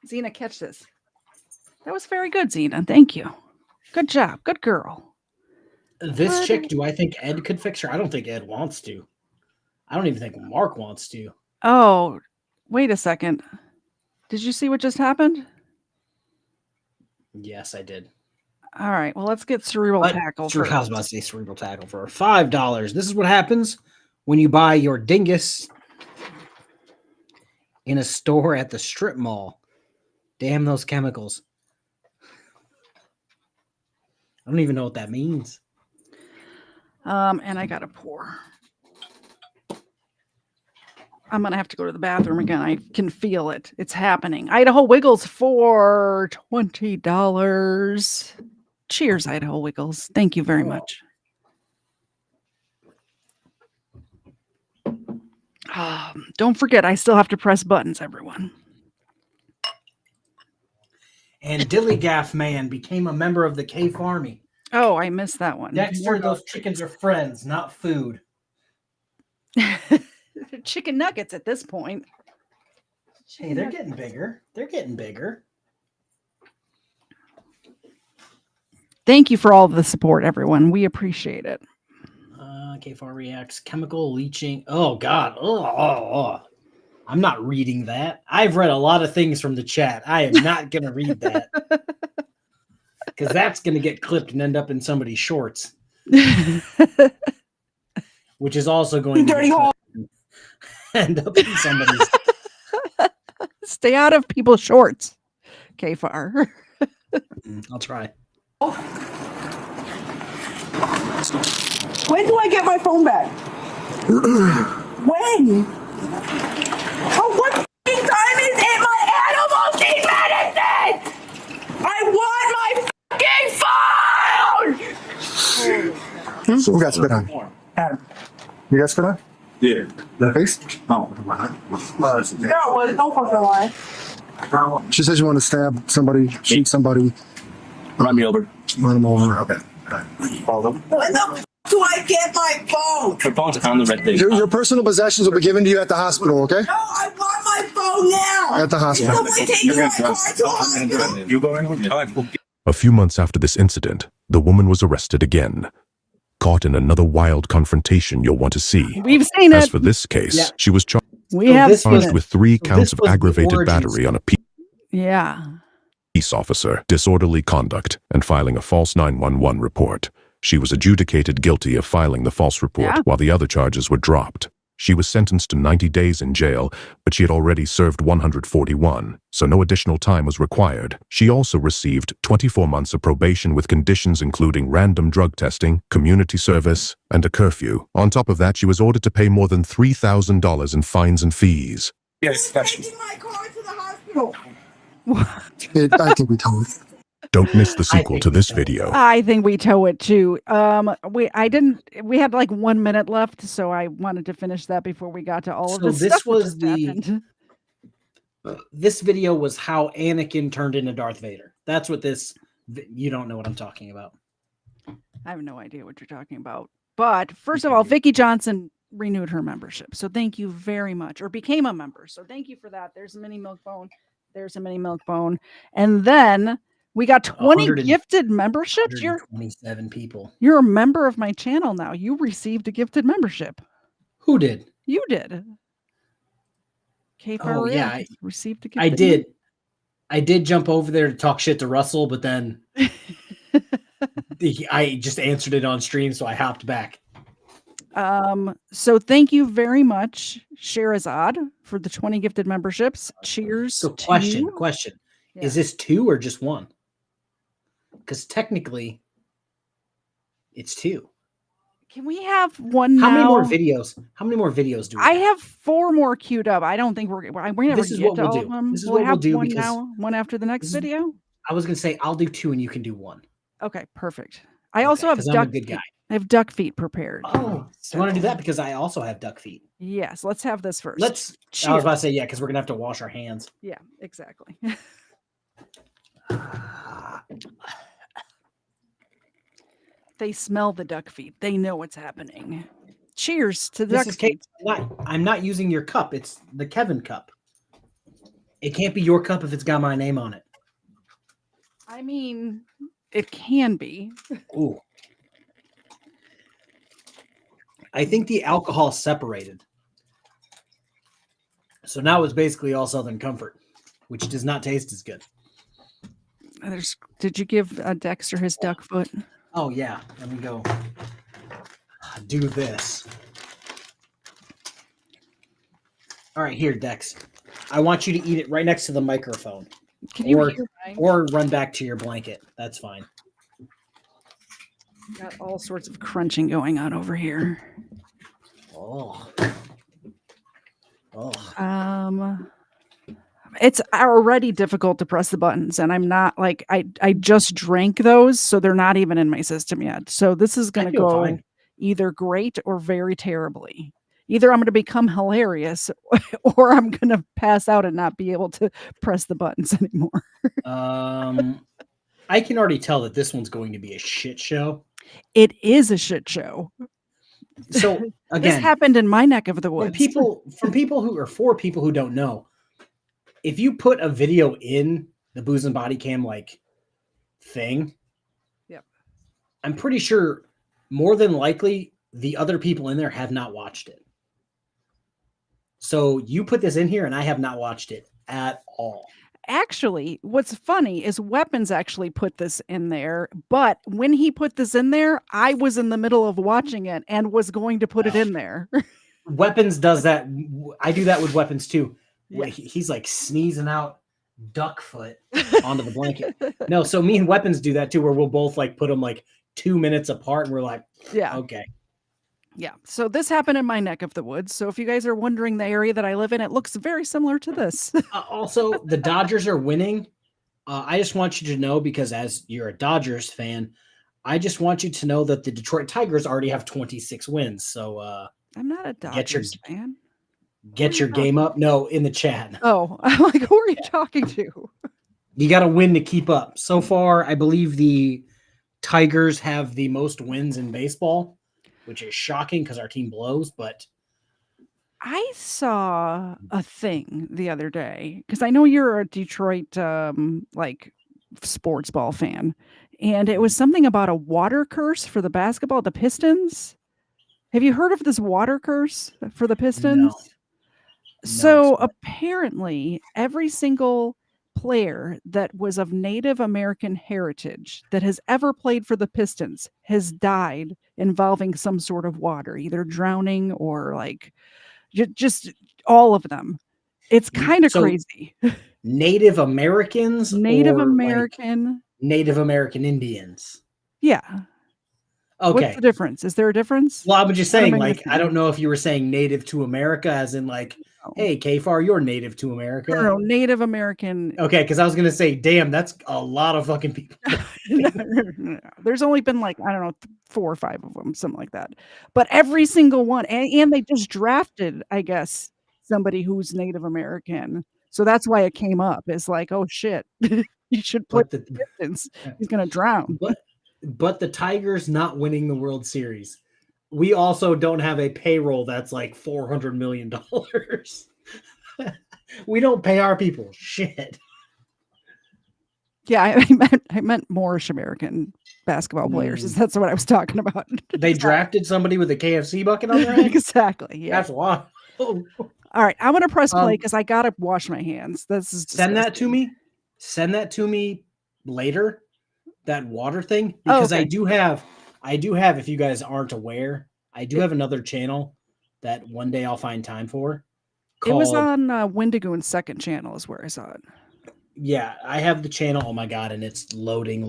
Xena, catch this. That was very good, Xena. Thank you. Good job. Good girl. This chick, do I think Ed could fix her? I don't think Ed wants to. I don't even think Mark wants to. Oh, wait a second. Did you see what just happened? Yes, I did. All right. Well, let's get cerebral tackle first. I was about to say cerebral tackle for $5. This is what happens when you buy your dingus in a store at the strip mall. Damn those chemicals. I don't even know what that means. And I got to pour. I'm going to have to go to the bathroom again. I can feel it. It's happening. Idaho Wiggles for $20. Cheers, Idaho Wiggles. Thank you very much. Don't forget, I still have to press buttons, everyone. And Dillygaff Man became a member of the KFARR. Oh, I missed that one. Dexter, those chickens are friends, not food. They're chicken nuggets at this point. Hey, they're getting bigger. They're getting bigger. Thank you for all of the support, everyone. We appreciate it. KFARR reacts chemical leaching. Oh, God. Oh. I'm not reading that. I've read a lot of things from the chat. I am not going to read that. Because that's going to get clipped and end up in somebody's shorts. Which is also going to Dirty hole. end up in somebody's. Stay out of people's shorts. KFARR. I'll try. When do I get my phone back? When? Oh, what f***ing time is it? My animals need medicine! I want my f***ing phone! So who got spit on? Adam. You got spit on? Yeah. The face? No, don't fucking lie. She says you want to stab somebody, shoot somebody. Run me over. Run them over. Okay. Follow them. When the f*** do I get my phone? Your phone's on the red thing. Your personal possessions will be given to you at the hospital, okay? No, I want my phone now! At the hospital. Someone take my car to the hospital! You go anywhere? A few months after this incident, the woman was arrested again. Caught in another wild confrontation you'll want to see. We've seen As it. for this case, Yeah. she was charged have with 3 counts of was the aggravated origins. battery on a Yeah. peace officer, disorderly conduct, and filing a false 911 report. She was adjudicated guilty of filing the false report while the other charges were dropped. She was sentenced to 90 days in jail, but she had already served 141, so no additional time was required. She also received 24 months of probation with conditions including random drug testing, community service, and a curfew. On top of that, she was ordered to pay more than $3,000 in fines and fees. Yes, Taking my car to the hospital! I think we told it. Don't miss the sequel to this video. I think we tow it too. We had like 1 minute left, so I wanted to finish that before we got to all of this. This stuff was that just happened. This video was how Anakin turned into Darth Vader. That's what this. You don't know what I'm talking about. I have no idea what you're talking about. But first of all, Vicki Johnson renewed her membership, so thank you very much, or became a member. So thank you for that. There's a mini milk bone. There's a mini milk bone, and then we got 20 gifted memberships. You're 27 people. You're a member of my channel now. You received a gifted membership. Who did? You did. KFARR Oh yeah, I received a gifted. I did. I did jump over there to talk shit to Russell, but then I just answered it on stream, so I hopped back. So thank you very much, Sherazad, for the 20 gifted memberships. Cheers. So to question. Yeah. Is this 2 or just 1? Because technically it's 2. Can we have one How now? many more videos? How many more videos do we I have? have 4 more queued up. I don't think we're never This is get what to we'll all do. of them. This is We'll what we'll have do one because now, one after the next video. I was gonna say I'll do 2 and you can do 1. Okay, perfect. I also have 'cause I'm a duck good feet. guy. I have duck feet prepared. Oh, do you want to do that? Because I also have duck feet. Yes, let's have this first. I was about to say, yeah, because we're gonna have to wash our hands. Yeah, exactly. They smell the duck feet. They know what's happening. Cheers to the This duck is feet. I'm not using your cup. It's the Kevin cup. It can't be your cup if it's got my name on it. I mean, it can be. Ooh. I think the alcohol separated. So now it's basically all Southern Comfort, which does not taste as good. Did you give Dexter his duck foot? Oh, yeah. Let me go do this. All right, here, Dex. I want you to eat it right next to the microphone. Can you hear mine? Or run back to your blanket. That's fine. Got all sorts of crunching going on over here. Oh. It's already difficult to press the buttons, and I'm not like I just drank those, so they're not even in my system yet. So this is going to go fine. Either great or very terribly. Either I'm going to become hilarious, or I'm going to pass out and not be able to press the buttons anymore. I can already tell that this one's going to be a shit show. It is a shit show. So again, this happened in my neck of the woods. For people who don't know, if you put a video in the Booze and Body Cam like thing, yep, I'm pretty sure more than likely the other people in there have not watched it. So you put this in here and I have not watched it at all. Actually, what's funny is Weapons actually put this in there, but when he put this in there, I was in the middle of watching it and was going to put it in there. Weapons does that. I do that with Weapons too. Yeah. He's like sneezing out duck foot onto the blanket. No, so me and Weapons do that too, where we'll both like put them like 2 minutes apart, and we're like, Yeah. okay. Yeah. So this happened in my neck of the woods. So if you guys are wondering the area that I live in, it looks very similar to this. Also, the Dodgers are winning. I just want you to know, because as you're a Dodgers fan, I just want you to know that the Detroit Tigers already have 26 wins. So I'm not a Dodgers fan. Get your game up. No, in the chat. Oh, I'm like, who are you talking to? You got to win to keep up. So far, I believe the Tigers have the most wins in baseball, which is shocking because our team blows. But I saw a thing the other day because I know you're a Detroit like sports ball fan, and it was something about a water curse for the basketball, the Pistons. Have you heard of this water curse for the Pistons? So apparently, every single player that was of Native American heritage that has ever played for the Pistons has died involving some sort of water, either drowning or like just all of them. It's kind of crazy. Native Americans, Native or American, like Native American Indians. Yeah. Okay. What's the difference? Is there a difference? Well, I'm just saying, like, I don't know if you were saying native to America, as in like, hey, KFARR, you're native to America. No, Native American. Okay, because I was gonna say, damn, that's a lot of fucking people. No. There's only been like, I don't know, 4 or 5 of them, something like that. But every single one, and they just drafted, I guess, somebody who's Native American. So that's why it came up. It's like, oh shit, you should put the Pistons. He's gonna drown. But the Tigers not winning the World Series. We also don't have a payroll that's like $400 million. We don't pay our people shit. Yeah, I meant Moorish American basketball players. That's what I was talking about. They drafted somebody with a KFC bucket on their head? Exactly. Yeah. That's why. All right, I'm gonna press play because I gotta wash my hands. This is send that to me. Send that to me later. That water thing, because I do have, if you guys aren't aware, I do have another channel that one day I'll find time for. It was on Wendigoon's second channel is where I saw it. Yeah, I have the channel. Oh my god, and it's loading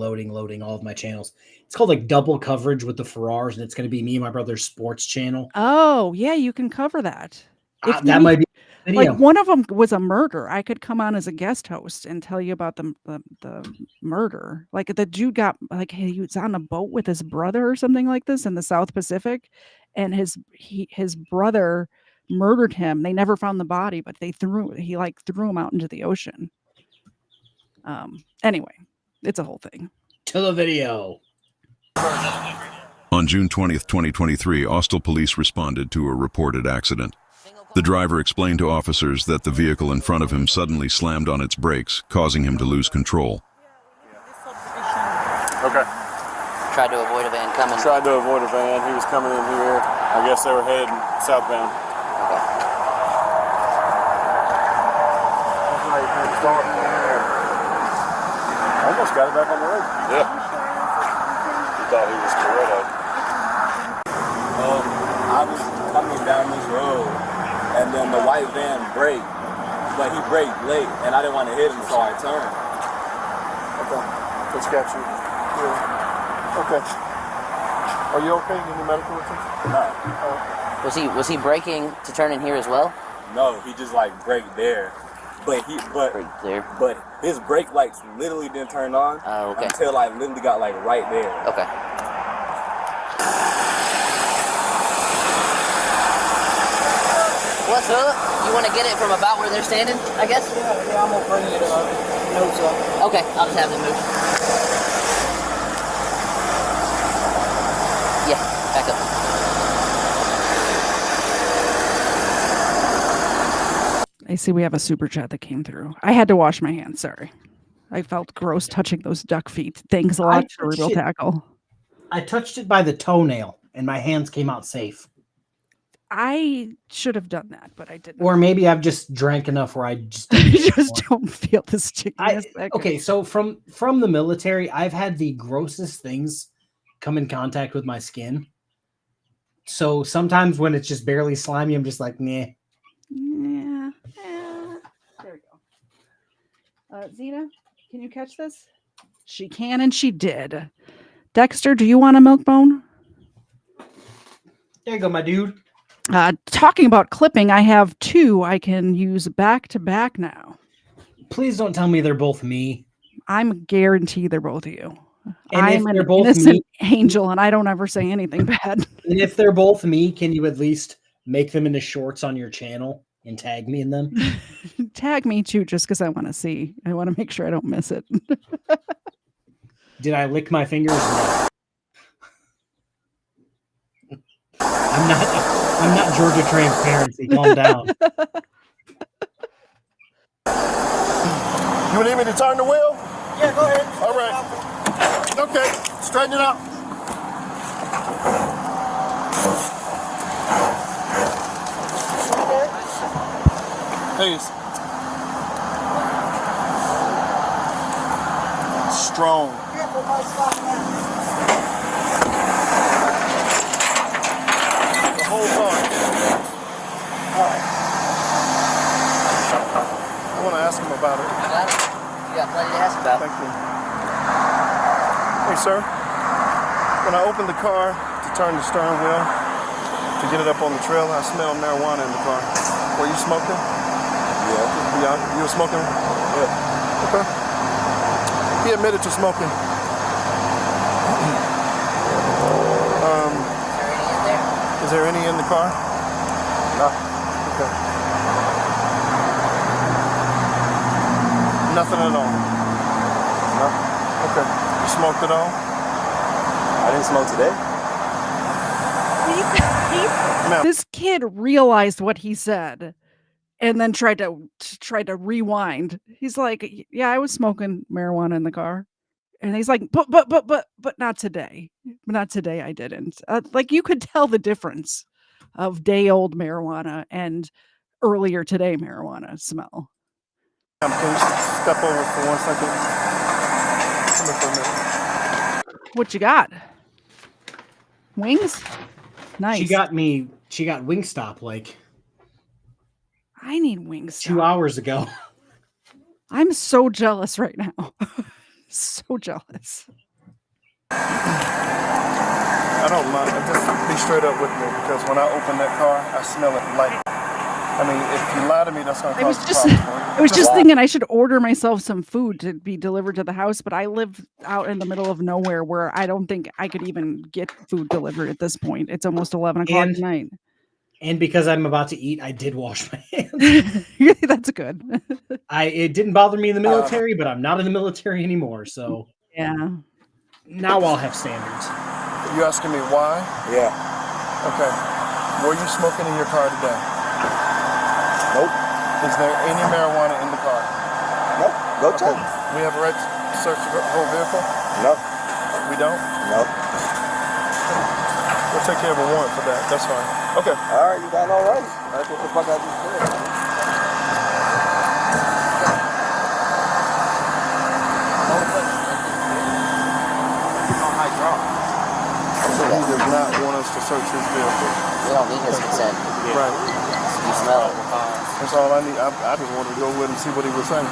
all of my channels. It's called like Double Coverage with the Ferrars, and it's going to be me and my brother's sports channel. Oh yeah, you can cover that. That might be a video. Like one of them was a murder. I could come on as a guest host and tell you about the murder. Like the dude got like he was on a boat with his brother or something like this in the South Pacific, and his brother murdered him. They never found the body, but he threw him out into the ocean. Anyway, it's a whole thing. To the video. On June 20th, 2023, Austell police responded to a reported accident. The driver explained to officers that the vehicle in front of him suddenly slammed on its brakes, causing him to lose control. Okay. Tried to avoid a van coming. Tried to avoid a van. He was coming in here. I guess they were heading southbound. Okay. Almost got it back on the road. Yeah. He thought he was Toretto. I was coming down this road, and then the white van braked, but he braked late, and I didn't want to hit him, so I turned. Okay. That's got you. Yeah. Okay. Are you okay? You need medical attention? No. Was he braking to turn in here as well? No, he just like braked there. But his brake lights literally didn't turn on until I literally got like right there. Okay. What's up? You want to get it from about where they're standing, I guess? Yeah, I'm gonna bring it notes up. Okay, I'll just have them move. Yeah, back up. I see we have a super chat that came through. I had to wash my hands. Sorry. I felt gross touching those duck feet. Thanks a lot, Cerebral Tackle. I touched it by the toenail and my hands came out safe. I should have done that, but I didn't. Or maybe I've just drank enough where I just don't feel the stickiness. Okay, so from the military, I've had the grossest things come in contact with my skin. So sometimes when it's just barely slimy, I'm just like, nah. Yeah. There we go. Zena, can you catch this? She can and she did. Dexter, do you want a milk bone? There you go, my dude. Talking about clipping, I have 2 I can use back to back now. Please don't tell me they're both me. I'm guarantee they're both you. And I'm if they're an both innocent me, angel, and I don't ever say anything bad. and if they're both me, can you at least make them into shorts on your channel and tag me in them? Tag me too, just because I want to see. I want to make sure I don't miss it. Did I lick my fingers? No. I'm not Georgia Transparency. Calm down. You need me to turn the wheel? Yeah, go ahead. All right. Okay, straighten it out. Please. Strong. The whole car. I want to ask him about it. You got plenty to ask about. Thank you. Hey, sir. When I opened the car to turn the steering wheel to get it up on the trail, I smelled marijuana in the car. Were you smoking? Yeah. You were smoking? Yeah. Okay. He admitted to smoking. Is there any in the car? No. Okay. Nothing at all? No. Okay. You smoked at all? I didn't smoke today. This kid realized what he said and then tried to rewind. He's like, yeah, I was smoking marijuana in the car. And he's like, but not today. Not today. I didn't. Like, you could tell the difference of day old marijuana and earlier today marijuana smell. Can you step over for 1 second? Come here for a minute. What you got? Wings? Nice. She got Wingstop like I need Wingstop. 2 hours ago. I'm so jealous right now. So jealous. I don't mind. Just be straight up with me, because when I open that car, I smell it like. I mean, if you lie to me, that's going to cause problems for you. I was just thinking I should order myself some food to be delivered to the house, but I live out in the middle of nowhere where I don't think I could even get food delivered at this point. It's almost 11 o'clock at night. And because I'm about to eat, I did wash my hands. That's good. It didn't bother me in the military, but I'm not in the military anymore, so yeah. Now I'll have standards. You asking me why? Yeah. Okay. Were you smoking in your car today? Nope. Is there any marijuana in the car? Nope. Go check. We have a right to search the whole vehicle? Nope. We don't? Nope. We'll take care of a warrant for that. That's fine. Okay. All right, you got all right. That's what the fuck I just said. So he does not want us to search his vehicle. We don't need his consent. Right. You smell it. That's all I need. I just wanted to go with him and see what he was saying.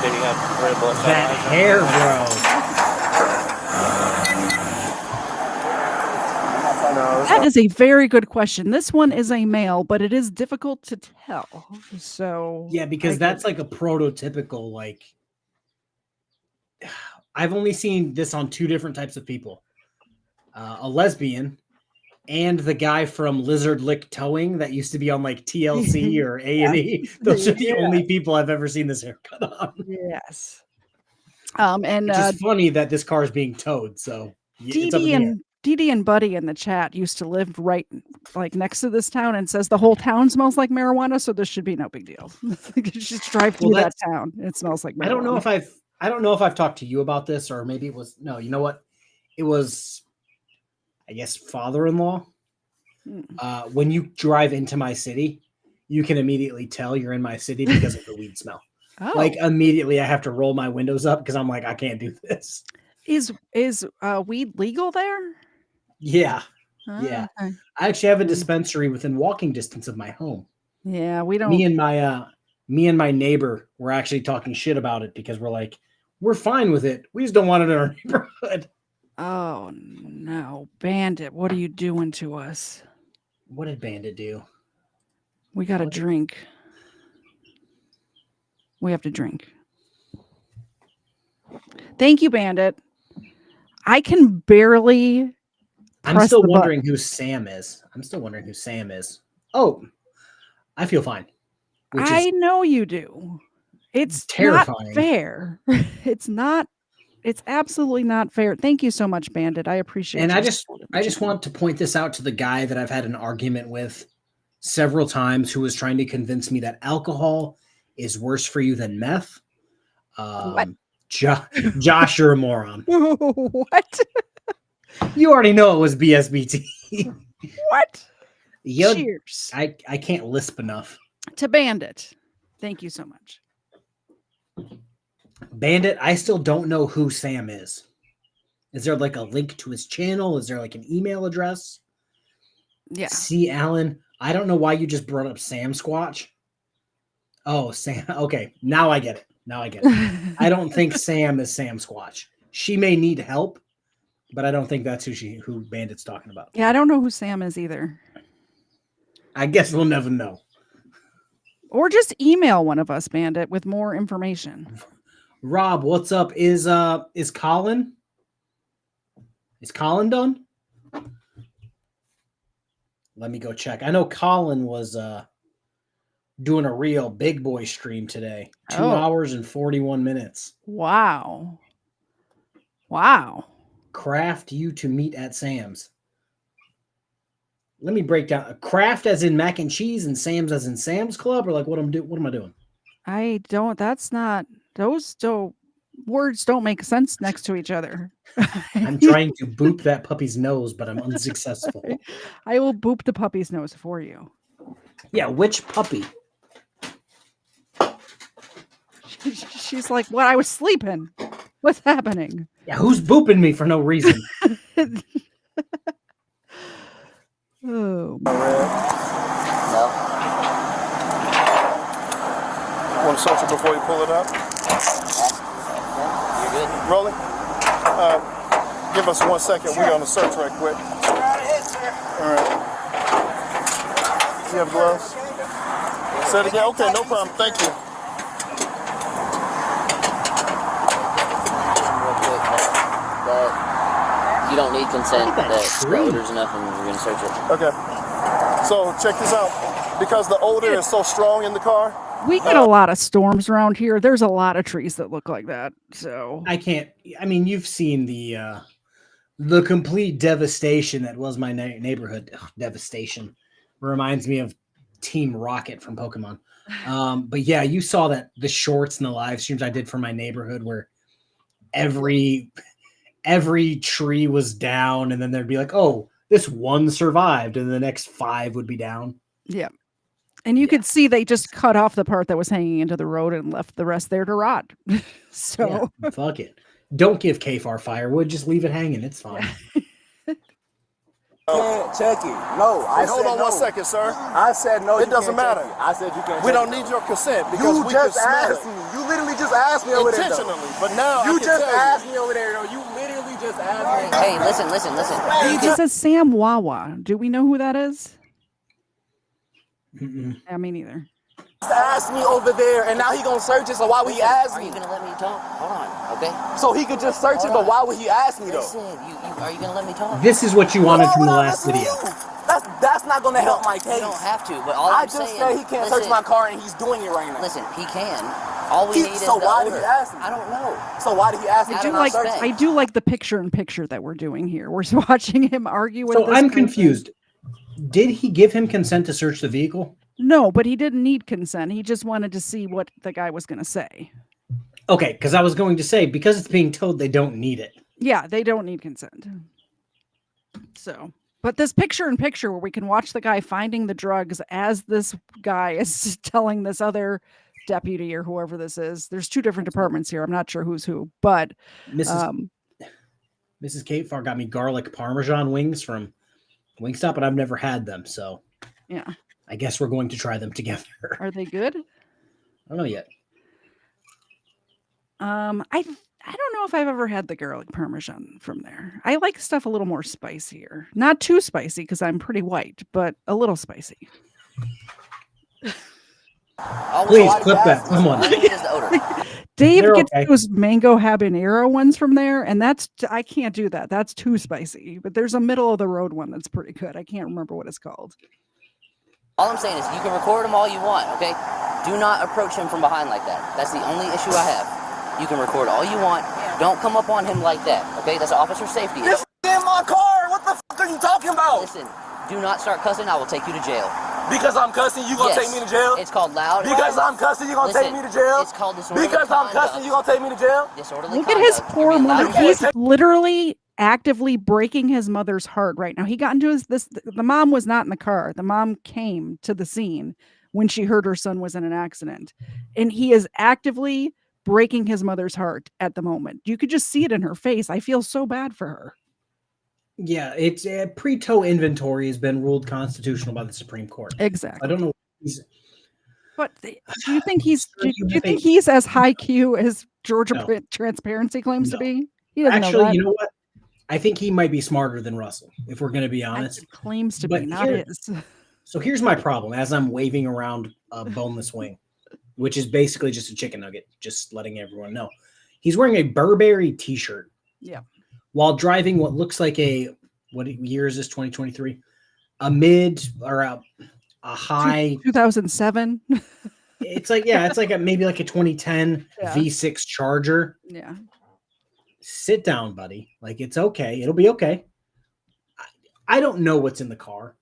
Did he have red blood? That hair, bro. That is a very good question. This one is a male, but it is difficult to tell. So yeah, because that's like a prototypical, like, I've only seen this on 2 different types of people. A lesbian and the guy from Lizard Lick Towing that used to be on like TLC or A&E. Those are the only people I've ever seen this haircut on. Yes. And it's just funny that this car is being towed. So Dee and Buddy in the chat used to live right like next to this town and says the whole town smells like marijuana, so this should be no big deal. You just drive through that town. It smells like marijuana. I don't know if I've talked to you about this, or maybe it was you know what? It was, I guess, father-in-law. When you drive into my city, you can immediately tell you're in my city because of the weed smell. Oh. Like immediately I have to roll my windows up because I'm like, I can't do this. Is weed legal there? Yeah. Yeah. Okay. I actually have a dispensary within walking distance of my home. Yeah, we don't. Me and my neighbor were actually talking shit about it because we're like, we're fine with it. We just don't want it in our neighborhood. Oh no, Bandit! What are you doing to us? What did Bandit do? We got to drink. We have to drink. Thank you, Bandit. I can barely. I'm still wondering who Sam is. Oh, I feel fine. I know you do. It's terrifying. Not fair. It's not. It's absolutely not fair. Thank you so much, Bandit. I appreciate. And your I just support of the channel. want to point this out to the guy that I've had an argument with several times, who was trying to convince me that alcohol is worse for you than meth. What? Josh, you're a moron. What? You already know it was BSBT. What? Yep. Cheers. I can't lisp enough. To Bandit. Thank you so much. Bandit, I still don't know who Sam is. Is there like a link to his channel? Is there like an email address? Yeah. See, Alan, I don't know why you just brought up Sam Squatch. Oh, Sam. Okay, now I get it. I don't think Sam is Sam Squatch. She may need help, but I don't think that's who Bandit's talking about. Yeah, I don't know who Sam is either. I guess we'll never know. Or just email one of us, Bandit, with more information. Rob, what's up? Is Colin? Is Colin done? Let me go check. I know Colin was doing a real big boy stream today. 2 hours and 41 minutes. Wow. Craft you to meet at Sam's. Let me break down. Craft as in mac and cheese and Sam's as in Sam's Club, or like what am I doing? I don't. That's not. Those don't. Words don't make sense next to each other. I'm trying to boop that puppy's nose, but I'm unsuccessful. I will boop the puppy's nose for you. Yeah, which puppy? She's like, what? I was sleeping. What's happening? Yeah, who's booping me for no reason? Oh. No. Want to search it before you pull it up? You're good. Rolling. Give us 1 second. We're on the search right quick. All right. You have gloves? Say it again. Okay, no problem. Thank you. You don't need consent. That the odor's enough, and we're gonna search it. Okay. So check this out. Because the odor is so strong in the car. We get a lot of storms around here. There's a lot of trees that look like that. So I can't. I mean, you've seen the complete devastation that was my neighborhood. Ugh, devastation reminds me of Team Rocket from Pokemon. But yeah, you saw that the shorts and the live streams I did for my neighborhood, where every tree was down, and then there'd be like, oh, this one survived, and the next 5 would be down. yeah. And you could see they just cut off the part that was hanging into the road and left the rest there to rot. So yeah, fuck it. Don't give KFARR firewood. Just leave it hanging. It's fine. Check it. No, I Hold said on no. 1 second, sir. I said no. It doesn't matter. I said you can't. We don't need your consent because You we can just smell asked it. me. You literally just asked me over there. Intentionally, but now You I can just tell asked me over there. You literally just asked me. Hey, listen. it says Sam Wawa. Do we know who that is? I mean, neither. Just asked me over there, and now he gonna search it. So why would he ask me? Are you gonna let me talk? Hold on, okay? So he could just search it, but why would he ask me though? Listen, are you gonna let me talk? This is what you wanted from the last video. That's not gonna help my case. You don't have to, but all I I'm just saying, said he can't search my car, and he's doing it right now. Listen, he can. All we need is so the why odor. did he ask me? I don't know. So why did he ask me? I do like the picture-in-picture that we're doing here. We're watching him argue with. So this I'm person. confused. Did he give him consent to search the vehicle? No, but he didn't need consent. He just wanted to see what the guy was going to say. Okay, because I was going to say, because it's being told they don't need it. Yeah, they don't need consent. So, but this picture-in-picture where we can watch the guy finding the drugs as this guy is telling this other deputy or whoever this is. There's 2 different departments here. I'm not sure who's who, but Mrs. KFARR got me garlic Parmesan wings from Wingstop, and I've never had them, so Yeah. I guess we're going to try them together. Are they good? I don't know yet. I don't know if I've ever had the garlic parmesan from there. I like stuff a little more spicier. Not too spicy because I'm pretty white, but a little spicy. Please clip that. Come on. Dave They're gets okay. those mango habanero ones from there, and I can't do that. That's too spicy. But there's a middle of the road one that's pretty good. I can't remember what it's called. All I'm saying is you can record him all you want, okay? Do not approach him from behind like that. That's the only issue I have. You can record all you want. Don't come up on him like that, okay? That's officer safety. This in my car. What the fuck are you talking about? Listen, do not start cussing. I will take you to jail. Because I'm cussing, you gonna take me to jail? It's called loud. Because I'm cussing, you gonna take me to jail? It's called disorderly Because I'm cussing, you gonna take me to jail? Disorderly Look at his conduct. poor You're being mother. loud and He's boisterous. literally actively breaking his mother's heart right now. He got into the mom was not in the car. The mom came to the scene when she heard her son was in an accident. And he is actively breaking his mother's heart at the moment. You could just see it in her face. I feel so bad for her. Yeah, it's pre-tow inventory has been ruled constitutional by the Supreme Court. Exactly. I don't know. But do you think he's as high Q as Georgia Transparency claims to be? He doesn't Actually, know that. you know what? I think he might be smarter than Russell, if we're going to be honest. Claims to But be, not is. So here's my problem as I'm waving around a boneless wing, which is basically just a chicken nugget, just letting everyone know. He's wearing a Burberry t-shirt. Yeah. While driving what looks like what year is this, 2023? A mid or a high 2007. It's like, maybe like a 2010 V6 Charger. Yeah. Sit down, buddy. Like, it's okay. It'll be okay. I don't know what's in the car.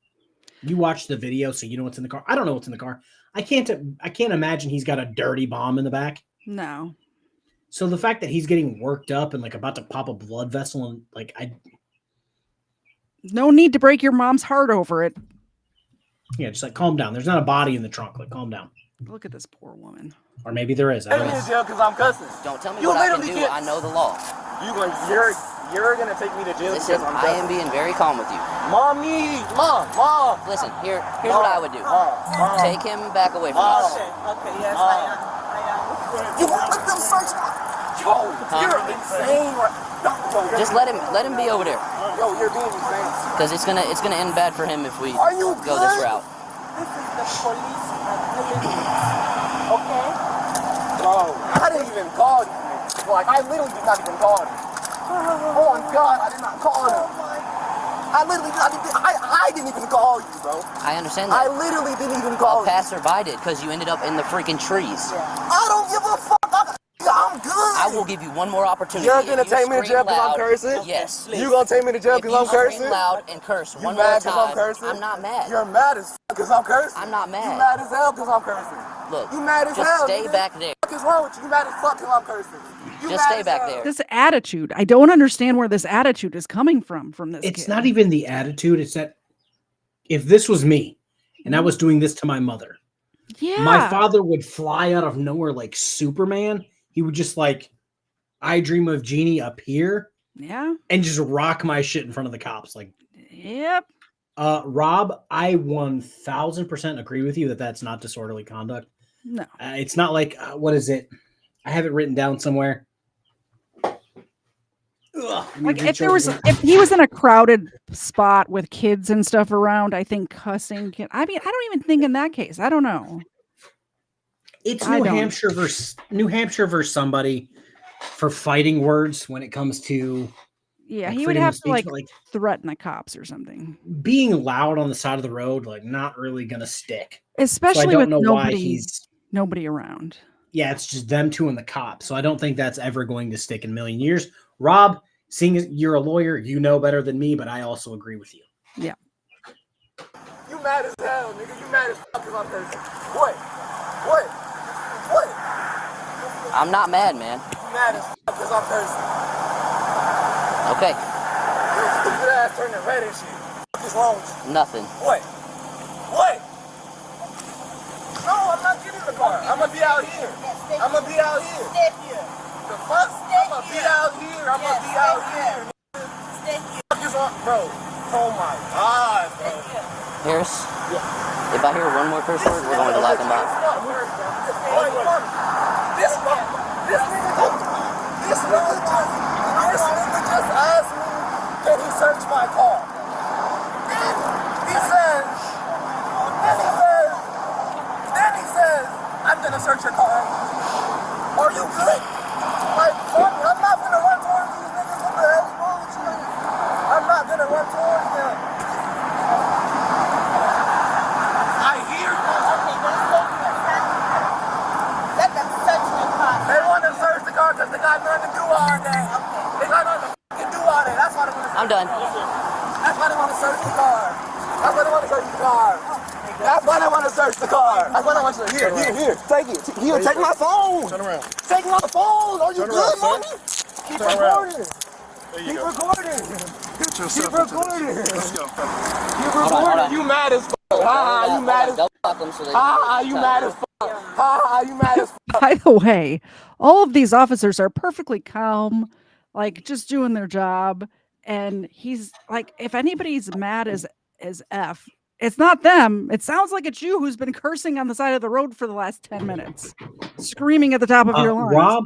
You watched the video, so you know what's in the car. I don't know what's in the car. I can't imagine he's got a dirty bomb in the back. No. So the fact that he's getting worked up and like about to pop a blood vessel and like no need to break your mom's heart over it. Yeah, just like calm down. There's not a body in the trunk. Like, calm down. Look at this poor woman. Or maybe there is. I Take don't me know. to jail because I'm cussing. Don't tell me You what I can literally do. can't- I know the law. You're gonna take me to jail. Listen, because I'm I am cussing. being very calm with you. Mom. Listen, here's what I would do. Take him back away from us. Okay, yes, I am. You won't let them search my... Yo, you're insane. Just let him be over there. Yo, you're being insane. Because it's gonna end bad for him if we Are you go this good? route. This is the police. Okay? Bro, I didn't even call you. Like, I literally did not even call you. Oh my God, I did not call you. I literally I didn't even call you, bro. I understand that. I literally didn't even call A passerby did because you ended up in the freaking trees. I don't give a fuck. I'm good. I will give you one more opportunity. You're If gonna you take me to scream jail because I'm loud- cursing? Yes. You gonna take me to jail If because I'm you scream cursing? loud and curse You one more mad because I'm time, cursing? I'm not mad. You're mad as fuck because I'm cursing? I'm not You mad. mad as hell because I'm cursing? Look, You mad as just hell, stay nigga. back there. What the fuck is wrong with you? You mad as fuck because I'm cursing? You Just mad stay as back hell. there. This attitude. I don't understand where this attitude is coming from this It's kid. not even the attitude. It's that if this was me and I was doing this to my mother, Yeah. my father would fly out of nowhere like Superman. He would just like, I Dream of Jeannie appear. Yeah. And just rock my shit in front of the cops. Like, yep. Rob, I 1000% agree with you that that's not disorderly conduct. No. It's not like, what is it? I have it written down somewhere. Like if he was in a crowded spot with kids and stuff around, I think cussing I don't even think in that case. I don't know. It's New Hampshire versus somebody for fighting words when it comes to Yeah, like, he would freedom have of to speech, like threaten the cops or something. being loud on the side of the road, like not really gonna stick. Especially so I don't with know why he's nobody around. yeah, it's just them two and the cop. So I don't think that's ever going to stick in a million years. Rob, seeing as you're a lawyer, you know better than me, but I also agree with you. Yeah. You mad as hell, nigga. You mad as fuck because I'm cursing. What? I'm not mad, man. You mad as fuck because I'm cursing. Okay. Your stupid ass turning red and shit. What is wrong with you? Nothing. What? No, I'm not getting in the car. I'm gonna be out here. I'm gonna be out here. Stay here. The fuck? I'm gonna be out here. I'm gonna be out here. Stay here. What is wrong, bro? Oh my God. Harris? Yeah. If I hear one more curse word, we're going to lock him up. This nigga just asked me, can he search my car? Then he says, I'm gonna search your car. Are you good? Like, fuck, I'm not gonna run towards these niggas. What the hell is wrong with you? I'm not gonna run towards them. I hear you. Let them search the car. They want to search the car because they got nothing to do all day. They got nothing to do all day. That's why they want to search. I'm done. That's why they want to search the car. That's why they want to search the car. That's why they want to search the car. That's why they want to search. Here. Take it. Here, take my phone. Turn around. Take my phone. Are you Turn good, around, mommy? Keep recording. There you Keep go. recording. Get yourself Keep into recording. this. Let's go. Keep recording. You mad as fuck. Ha, you mad as fuck. Ha, you mad as fuck. Ha, you mad as fuck. By the way, all of these officers are perfectly calm, like just doing their job. And he's like, if anybody's mad as F, it's not them. It sounds like it's you who's been cursing on the side of the road for the last 10 minutes, screaming at the top of your lungs. Rob,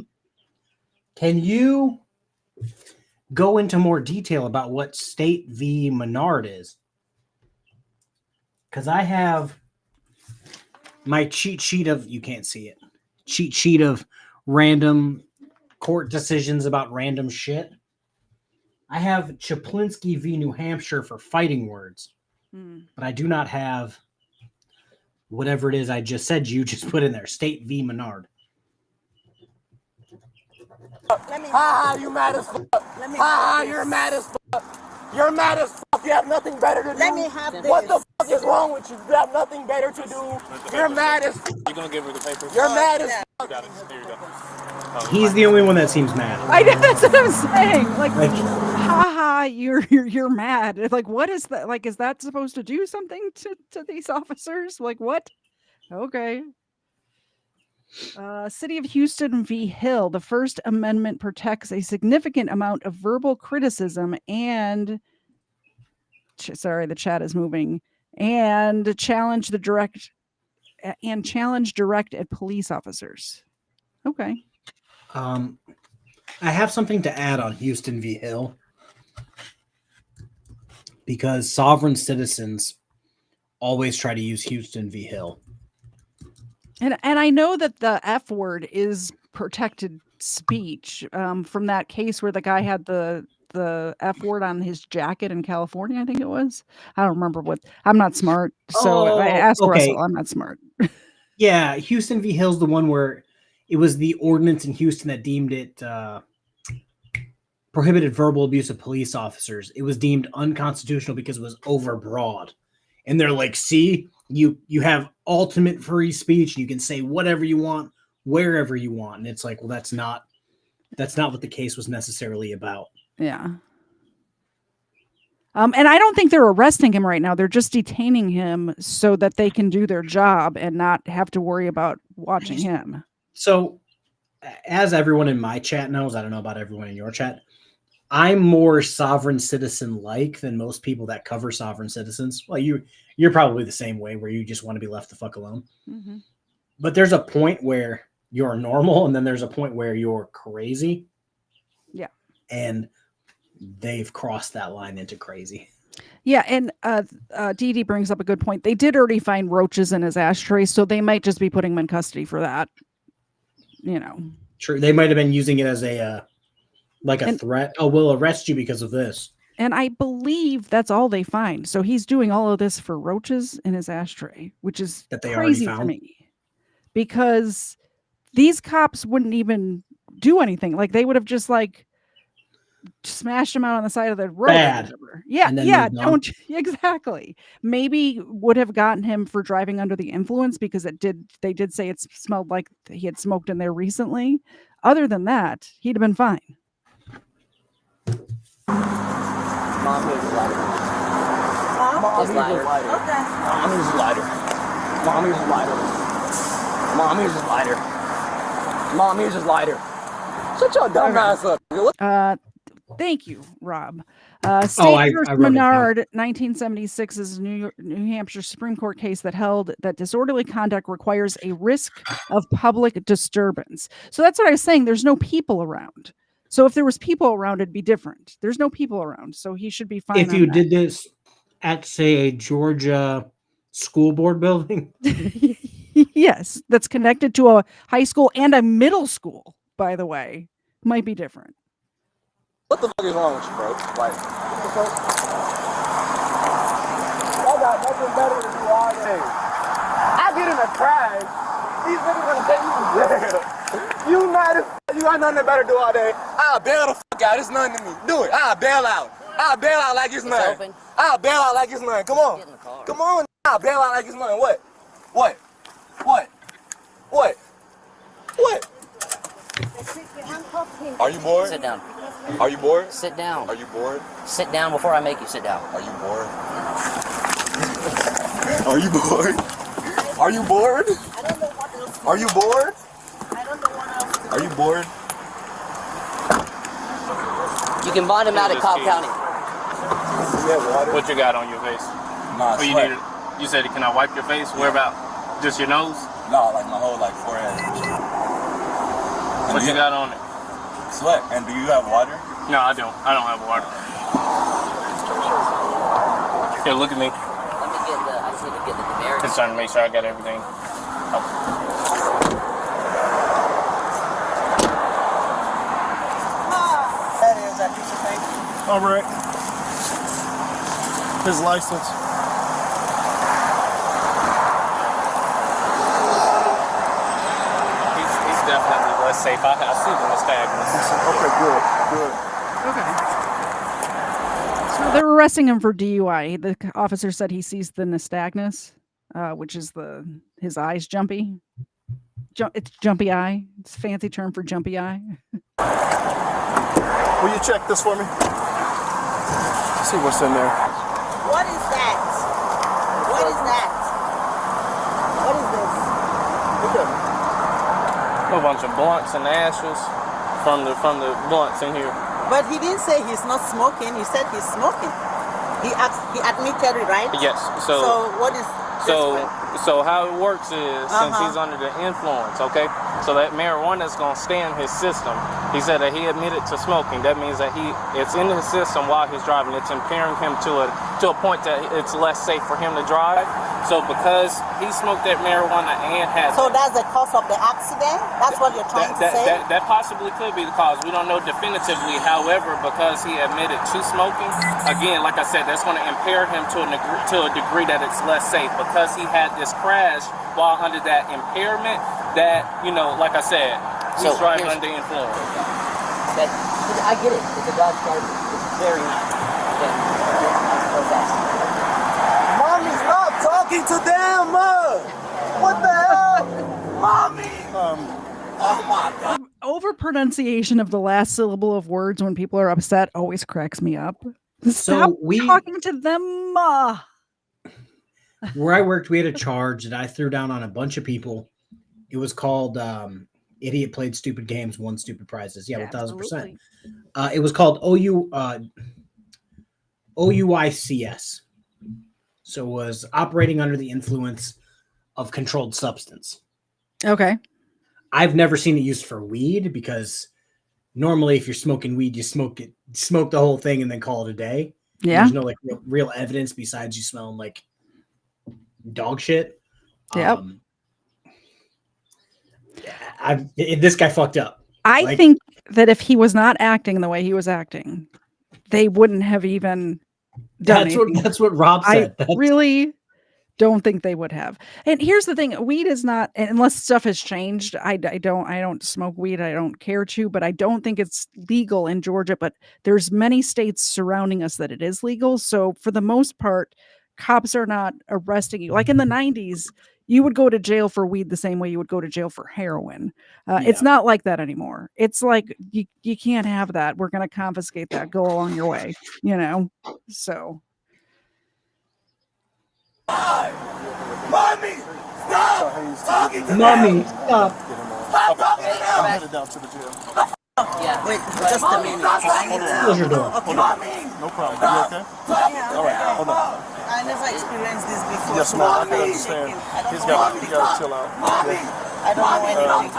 can you go into more detail about what State v. Menard is? Because I have my cheat sheet of, you can't see it, cheat sheet of random court decisions about random shit. I have Chaplinsky v. New Hampshire for fighting words, but I do not have whatever it is I just said you just put in there, State v. Menard. Ha, you mad as fuck. Ha, you're mad as fuck. You're mad as fuck. You have nothing better to do. Let me have this. What the fuck is wrong with you? You have nothing better to do. You're mad as fuck. You gonna give her the paper? You're mad as fuck. Got it. Here you go. He's the only one that seems mad. I know, that's what I'm saying. Like, haha, you're mad. It's like, what is that? Like, is that supposed to do something to these officers? Like, what? Okay. City of Houston v. Hill. The First Amendment protects a significant amount of verbal criticism and sorry, the chat is moving, and challenge direct at police officers. Okay. I have something to add on Houston v. Hill because sovereign citizens always try to use Houston v. Hill. And I know that the F word is protected speech from that case where the guy had the F word on his jacket in California, I think it was. I don't remember what. I'm not smart, so I asked Russell. I'm not smart. Yeah, Houston v. Hill's the one where it was the ordinance in Houston that deemed it prohibited verbal abuse of police officers. It was deemed unconstitutional because it was overbroad. And they're like, see, you have ultimate free speech. You can say whatever you want, wherever you want. And it's like, well, that's not what the case was necessarily about. Yeah. And I don't think they're arresting him right now. They're just detaining him so that they can do their job and not have to worry about watching him. So, as everyone in my chat knows, I don't know about everyone in your chat, I'm more sovereign citizen-like than most people that cover sovereign citizens. Well, you're probably the same way, where you just want to be left the fuck alone. Mm-hmm. But there's a point where you're normal, and then there's a point where you're crazy. Yeah. And they've crossed that line into crazy. Yeah, and Dee Dee brings up a good point. They did already find roaches in his ashtray, so they might just be putting him in custody for that. You know. True. They might have been using it as a threat. Oh, we'll arrest you because of this. And I believe that's all they find. So he's doing all of this for roaches in his ashtray, which is that they crazy already found for me. Because these cops wouldn't even do anything. Like, they would have just smashed him out on the side of the road. Bad. Yeah, don't exactly. Maybe would have gotten him for driving under the influence because they did say it smelled like he had smoked in there recently. Other than that, he'd have been fine. Mom, here's a lighter. Mom, here's a lighter. Okay. Mom, here's a lighter. Mom, here's a lighter. Mom, here's a lighter. Mom, here's a lighter. Shut your dumb ass up. Thank you, Rob. I State versus wrote it down. Menard, 1976 is a New Hampshire Supreme Court case that held that disorderly conduct requires a risk of public disturbance. So that's what I was saying. There's no people around. So if there was people around, it'd be different. There's no people around, so he should be fine. If you did this at, say, a Georgia school board building, yes, that's connected to a high school and a middle school, by the way, might be different. What the fuck is wrong with you, bro? Like, what the fuck? I got nothing better to do all day. I get in a crash. These niggas gonna take me to jail. You mad as fuck. You got nothing better to do all day. I'll bail the fuck out. It's nothing to me. Do it. I'll bail out. I'll bail out like it's nothing. I'll bail out like it's nothing. Come on. Come on. I'll bail out like it's nothing. What? What? What? What? What? Are you bored? Sit down. Are you bored? Sit down. Are you bored? Sit down before I make you sit down. Are you bored? Are you bored? Are you bored? Are you bored? Are you bored? You can bond him out at Cobb County. What you got on your face? Nah, you sweat. You said, can I wipe your face? Where about? Just your nose? No, like my whole forehead. What you got on it? Sweat. And do you have water? No, I don't. I don't have water. Here, look at me. I just need to get the demerit. Just trying to make sure I got everything. That is that piece of paper. All right. His license. He's definitely less safe. I see the nystagmus. Okay, good. So they're arresting him for DUI. The officer said he sees the nystagmus, which is his eyes jumpy. It's jumpy eye. It's a fancy term for jumpy eye. Will you check this for me? See what's in there. What is that? What is that? What is this? A bunch of blunts and ashes from the blunts in here. But he didn't say he's not smoking. He said he's smoking. He admitted it, right? Yes. So what is so how it works is since he's under the influence, okay? So that marijuana is gonna stay in his system. He said that he admitted to smoking. That means that it's in his system while he's driving. It's impairing him to a point that it's less safe for him to drive. So because he smoked that marijuana and had so that's the cause of the accident? That's what you're trying to say? That possibly could be the cause. We don't know definitively. However, because he admitted to smoking, again, like I said, that's going to impair him to a degree that it's less safe. Because he had this crash while under that impairment, that, like I said, he's driving under the influence. I get it. It's a Dodge Charger. It's very nice. Okay. Mommy, stop talking to them! What the hell? Mommy! Oh my God. Overpronunciation of the last syllable of words when people are upset always cracks me up. Stop talking to them. Where I worked, we had a charge that I threw down on a bunch of people. It was called Idiot Played Stupid Games, Won Stupid Prizes. Yeah, 1,000%. It was called OUICS. So it was operating under the influence of controlled substance. Okay. I've never seen it used for weed because normally if you're smoking weed, you smoke the whole thing and then call it a day. Yeah. There's no real evidence besides you smelling like dog shit. Yep. This guy fucked up. I think that if he was not acting the way he was acting, they wouldn't have even done it. That's what Rob said. I really don't think they would have. And here's the thing: weed is not, unless stuff has changed. I don't smoke weed. I don't care to, but I don't think it's legal in Georgia. But there's many states surrounding us that it is legal. So for the most part, cops are not arresting you. Like in the 90s, you would go to jail for weed the same way you would go to jail for heroin. It's not like that anymore. It's like you can't have that. We're going to confiscate that. Go along your way. So. Mommy, stop talking to Mommy, them. stop. Stop talking to them. I'm headed down to the jail. Yeah. Wait, just a minute. Close your door. Hold on. No problem. You okay? All right, hold on. I never experienced this before. Yes, ma'am. I can understand. He's got to chill out. Yeah. I don't know anything.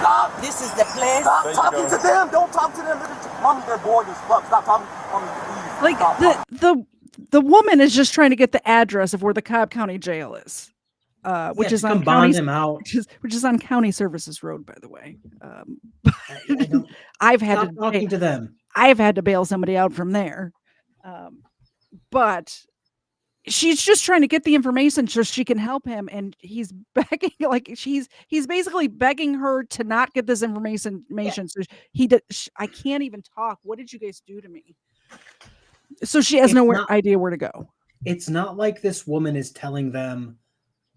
Stop. This is the place. Stop talking to them. Don't talk to them. Mommy, they're bored as fuck. Stop talking. Mommy, please. Like Stop. the woman is just trying to get the address of where the Cobb County Jail is, which is on bond county, him out. which is on County Services Road, by the way. I've had Stop talking to them. I've had to bail somebody out from there, but she's just trying to get the information so she can help him, and he's begging, like he's basically begging her to not get this information. So I can't even talk. What did you guys do to me? So she has no idea where to go. It's not like this woman is telling them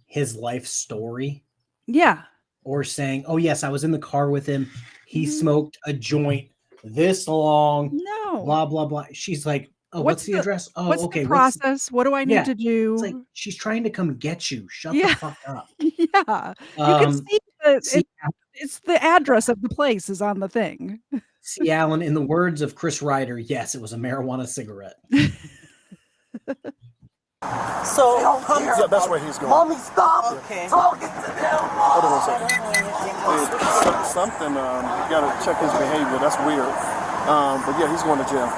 his life story. Yeah. Or saying, oh, yes, I was in the car with him. He smoked a joint this long. No. Blah, blah, blah. She's like, oh, what's the address? Oh, what's okay. the process? What do I need to do? It's like she's trying to come get you. Shut the fuck up. Yeah. You can see it's the address of the place is on the thing. See, Alan, in the words of Chris Ryder, yes, it was a marijuana cigarette. So, yeah, that's where he's going. Mommy, stop talking to them. Hold on 1 second. Something, you gotta check his behavior. That's weird. But yeah, he's going to jail.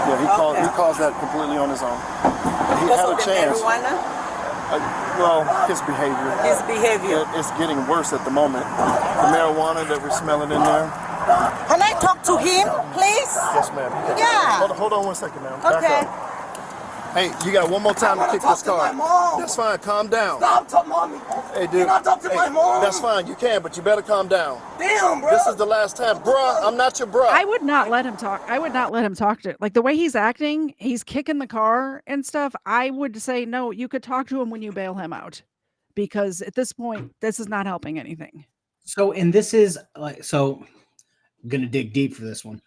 Yeah, he caused that completely on his own. He had a chance. Well, his behavior. His behavior. It's getting worse at the moment. The marijuana that we're smelling in there. Can I talk to him, please? Yes, ma'am. Yeah. Hold on 1 second, ma'am. Back Okay. up. Hey, you got one more time to kick this car. That's fine. Calm down. Stop talking, mommy. Hey, dude. You're not talking to my mom. That's fine. You can, but you better calm down. Damn, bro. This is the last time, bruh. I'm not your bruh. I would not let him talk. I would not let him talk to like the way he's acting. He's kicking the car and stuff. I would say no. You could talk to him when you bail him out, because at this point, this is not helping anything. So, and this is like, so I'm going to dig deep for this one.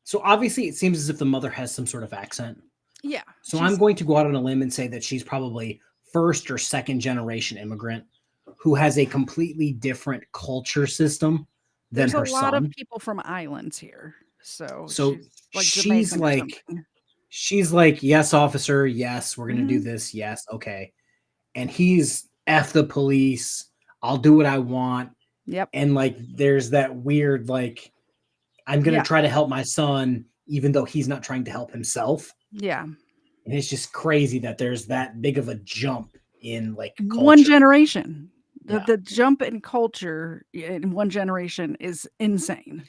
So obviously it seems as if the mother has some sort of accent. Yeah. So I'm going to go out on a limb and say that she's probably first or second generation immigrant who has a completely different culture system than her son. There's a lot of people from islands here. So she's like, yes, officer. Yes, we're going to do this. Yes. Okay. And he's F the police. I'll do what I want. Yep. And like, there's that weird, like, I'm going to try to help my son, even though he's not trying to help himself. Yeah. And it's just crazy that there's that big of a jump in like culture. One generation. The jump in culture in one generation is insane.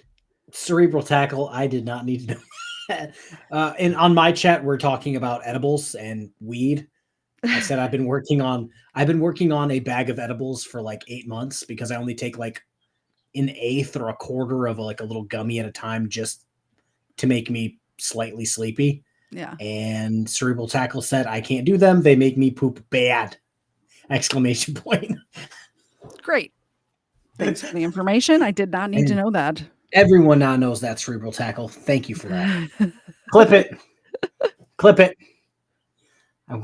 Cerebral tackle. I did not need to know that. And on my chat, we're talking about edibles and weed. I said I've been working on a bag of edibles for like 8 months because I only take like an eighth or a quarter of like a little gummy at a time just to make me slightly sleepy. Yeah. And Cerebral Tackle said, I can't do them. They make me poop bad. Exclamation point. Great. Thanks for the information. I did not need to know that. Everyone now knows that, Cerebral Tackle. Thank you for that. Clip it. Clip it. You're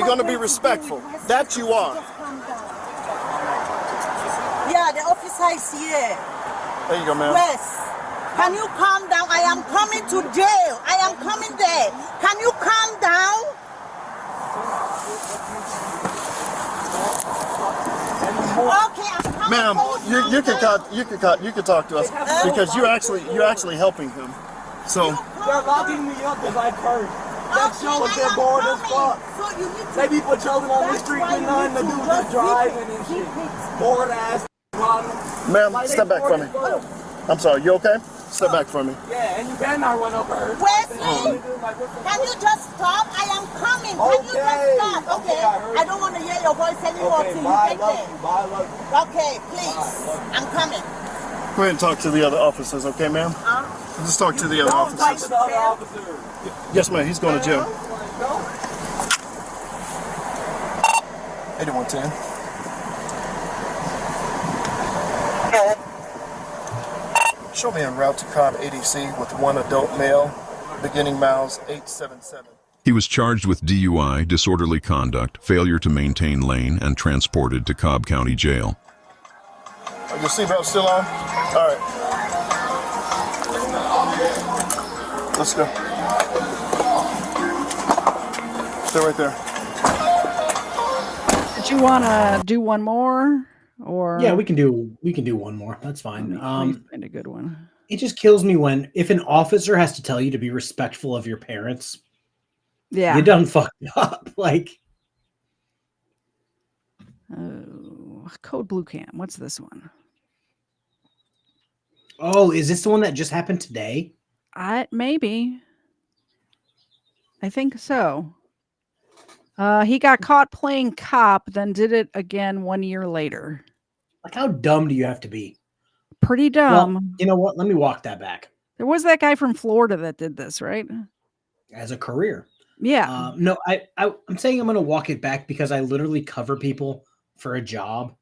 going to be respectful. That you are. Yeah, the officer is here. There you go, ma'am. Yes. Can you calm down? I am coming to jail. I am coming there. Can you calm down? Okay, ma'am, you can talk to us because you're actually helping him. So they're locking me up because I cursed. That shows they're bored as fuck. They be patrolling on the street with nothing to do, just driving and shit. Bored ass. Ma'am, step back from me. I'm sorry, you okay? Step back from me. Yeah, and you better not run over her. Wesley, can you just stop? I am coming. Can you just stop? Okay, I don't want to hear your voice anymore till you get there. Okay, please, I'm coming. Go ahead and talk to the other officers, okay, ma'am? Just talk to the other officers. The other officer. Yes, ma'am, he's going to jail. 8110. Show me en route to Cobb ADC with one adult male, beginning miles 877. He was charged with DUI, disorderly conduct, failure to maintain lane, and transported to Cobb County Jail. Your seatbelt still on? All right. Let's go. Stay right there. Did you want to do one more, or Yeah, we can do one more. That's fine. find a good one. It just kills me if an officer has to tell you to be respectful of your parents. Yeah, you done fucked up. Like, Code Blue Cam. What's this one? oh, is this the one that just happened today? Maybe. I think so. He got caught playing cop, then did it again 1 year later. Like, how dumb do you have to be? Pretty dumb. Well, you know what? Let me walk that back. There was that guy from Florida that did this, right? As a career. Yeah. No, I'm saying I'm going to walk it back because I literally cover people for a job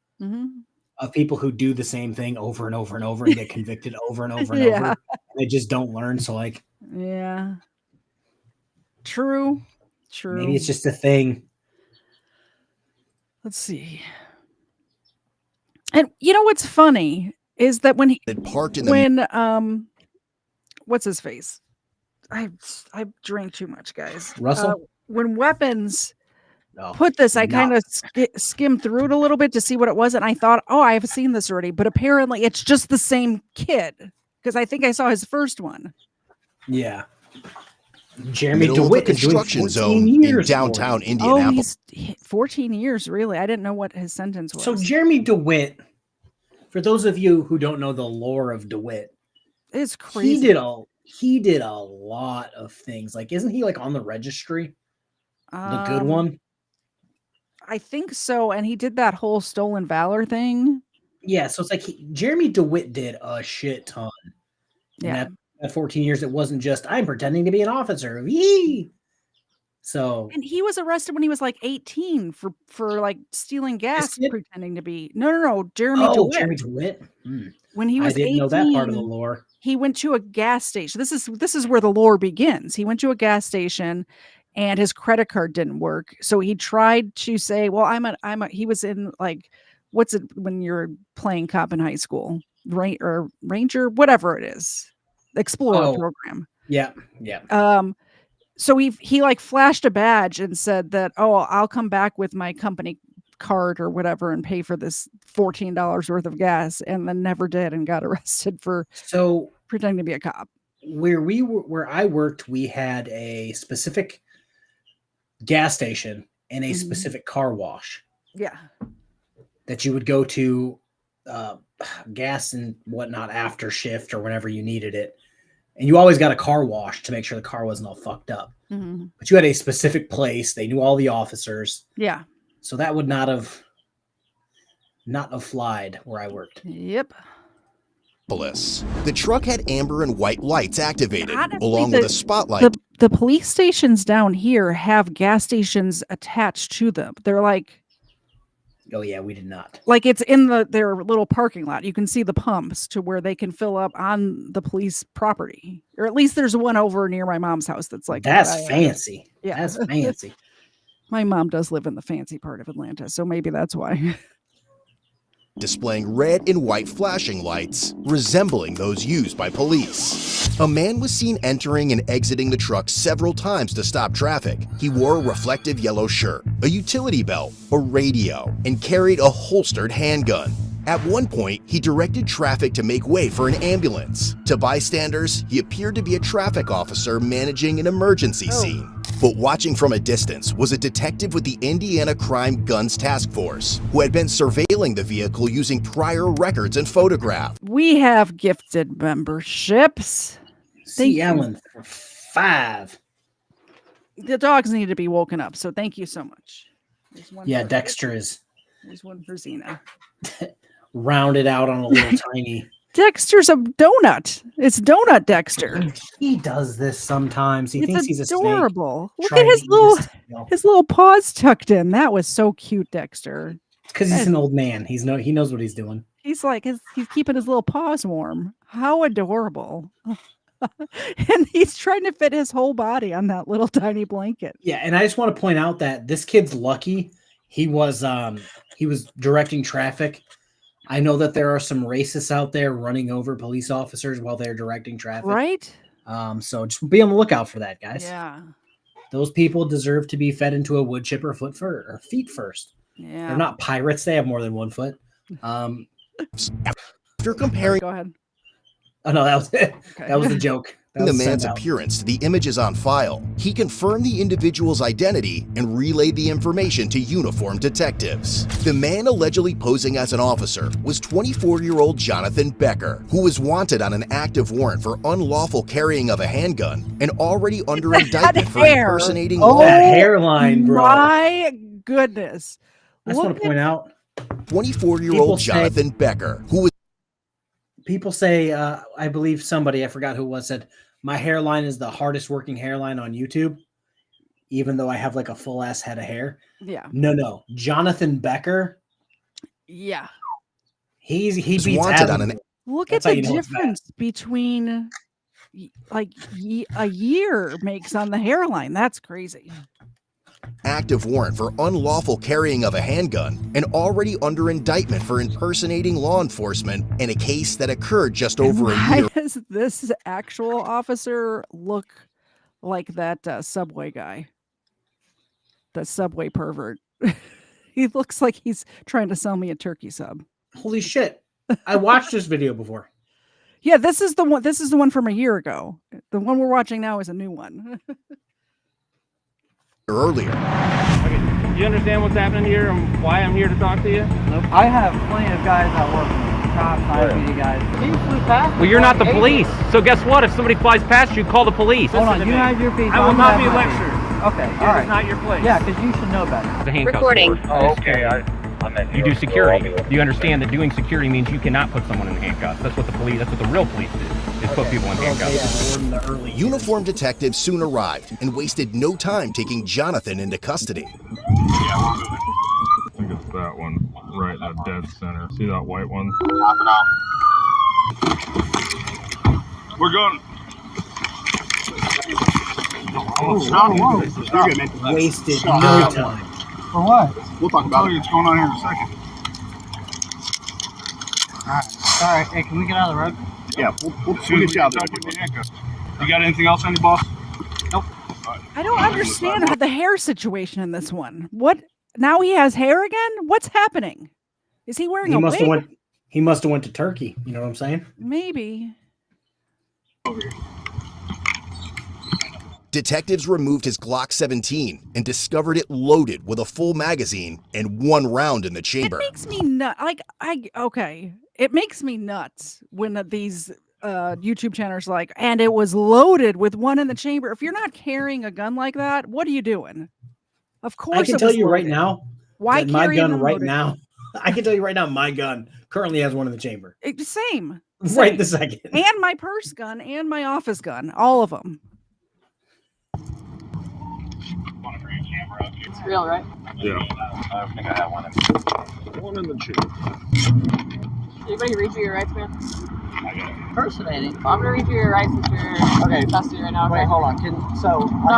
of people who do the same thing over and over and over and get convicted over and over and over. And they just don't learn. So, like, yeah. True. Maybe it's just a thing. Let's see. And you know what's funny is that when he parked in the what's his face? I drank too much, guys. Russell? When Weapons put this, I kind of skimmed through it a little bit to see what it was, and I thought, oh, I've seen this already, but apparently it's just the same kid because I think I saw his first one. Yeah. Jeremy middle of a DeWitt is doing construction 14 zone years in downtown for it. Indianapolis. Oh, he's 14 years, really. I didn't know what his sentence was. So Jeremy DeWitt, for those of you who don't know the lore of DeWitt, it's crazy. He did a lot of things. Like, isn't he like on the registry? The good one? I think so. And he did that whole stolen valor thing. Yeah, so it's like Jeremy DeWitt did a shit ton. Yeah. At 14 years, it wasn't just I'm pretending to be an officer. Yee! So, and he was arrested when he was like 18 for like stealing gas, pretending to be no. Jeremy DeWitt. Jeremy DeWitt. When he was I didn't 18, know that part of the lore. He went to a gas station. This is where the lore begins. He went to a gas station, and his credit card didn't work. So he tried to say, "Well, he was in like what's it when you're playing cop in high school, Ranger, whatever it is." Explorer program. Yeah. So he like flashed a badge and said that, oh, I'll come back with my company card or whatever and pay for this $14 worth of gas, and then never did and got arrested for pretending to be a cop. Where I worked, we had a specific gas station and a specific car wash. Yeah. That you would go to gas and whatnot after shift or whenever you needed it. And you always got a car wash to make sure the car wasn't all fucked up. But you had a specific place. They knew all the officers. Yeah. So that would not have flied where I worked. Yep. The truck had amber and white lights activated, Honestly, along with a spotlight. The police stations down here have gas stations attached to them. They're like, oh yeah, we did not. Like it's in their little parking lot. You can see the pumps to where they can fill up on the police property. Or at least there's one over near my mom's house that's like that's fancy. Yeah. That's fancy. My mom does live in the fancy part of Atlanta, so maybe that's why. Displaying red and white flashing lights, resembling those used by police. A man was seen entering and exiting the truck several times to stop traffic. He wore a reflective yellow shirt, a utility belt, a radio, and carried a holstered handgun. At one point, he directed traffic to make way for an ambulance. To bystanders, he appeared to be a traffic officer managing an emergency scene. But watching from a distance was a detective with the Indiana Crime Guns Task Force, who had been surveilling the vehicle using prior records and photographs. We have gifted memberships. See Ellen for 5. The dogs need to be woken up, so thank you so much. Yeah, Dexter is. There's one for Xena. Rounded out on a little tiny. Dexter's a donut. It's Donut Dexter. He does this sometimes. He thinks he's adorable. A snake. Look at his little paws tucked in. That was so cute, Dexter. Because he's an old man. He knows what he's doing. He's like he's keeping his little paws warm. How adorable. And he's trying to fit his whole body on that little tiny blanket. Yeah, and I just want to point out that this kid's lucky. He was directing traffic I know that there are some racists out there running over police officers while they're directing traffic. Right? So just be on the lookout for that, guys. Yeah. Those people deserve to be fed into a wood chipper feet first. Yeah. They're not pirates. They have more than 1 foot. After comparing Go ahead. Oh no, that was it. Okay. That was the joke. That the was man's sent out. appearance to the images on file, he confirmed the individual's identity and relayed the information to uniformed detectives. The man allegedly posing as an officer was 24-year-old Jonathan Becker, who was wanted on an active warrant for unlawful carrying of a handgun and already under indictment for impersonating law. That hairline, bro. My goodness. I just want to point out 24-year-old Jonathan Becker, who was people say, I believe somebody, I forgot who it was, said, my hairline is the hardest working hairline on YouTube, even though I have like a full ass head of hair. Yeah. No. Jonathan Becker. Yeah. He beats wanted on an. Look That's at how the you know it's difference between like a year makes on the hairline. That's crazy. Active warrant for unlawful carrying of a handgun and already under indictment for impersonating law enforcement in a case that occurred just over a year. Why does this actual officer look like that Subway guy? The Subway pervert. He looks like he's trying to sell me a turkey sub. Holy shit. I watched this video before. Yeah, this is the one. This is the one from a year ago. The one we're watching now is a new one. Earlier. Okay, do you understand what's happening here and why I'm here to talk to you? Nope. I have plenty of guys that work with me. Cops, IPD guys. Can you flew past? Well, you're not the police. So guess what? If somebody flies past you, call the police. Hold on, you have your piece. I will not be lectured. Okay, It all right. is not your place. Yeah, because you should know better. The handcuffs Recording. work. Oh, okay. You do security. Do you understand that doing security means you cannot put someone in handcuffs? That's what the police. That's what the real police do. Is put people in handcuffs. Uniformed detectives soon arrived and wasted no time taking Jonathan into custody. I think it's that one, right in the dead center. See that white one? We're going. Wasted no time. For what? We'll talk about it. What's going on here in a second. All right. Hey, can we get out of the road? Yeah, we'll get you out there. You got anything else on you, boss? Nope. I don't understand the hair situation in this one. What? Now he has hair again? What's happening? Is he wearing a wig? He must have went to Turkey. You know what I'm saying? Maybe. Detectives removed his Glock 17 and discovered it loaded with a full magazine and one round in the chamber. It makes me nuts. Okay. It makes me nuts when these YouTube channels like, and it was loaded with one in the chamber. If you're not carrying a gun like that, what are you doing? Of course, I can tell you right now. Why that my carry gun them right loaded? now? I can tell you right now, my gun currently has one in the chamber. Same. Right this second. And my purse gun and my office gun, all of them. It's real, right? Yeah. I think I have one in the chamber. Anybody read you your rights, man? Impersonating. I'm gonna read you your rights if you're Okay. custody right now. Okay? Wait, hold on. No,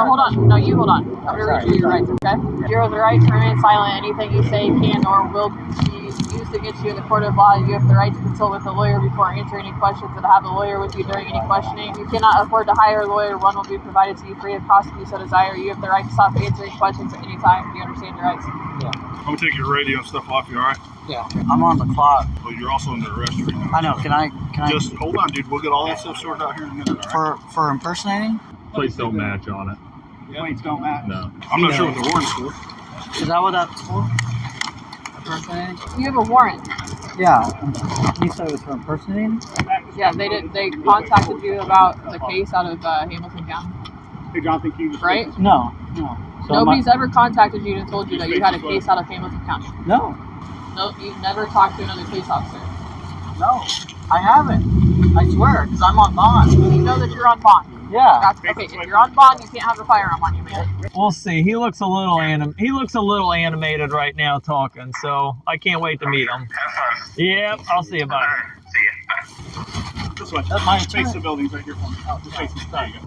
hold on. No, you hold on. I'm gonna read you your rights, okay? You have the right to remain silent. Anything you say can or will be used against you in the court of law. You have the right to consult with a lawyer before answering any questions and have a lawyer with you during any questioning. You cannot afford to hire a lawyer. One will be provided to you free of cost if you so desire. You have the right to stop answering questions at any time. Do you understand your rights? Yeah. I'm gonna take your radio and stuff off you, all right? Yeah. I'm on the clock. Well, you're also under arrest right now. I know. Can I? Just hold on, dude. We'll get all that stuff sorted out here in a minute. All right? For impersonating? Plates don't match on it. Plates don't match. No. I'm not sure what the warrant's for. Is that what that's for? Impersonating? You have a warrant. Yeah. You said it was for impersonating? Yeah, they did. They contacted you about the case out of Hamilton County. Hey, Jonathan, can you just Right? No. So Nobody's ever contacted you and told you that you had a case out of Hamilton County. No. No, you've never talked to another police officer. No. I haven't. I swear, because I'm on bond. You know that you're on bond. Yeah. Okay, if you're on bond, you can't have a firearm on you, man. We'll see. He looks a little animated right now talking, so I can't wait to meet him. Yep, I'll see you. Bye. This way. That's my Face the buildings right here for me. Just face me. There you go.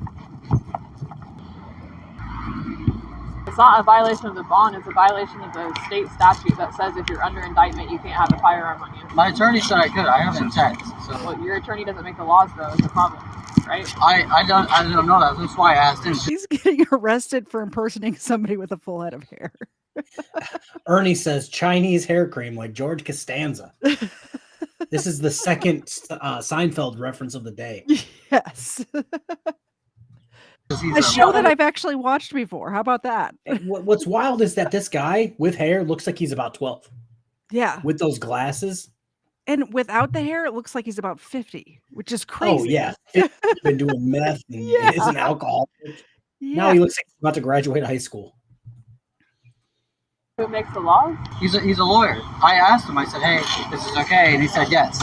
It's not a violation of the bond, it's a violation of the state statute that says if you're under indictment, you can't have a firearm on you. My attorney said I could. I have intent. So Well, your attorney doesn't make the laws, though. That's the problem, right? I don't know that. That's why I asked him. He's getting arrested for impersonating somebody with a full head of hair. Ernie says Chinese hair cream like George Costanza. This is the second Seinfeld reference of the day. Yes. A show that I've actually watched before. How about that? What's wild is that this guy with hair looks like he's about 12. Yeah. With those glasses. And without the hair, it looks like he's about 50, which is crazy. Oh, yeah. He's been doing meth and is an alcoholic. Yeah. Now he looks like he's about to graduate high school. Who makes the laws? He's a lawyer. I asked him. I said, "Hey, this is okay," and he said, "Yes."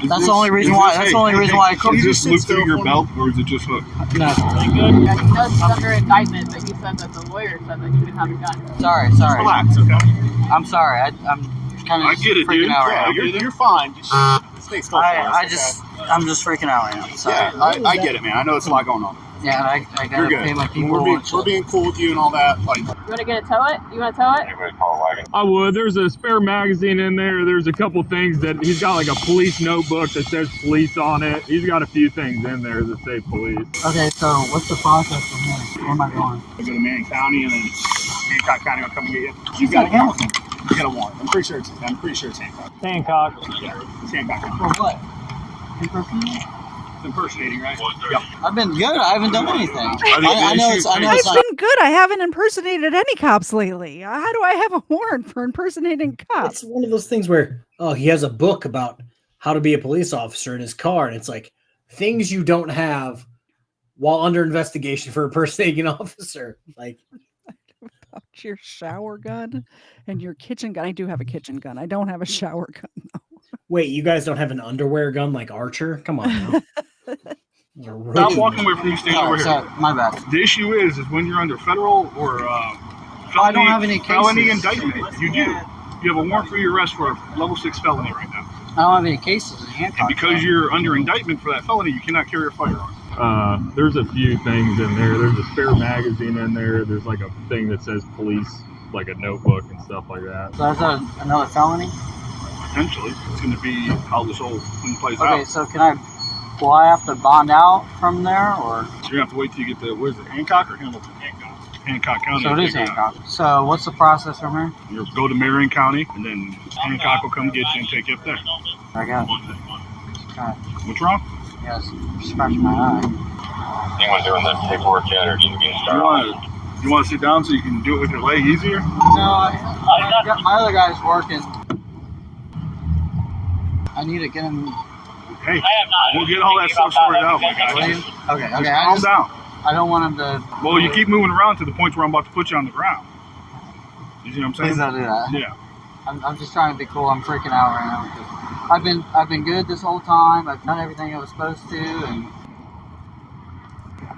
That's the only reason why. That's the only reason why I cooked. Is this loop through your belt, or is it just hooked? No. Yeah, he knows he's under indictment, but he said that the lawyer said that he didn't have a gun. Sorry. Relax, okay? I'm sorry. I'm kind of I get it, freaking dude. out right now. You're fine. Just stay still. I'm just freaking out right now. Sorry. Yeah, I get it, man. I know it's a lot going on. Yeah, I gotta pay my people. We're being cool with you and all that. Like, You want to get a tow it? You want to tow it? I would. There's a spare magazine in there. There's a couple things that he's got, like a police notebook that says police on it. He's got a few things in there that say police. Okay, so what's the process from here? Where am I going? I go to Marion County, and then Hancock County will come and get you. You got a Hamilton. You got a warrant. I'm pretty sure it's Hancock. Hancock. Yeah, it's Hancock. For what? Impersonating, right? Yeah. I've been good. I haven't done anything. I know it's. I've been good. I haven't impersonated any cops lately. How do I have a warrant for impersonating cops? It's one of those things where, he has a book about how to be a police officer in his car, and it's like things you don't have while under investigation for impersonating an officer. Like about your shower gun and your kitchen gun. I do have a kitchen gun. I don't have a shower gun though. Wait, you guys don't have an underwear gun like Archer? Come on now. Stop walking away from you. Stand over here. Sorry, my bad. The issue is when you're under federal or I don't have any cases. felony indictment. You do. You have a warrant for your arrest for a level 6 felony right now. I don't have any cases in Hancock. And because you're under indictment for that felony, you cannot carry a firearm. There's a few things in there. There's a spare magazine in there. There's like a thing that says police, like a notebook and stuff like that. So that's another felony? Potentially. It's going to be how this whole thing plays out. Okay, so will I have to bond out from there, or? You're going to have to wait till you get to, what is it, Hancock or Hamilton? Hancock County. So it is Hancock. So what's the process from here? You go to Marion County, and then Hancock will come get you and take you up there. I got it. Okay. What's wrong? Yes, scratching my eye. Anyone doing the paperwork yet, or do you need to start? You want to sit down so you can do it with your leg easier? No, I got my other guy's working. I need to get him. Hey, we'll get all that stuff sorted out. Okay. Calm down. I don't want him to. Well, you keep moving around to the point where I'm about to put you on the ground. You see what I'm saying? Please don't do that. Yeah. I'm just trying to be cool. I'm freaking out right now because I've been good this whole time. I've done everything I was supposed to, and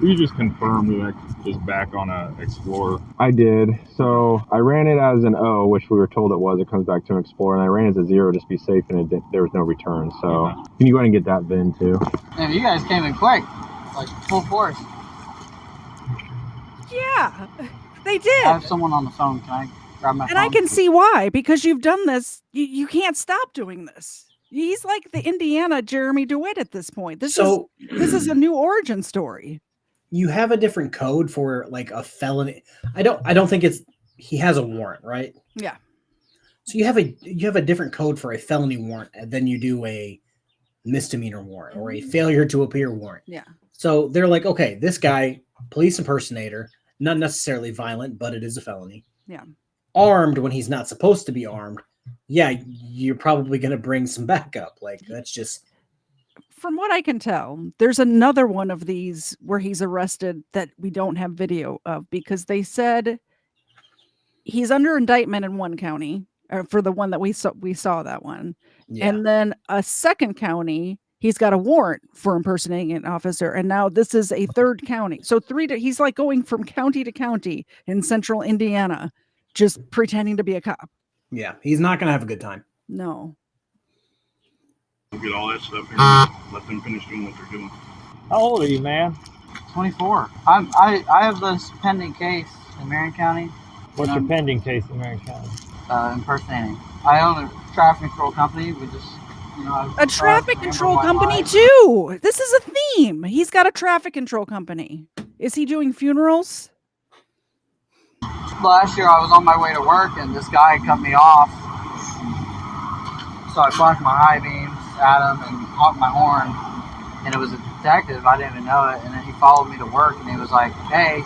You just confirmed that just back on a Explorer. I did. So I ran it as an O, which we were told it was. It comes back to an Explorer, and I ran it as a 0 just to be safe, and there was no return. So can you go ahead and get that VIN too? man, you guys came in quick, like full force. Yeah, they did. I have someone on the phone. Can I grab my phone? And I can see why, because you've done this. You can't stop doing this. He's like the Indiana Jeremy DeWitt at this point. This is a new origin story. You have a different code for like a felony. I don't think he has a warrant, right? Yeah. So you have a different code for a felony warrant than you do a misdemeanor warrant or a failure to appear warrant. Yeah. So they're like, okay, this guy, police impersonator, not necessarily violent, but it is a felony. Yeah. Armed when he's not supposed to be armed. Yeah, you're probably going to bring some backup. Like that's just. From what I can tell, there's another one of these where he's arrested that we don't have video of because they said he's under indictment in one county for the one that we saw that one. Yeah. And then a second county, he's got a warrant for impersonating an officer. And now this is a third county. So he's like going from county to county in central Indiana, just pretending to be a cop. Yeah. He's not going to have a good time. No. We'll get all that stuff here. Let them finish doing what they're doing. How old are you, man? 24. I have this pending case in Marion County. What's your pending case in Marion County? Impersonating. I own a traffic control company. We just, a traffic control company too. This is a theme. He's got a traffic control company. Is he doing funerals? Last year I was on my way to work and this guy cut me off. So I flashed my high beams at him and honked my horn. And it was a detective. I didn't even know it. And then he followed me to work and he was like, hey,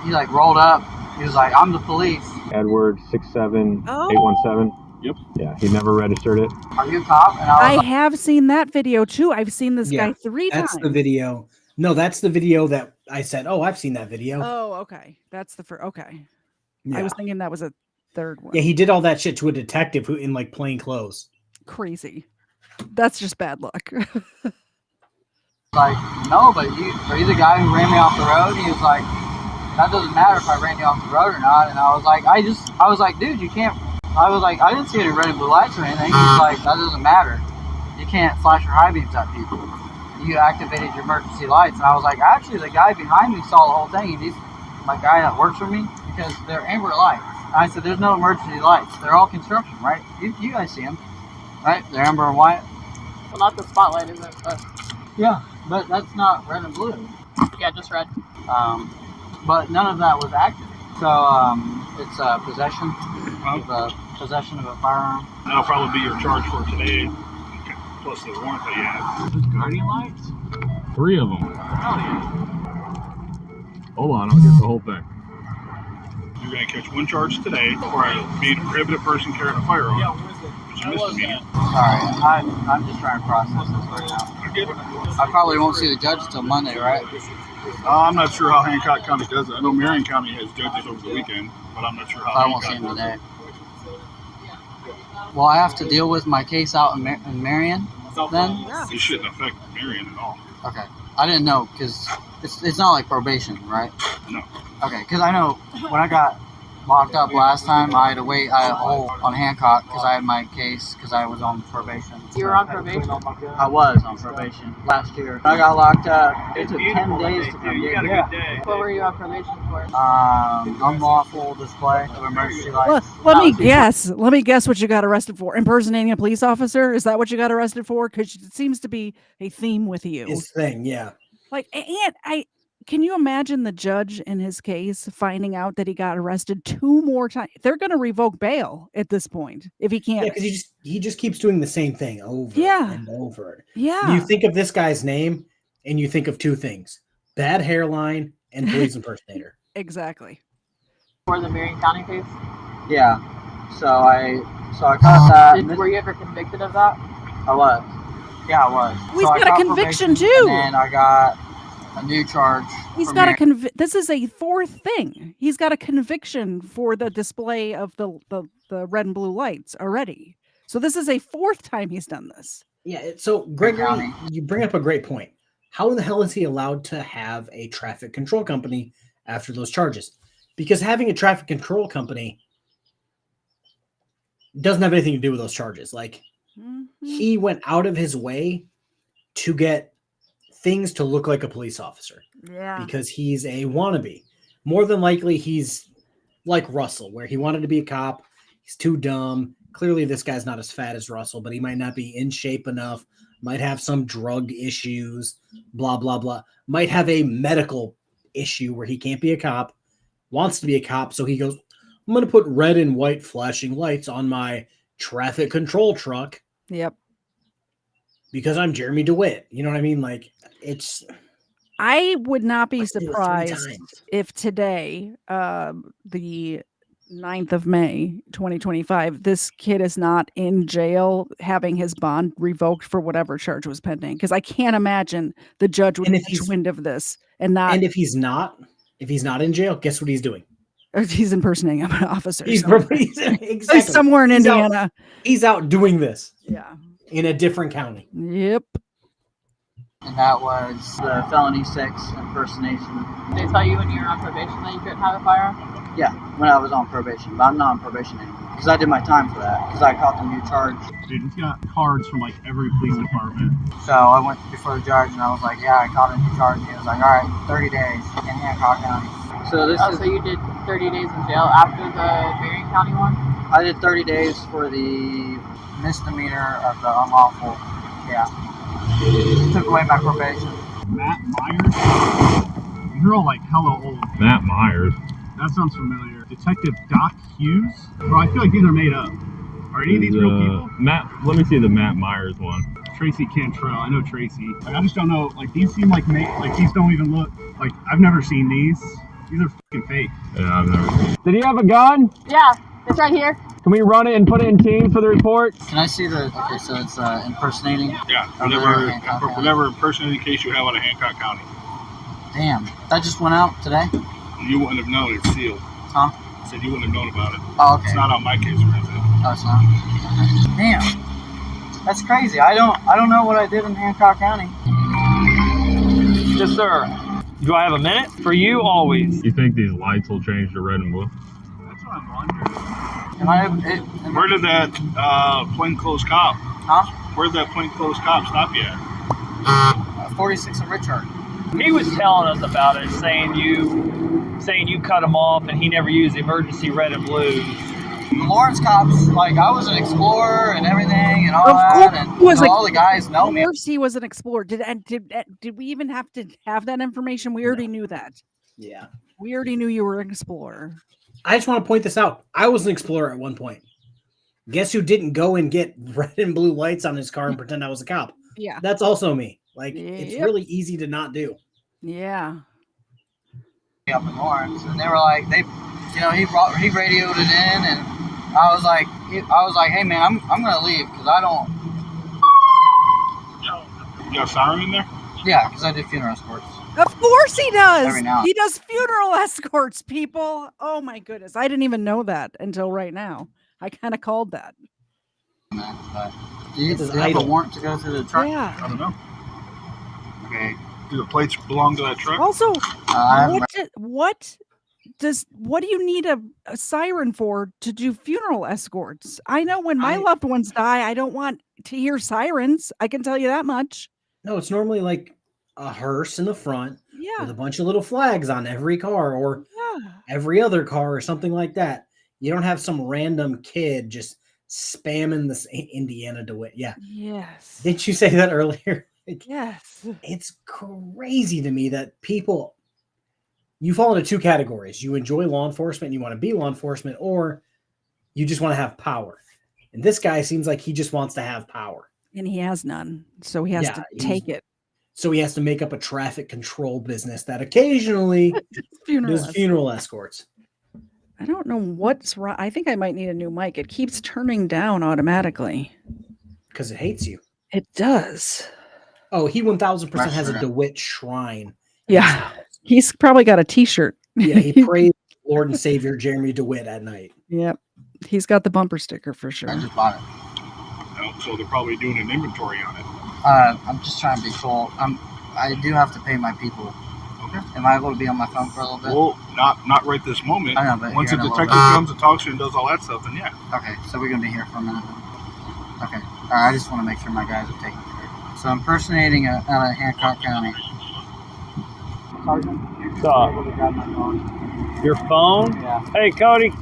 he like rolled up. He was like, I'm the police. Edward 67817. Yep. Yeah, he never registered it. Are you a cop? And I have seen that video too. I've seen this guy 3 times. That's the video. No, that's the video that I said, oh, I've seen that video. Oh, okay. That's the first. Okay. Yeah. I was thinking that was a third one. Yeah, he did all that shit to a detective who in like plain clothes. Crazy. That's just bad luck. Like, no, but are you the guy who ran me off the road? He was like, that doesn't matter if I ran you off the road or not. And I was like, dude, you can't. I was like, I didn't see any red and blue lights or anything. He's like, that doesn't matter. You can't flash your high beams at people. You activated your emergency lights. And I was like, actually, the guy behind me saw the whole thing. And he's my guy that works for me because they're amber lights. And I said, there's no emergency lights. They're all construction, right? You guys see them, right? They're amber and white. Well, not the spotlight, is it? Yeah, but that's not red and blue. Yeah, just red. But none of that was active. So it's possession of a firearm. That'll probably be your charge for today, plus the warrant that you have. There's guardian lights? 3 of them. Hold on, I'll get the whole thing. You're going to catch 1 charge today for being a prohibited person carrying a firearm. Yeah, which is a misdemeanor. Sorry, I'm just trying to process this right now. I get it. I probably won't see the judge until Monday, right? I'm not sure how Hancock County does it. I know Marion County has judges over the weekend, but I'm not sure how. I won't see him today. Well, I have to deal with my case out in Marion then? It shouldn't affect Marion at all. Okay. I didn't know because it's not like probation, right? No. Okay, because I know when I got locked up last time, I had to wait. I had a hold on Hancock because I had my case because I was on probation. You were on probation? I was on probation last year. I got locked up. It took 10 days to come get here. What were you on probation for? Unlawful display of emergency lights. Let me guess. Let me guess what you got arrested for. Impersonating a police officer? Is that what you got arrested for? Because it seems to be a theme with you. His thing, yeah. Like, and can you imagine the judge in his case finding out that he got arrested 2 more times? They're going to revoke bail at this point if he can't. Yeah, because he just keeps doing the same thing over and over. Yeah. You think of this guy's name and you think of 2 things: bad hairline and police impersonator. Exactly. For the Marion County case? Yeah. So I caught that. Were you ever convicted of that? I was. Yeah, I was. He's got a conviction too. And I got a new charge. He's got a this is a 4th thing. He's got a conviction for the display of the red and blue lights already. So this is a 4th time he's done this. Yeah. So Gregory, you bring up a great point. How in the hell is he allowed to have a traffic control company after those charges? Because having a traffic control company doesn't have anything to do with those charges. Like he went out of his way to get things to look like a police officer. Yeah. Because he's a wannabe. More than likely, he's like Russell, where he wanted to be a cop. He's too dumb. Clearly, this guy's not as fat as Russell, but he might not be in shape enough. Might have some drug issues, blah, blah, blah. Might have a medical issue where he can't be a cop, wants to be a cop. So he goes, I'm going to put red and white flashing lights on my traffic control truck. Yep. Because I'm Jeremy DeWitt. You know what I mean? Like, it's... I would not be surprised if today, the 9th of May, 2025, this kid is not in jail having his bond revoked for whatever charge was pending. Because I can't imagine the judge would catch wind of this and not. And if he's not in jail, guess what he's doing? He's impersonating an officer. He's exactly. Somewhere in Indiana. He's out doing this. Yeah. In a different county. Yep. And that was the felony 6 impersonation. Did they tell you when you were on probation that you couldn't have a firearm? Yeah, when I was on probation, but I'm not on probation anymore. Because I did my time for that, because I caught the new charge. Dude, he's got cards from like every police department. So I went before the judge and I was like, yeah, I caught a new charge. And he was like, all right, 30 days in Hancock County. So this is. So you did 30 days in jail after the Marion County one? I did 30 days for the misdemeanor of the unlawful. Yeah. Took away my probation. Matt Myers? You're all like hella old. Matt Myers. That sounds familiar. Detective Doc Hughes? Bro, I feel like these are made up. Are any of these real people? Matt, let me see the Matt Myers one. Tracy Cantrell. I know Tracy. Like, I just don't know. Like, these seem like these don't even look like I've never seen these. These are fucking fake. Yeah, I've never seen. Did he have a gun? Yeah, it's right here. Can we run it and put it in team for the report? Can I see the? Okay, so it's impersonating. Yeah, whatever impersonating case you have out of Hancock County. Damn, that just went out today. You wouldn't have known. It's sealed. Huh? I said you wouldn't have known about it. Oh, okay. It's not on my case or anything. Oh, it's not. Okay. Damn, that's crazy. I don't know what I did in Hancock County. Yes, sir. Do I have a minute? For you, always. You think these lights will change to red and blue? That's what I'm wondering. Where did that plainclothes cop? Huh? Where did that plainclothes cop stop you at? 46 in Richard. He was telling us about it, saying you cut him off, and he never used emergency red and blue. The Lawrence cops, like, I was an explorer and everything and all that, and all the guys know me. Of course he was an explorer. Did we even have to have that information? We already knew that. Yeah. We already knew you were an explorer. I just want to point this out. I was an explorer at one point. Guess who didn't go and get red and blue lights on his car and pretend I was a cop? Yeah. That's also me. Like, it's really easy to not do. Yeah. Up in Lawrence, and they were like, he radioed it in, and I was like, hey man, I'm gonna leave because I don't. You got a siren in there? Yeah, because I do funeral escorts. Of course he does. Every now and He does funeral escorts, people. Oh my goodness. I didn't even know that until right now. I kind of called that. But do you have a warrant to go to the truck? Yeah. I don't know. Okay. Do the plates belong to that truck? Also, what do you need a siren for to do funeral escorts? I know when my loved ones die, I don't want to hear sirens. I can tell you that much. No, it's normally like a hearse in the front with a bunch of little flags on every car or every other car or something like that. You don't have some random kid just spamming this Indiana DeWitt. Yeah. Yes. Didn't you say that earlier? Yes. It's crazy to me that people, you fall into two categories. You enjoy law enforcement and you want to be law enforcement, or you just want to have power. And this guy seems like he just wants to have power. And he has none. So he has to take it. So he has to make up a traffic control business that occasionally does funeral escorts. I don't know what's wrong. I think I might need a new mic. It keeps turning down automatically. Because it hates you. It does. Oh, he 1000% has a DeWitt shrine. Yeah. He's probably got a t-shirt. Yeah, he prays Lord and Savior Jeremy DeWitt at night. Yep. He's got the bumper sticker for sure. I just bought it. Oh, so they're probably doing an inventory on it. I'm just trying to be cool. I do have to pay my people. Okay. Am I able to be on my phone for a little bit? Well, not right this moment. I know, but once a detective comes and talks to you and does all that stuff, then yeah. Okay, so we're gonna be here for a minute. Okay. All right. I just want to make sure my guys are taken care of. So impersonating out of Hancock County. What's up? Your phone? Yeah. Hey, Cody,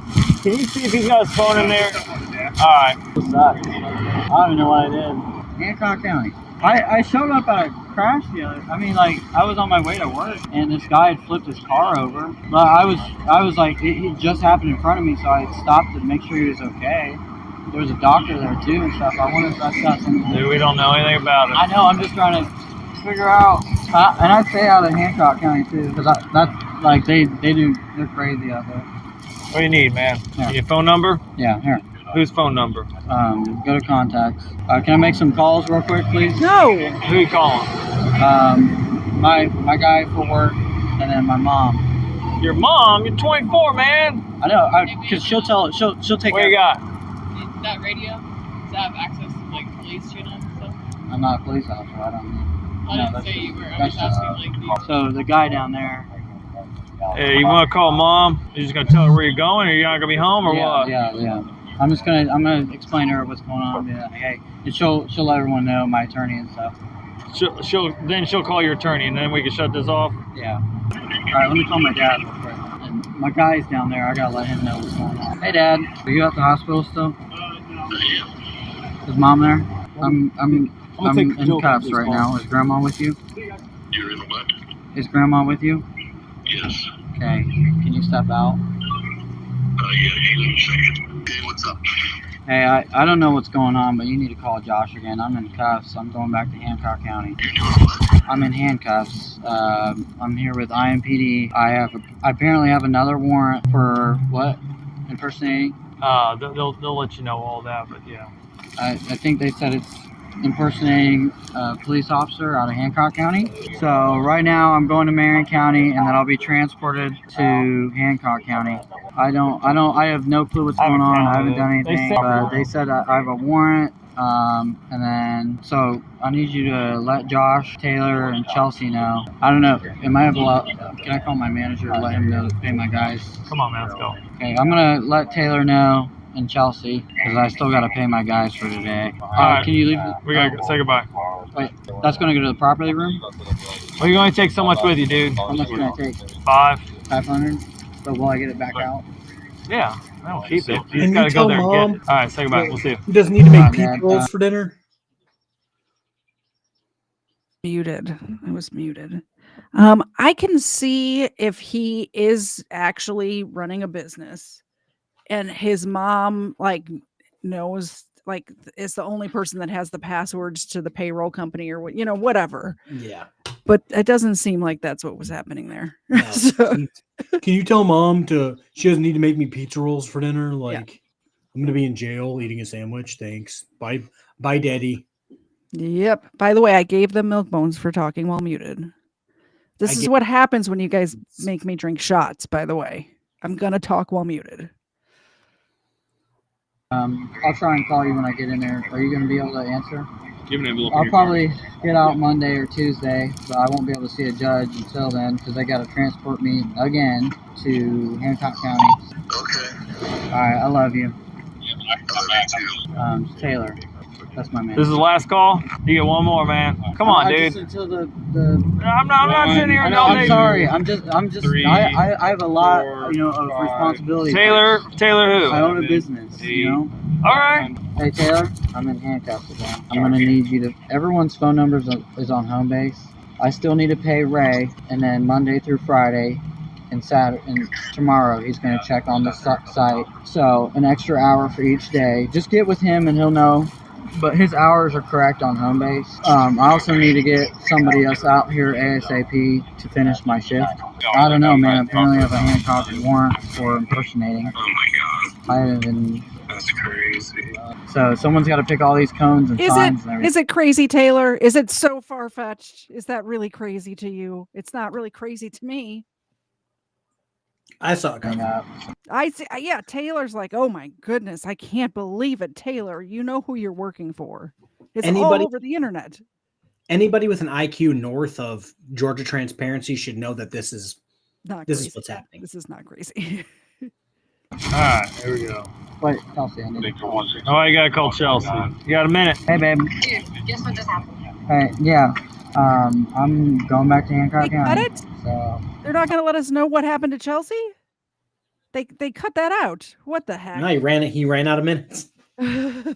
can you see if he's got his phone in there? All right. What's that? I don't even know what I did. Hancock County. I showed up at a crash dealer. I mean, like, I was on my way to work, and this guy had flipped his car over. But I was like, it just happened in front of me, so I stopped to make sure he was okay. There was a doctor there too and stuff. I wonder if that's got something to do. Dude, we don't know anything about it. I know. I'm just trying to figure out. And I stay out of Hancock County too, because that's like they're crazy out there. What do you need, man? Yeah. Your phone number? Yeah, here. Whose phone number? Go to contacts. Can I make some calls real quick, please? No. Who are you calling? My guy for work, and then my mom. Your mom? You're 24, man. I know, because she'll take. What you got? That radio? Does that have access to like police channels and stuff? I'm not a police officer. I don't know. I didn't say you were. I was asking like. So the guy down there. Hey, you want to call mom? You just gonna tell her where you're going, or you're not gonna be home, or what? Yeah. I'm gonna explain to her what's going on. Yeah, hey, and she'll let everyone know, my attorney and stuff. She'll call your attorney, and then we can shut this off. Yeah. All right, let me call my dad real quick. my guy's down there. I gotta let him know what's going on. Hey, Dad, are you at the hospital still? Is Mom there? I'm in cuffs right now. Is Grandma with you? You're in what? Is Grandma with you? Yes. Okay. Can you step out? Yeah, hang on a second. Hey, what's up? Hey, I don't know what's going on, but you need to call Josh again. I'm in cuffs. I'm going back to Hancock County. You're doing what? I'm in handcuffs. I'm here with IMPD. I apparently have another warrant for what? Impersonating? They'll let you know all that, but yeah. I think they said it's impersonating a police officer out of Hancock County. So right now I'm going to Marion County, and then I'll be transported to Hancock County. I have no clue what's going on. I haven't done anything, but they said I have a warrant. And then, so I need you to let Josh, Taylor, and Chelsea know. I don't know. Am I allowed? Can I call my manager to let him know to pay my guys? Come on, man, let's go. Okay, I'm gonna let Taylor know and Chelsea because I still gotta pay my guys for today. Alright, can you leave? We gotta say goodbye. Wait, that's gonna go to the property room. Well, you're gonna take so much with you, dude. How much can I take? 500. But will I get it back out? Yeah, I don't keep it. You And just gotta you go tell there and Mom- get it. All right, say goodbye. We'll see you. He doesn't need to make Dad, pizza rolls for dinner. Muted. I was muted. I can see if he is actually running a business and his mom like knows, like, is the only person that has the passwords to the payroll company or whatever. Yeah. But it doesn't seem like that's what was happening there. No. So- Can you tell Mom she doesn't need to make me pizza rolls for dinner? Like, I'm gonna be in jail eating a sandwich. Thanks. Bye, Daddy. Yep. By the way, I gave them milk bones for talking while muted. This is what happens when you guys make me drink shots, by the way. I'm gonna talk while muted. I'll try and call you when I get in there. Are you gonna be able to answer? Give me a look. I'll probably get out Monday or Tuesday, but I won't be able to see a judge until then because they got to transport me again to Hancock County. Okay. All right, I love you. Yeah, I love you too. Taylor, that's my man. This is the last call. You get one more, man. Come on, dude. Just until the I'm not sitting here. I'm sorry. I'm just. I have a lot, of responsibility. Taylor who? I own a business. All right. Hey Taylor, I'm in handcuffs again. I'm gonna need you to. Everyone's phone number is on home base. I still need to pay Ray, and then Monday through Friday, and Saturday and tomorrow he's gonna check on the site. So an extra hour for each day. Just get with him and he'll know. But his hours are correct on home base. I also need to get somebody else out here ASAP to finish my shift. I don't know, man. Apparently I have a Hancock warrant for impersonating. Oh my god. I haven't even. That's crazy. So someone's got to pick all these cones and signs and everything. Is it crazy, Taylor? Is it so far-fetched? Is that really crazy to you? It's not really crazy to me. I saw it coming up. Yeah, Taylor's like, oh my goodness, I can't believe it. Taylor, you know who you're working for. It's all over the internet. Anybody with an IQ north of Georgia Transparency should know that this is what's happening. This is not crazy. All right, here we go. Wait, Chelsea, I need Oh, you gotta call Chelsea. You got a minute. Hey, babe. Guess what just happened? Hey, yeah. I'm going back to Hancock County. Cut it? So They're not going to let us know what happened to Chelsea? They cut that out. What the heck? No, he ran out of minutes. I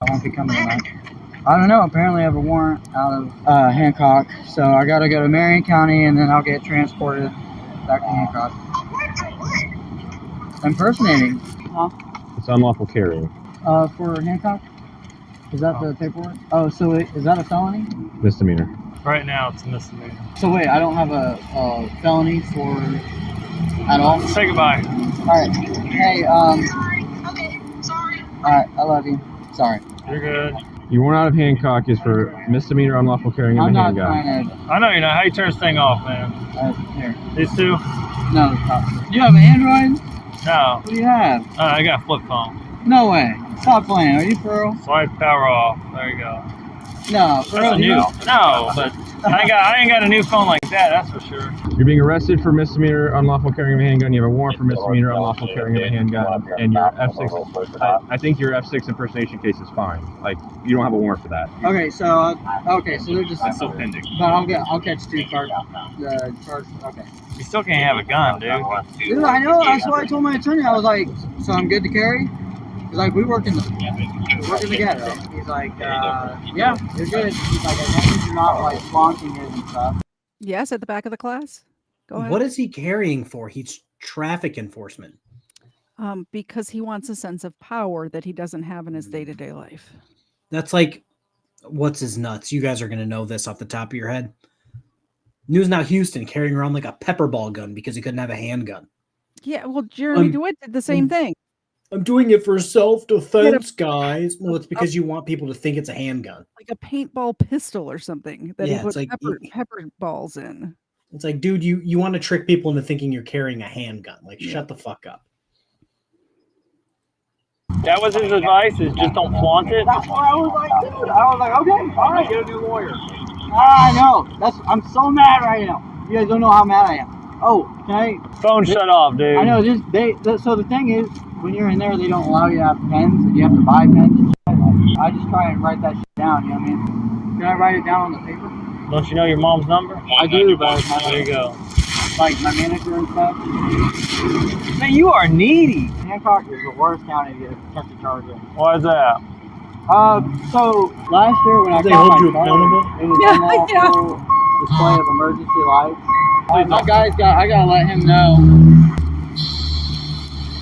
won't be coming tonight. I don't know. Apparently, I have a warrant out of Hancock, so I got to go to Marion County, and then I'll get transported back to Hancock. Impersonating. Huh? It's unlawful carrying. For Hancock? Is that the paperwork? Oh, so is that a felony? Misdemeanor. Right now, it's a misdemeanor. So wait, I don't have a felony for at all? Say goodbye. All right. Hey, Okay, sorry. all right, I love you. Sorry. You're good. Your warrant out of Hancock is for misdemeanor unlawful carrying of I'm a not handgun. trying to. I know you're not. How you turn this thing off, man? Here. These two? No, the top. You have an Android? No. What do you have? I got a flip phone. No way. Stop playing. Are you for real? Swipe power off. There you go. No, for real, No, but I ain't got a new phone like that. That's for sure. You're being arrested for misdemeanor unlawful carrying of a handgun. You have a warrant for misdemeanor unlawful carrying of a handgun, and your F6. I think your F6 impersonation case is fine. Like you don't have a warrant for that. Okay, so they're just. That's still pending. But I'll catch two charges. Okay. You still can't have a gun, dude. Dude, I know. That's why I told my attorney. I was like, so I'm good to carry. He's like, we're working together. He's like, yeah, you're good. He's like, as long as you're not like flaunting it and stuff. Yes, at the back of the class. Go ahead. What is he carrying for? He's traffic enforcement. Because he wants a sense of power that he doesn't have in his day-to-day life. That's like, what's his nuts? You guys are going to know this off the top of your head. News Now Houston carrying around like a pepper ball gun because he couldn't have a handgun. Yeah, well, Jeremy DeWitt did the same thing. I'm doing it for self-defense, guys. Well, it's because you want people to think it's a handgun. Like a paintball pistol or something that he put like, pepper balls in. It's like, dude, you want to trick people into thinking you're carrying a handgun. Like, shut the fuck up. That was his advice, is just don't flaunt it. That's why I was like, dude. I was like, okay, all right. Get a new lawyer. I know. I'm so mad right now. You guys don't know how mad I am. Oh, can I? Phone shut off, dude. I know. So the thing is, when you're in there, they don't allow you to have pens, and you have to buy pens and shit. I just try and write that shit down. You know what I mean? Can I write it down on the paper? Don't you know your mom's number? I do, but there you go. Like my manager and stuff. Man, you are needy. Hancock is the worst county to get a protected charge in. Why is that? So last year when I They got hold my you car, accountable? it was unlawful display of emergency lights. My guy's I gotta let him know.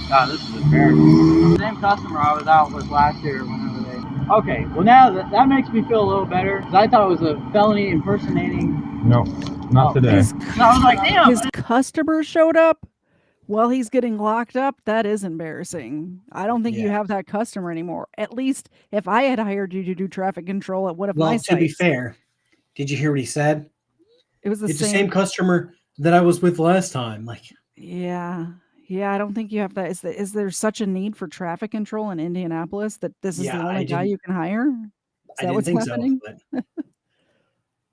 God, this is embarrassing. The same customer I was out with last year whenever they. Okay, well now that makes me feel a little better because I thought it was a felony impersonating. No, not today. No, I was like, damn. His customer showed up while he's getting locked up. That is embarrassing. I don't think you have that customer anymore. At least if I had hired you to do traffic control at one of my sites. To be fair, did you hear what he said? It was the same customer that I was with last time. Like, yeah, I don't think you have that. Is there such a need for traffic control in Indianapolis that this is the only guy you can hire? Is that what's happening? So,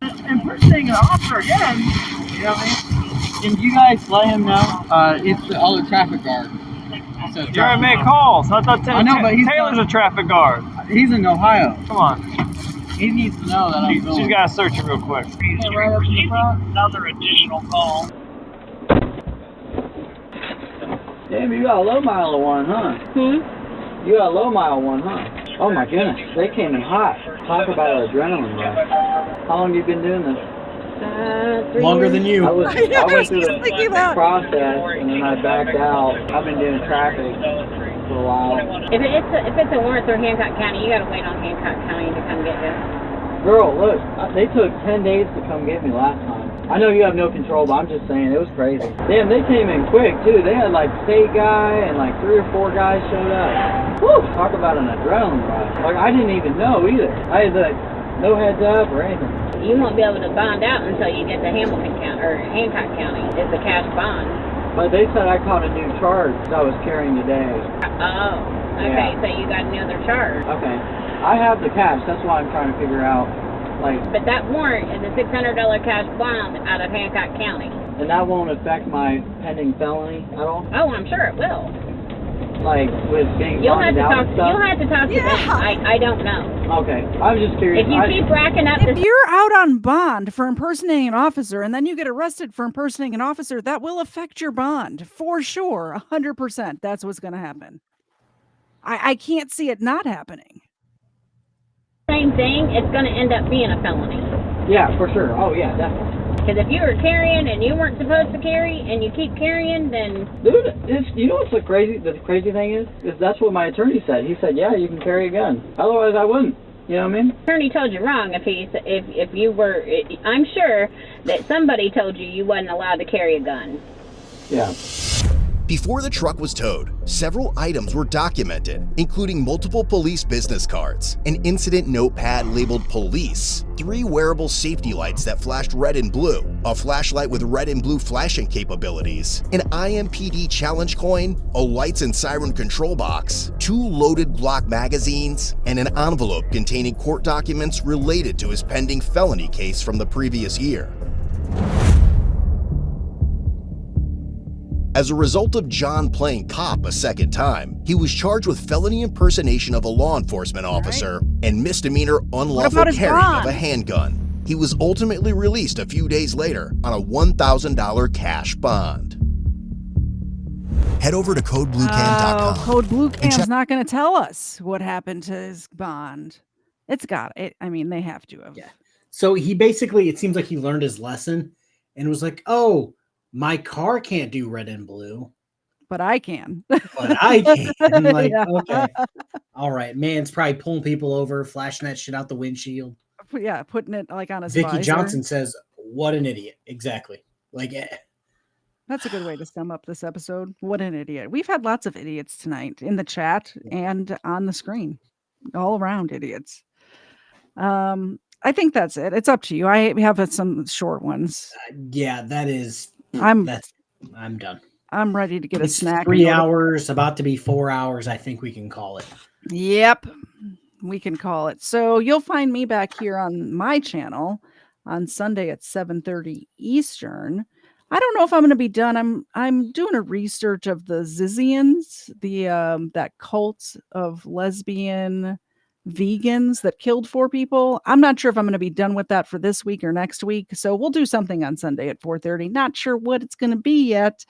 Impersonating an officer again. You know what I mean? Can you guys let him know? It's the other traffic guard. You already made calls. I thought Taylor's a traffic guard. He's in Ohio. Come on. He needs to know that I'm She's got to search it real quick. right up in the front. Another additional call. Damn, you got a low mile of one, huh? You got a low mile one, huh? Oh my goodness, they came in hot. Talk about an adrenaline rush. How long have you been doing this? 3 Longer years. than you. I went through the process and then I backed out. I've been doing traffic for a while. If it's a warrant through Hancock County, you gotta wait on Hancock County to come get you. Girl, look, they took 10 days to come get me last time. I know you have no control, but I'm just saying, it was crazy. Damn, they came in quick, too. They had, like, state guy and, like, 3 or 4 guys showed up. Whew, talk about an adrenaline rush. Like, I didn't even know either. I had, like, no heads up or anything. You won't be able to bond out until you get to Hamilton County, or Hancock County. It's a cash bond. But they said I caught a new charge that I was carrying today. Oh, okay, so you got another charge. Okay. I have the cash, that's why I'm trying to figure out. But that warrant is a $600 cash bond out of Hancock County. And that won't affect my pending felony at all? Oh, I'm sure it will. Like, with being You'll have bonded out and stuff? You'll have to talk to them. I don't know. Okay, I was just curious. If you keep racking up If you're out on bond for impersonating an officer and then you get arrested for impersonating an officer, that will affect your bond for sure. 100%. That's what's going to happen. I can't see it not happening. Same thing, it's going to end up being a felony. Yeah, for sure. Oh, yeah, definitely. Because if you were carrying and you weren't supposed to carry and you keep carrying, then... Dude, you know what's the crazy thing is that's what my attorney said. He said, yeah, you can carry a gun. Otherwise, I wouldn't. You know what I mean? Attorney told you wrong if you were... I'm sure that somebody told you you wasn't allowed to carry a gun. Yeah. Before the truck was towed, several items were documented, including multiple police business cards, an incident notepad labeled police, 3 wearable safety lights that flashed red and blue, a flashlight with red and blue flashing capabilities, an IMPD challenge coin, a lights and siren control box, 2 loaded Glock magazines, and an envelope containing court documents related to his pending felony case from the previous year. As a result of John playing cop a second time, he was charged with felony impersonation of a law enforcement officer and misdemeanor unlawful carrying of a handgun. He was ultimately released a few days later on a $1,000 cash bond. Head over to codebluecam.com. Code Bluecam's not going to tell us what happened to his bond. It's got it. I mean, they have to have. Yeah. So he basically, it seems like he learned his lesson and was like, oh, my car can't do red and blue. But I can. But I can. Like, Yeah. okay. All right. Man's probably pulling people over, flashing that shit out the windshield. Yeah, putting it like on his Vicky visor. Johnson says, what an idiot. Exactly. Like, That's a good way to sum up this episode. What an idiot. We've had lots of idiots tonight in the chat and on the screen. All around idiots. I think that's it. It's up to you. I have some short ones. yeah, that is. I'm done. I'm ready to get It's a snack. 3 hours, about to be 4 hours. I think we can call it. Yep, we can call it. So you'll find me back here on my channel on Sunday at 7:30 Eastern. I don't know if I'm going to be done. I'm doing a research of the Zizians, that cult of lesbian vegans that killed 4 people. I'm not sure if I'm going to be done with that for this week or next week. So we'll do something on Sunday at 4:30. Not sure what it's going to be yet,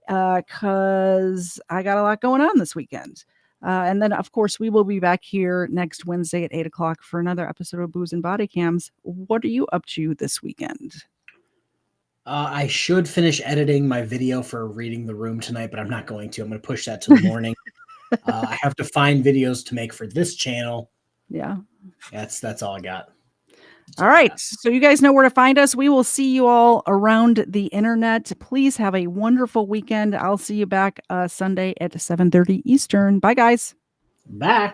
because I got a lot going on this weekend. And then, of course, we will be back here next Wednesday at 8 o'clock for another episode of Booze and Bodycams. What are you up to this weekend? I should finish editing my video for Reading the Room tonight, but I'm not going to. I'm going to push that to the morning. I have to find videos to make for this channel. Yeah. That's all I got. All right. So you guys know where to find us. We will see you all around the internet. Please have a wonderful weekend. I'll see you back Sunday at 7:30 Eastern. Bye, guys. Bye.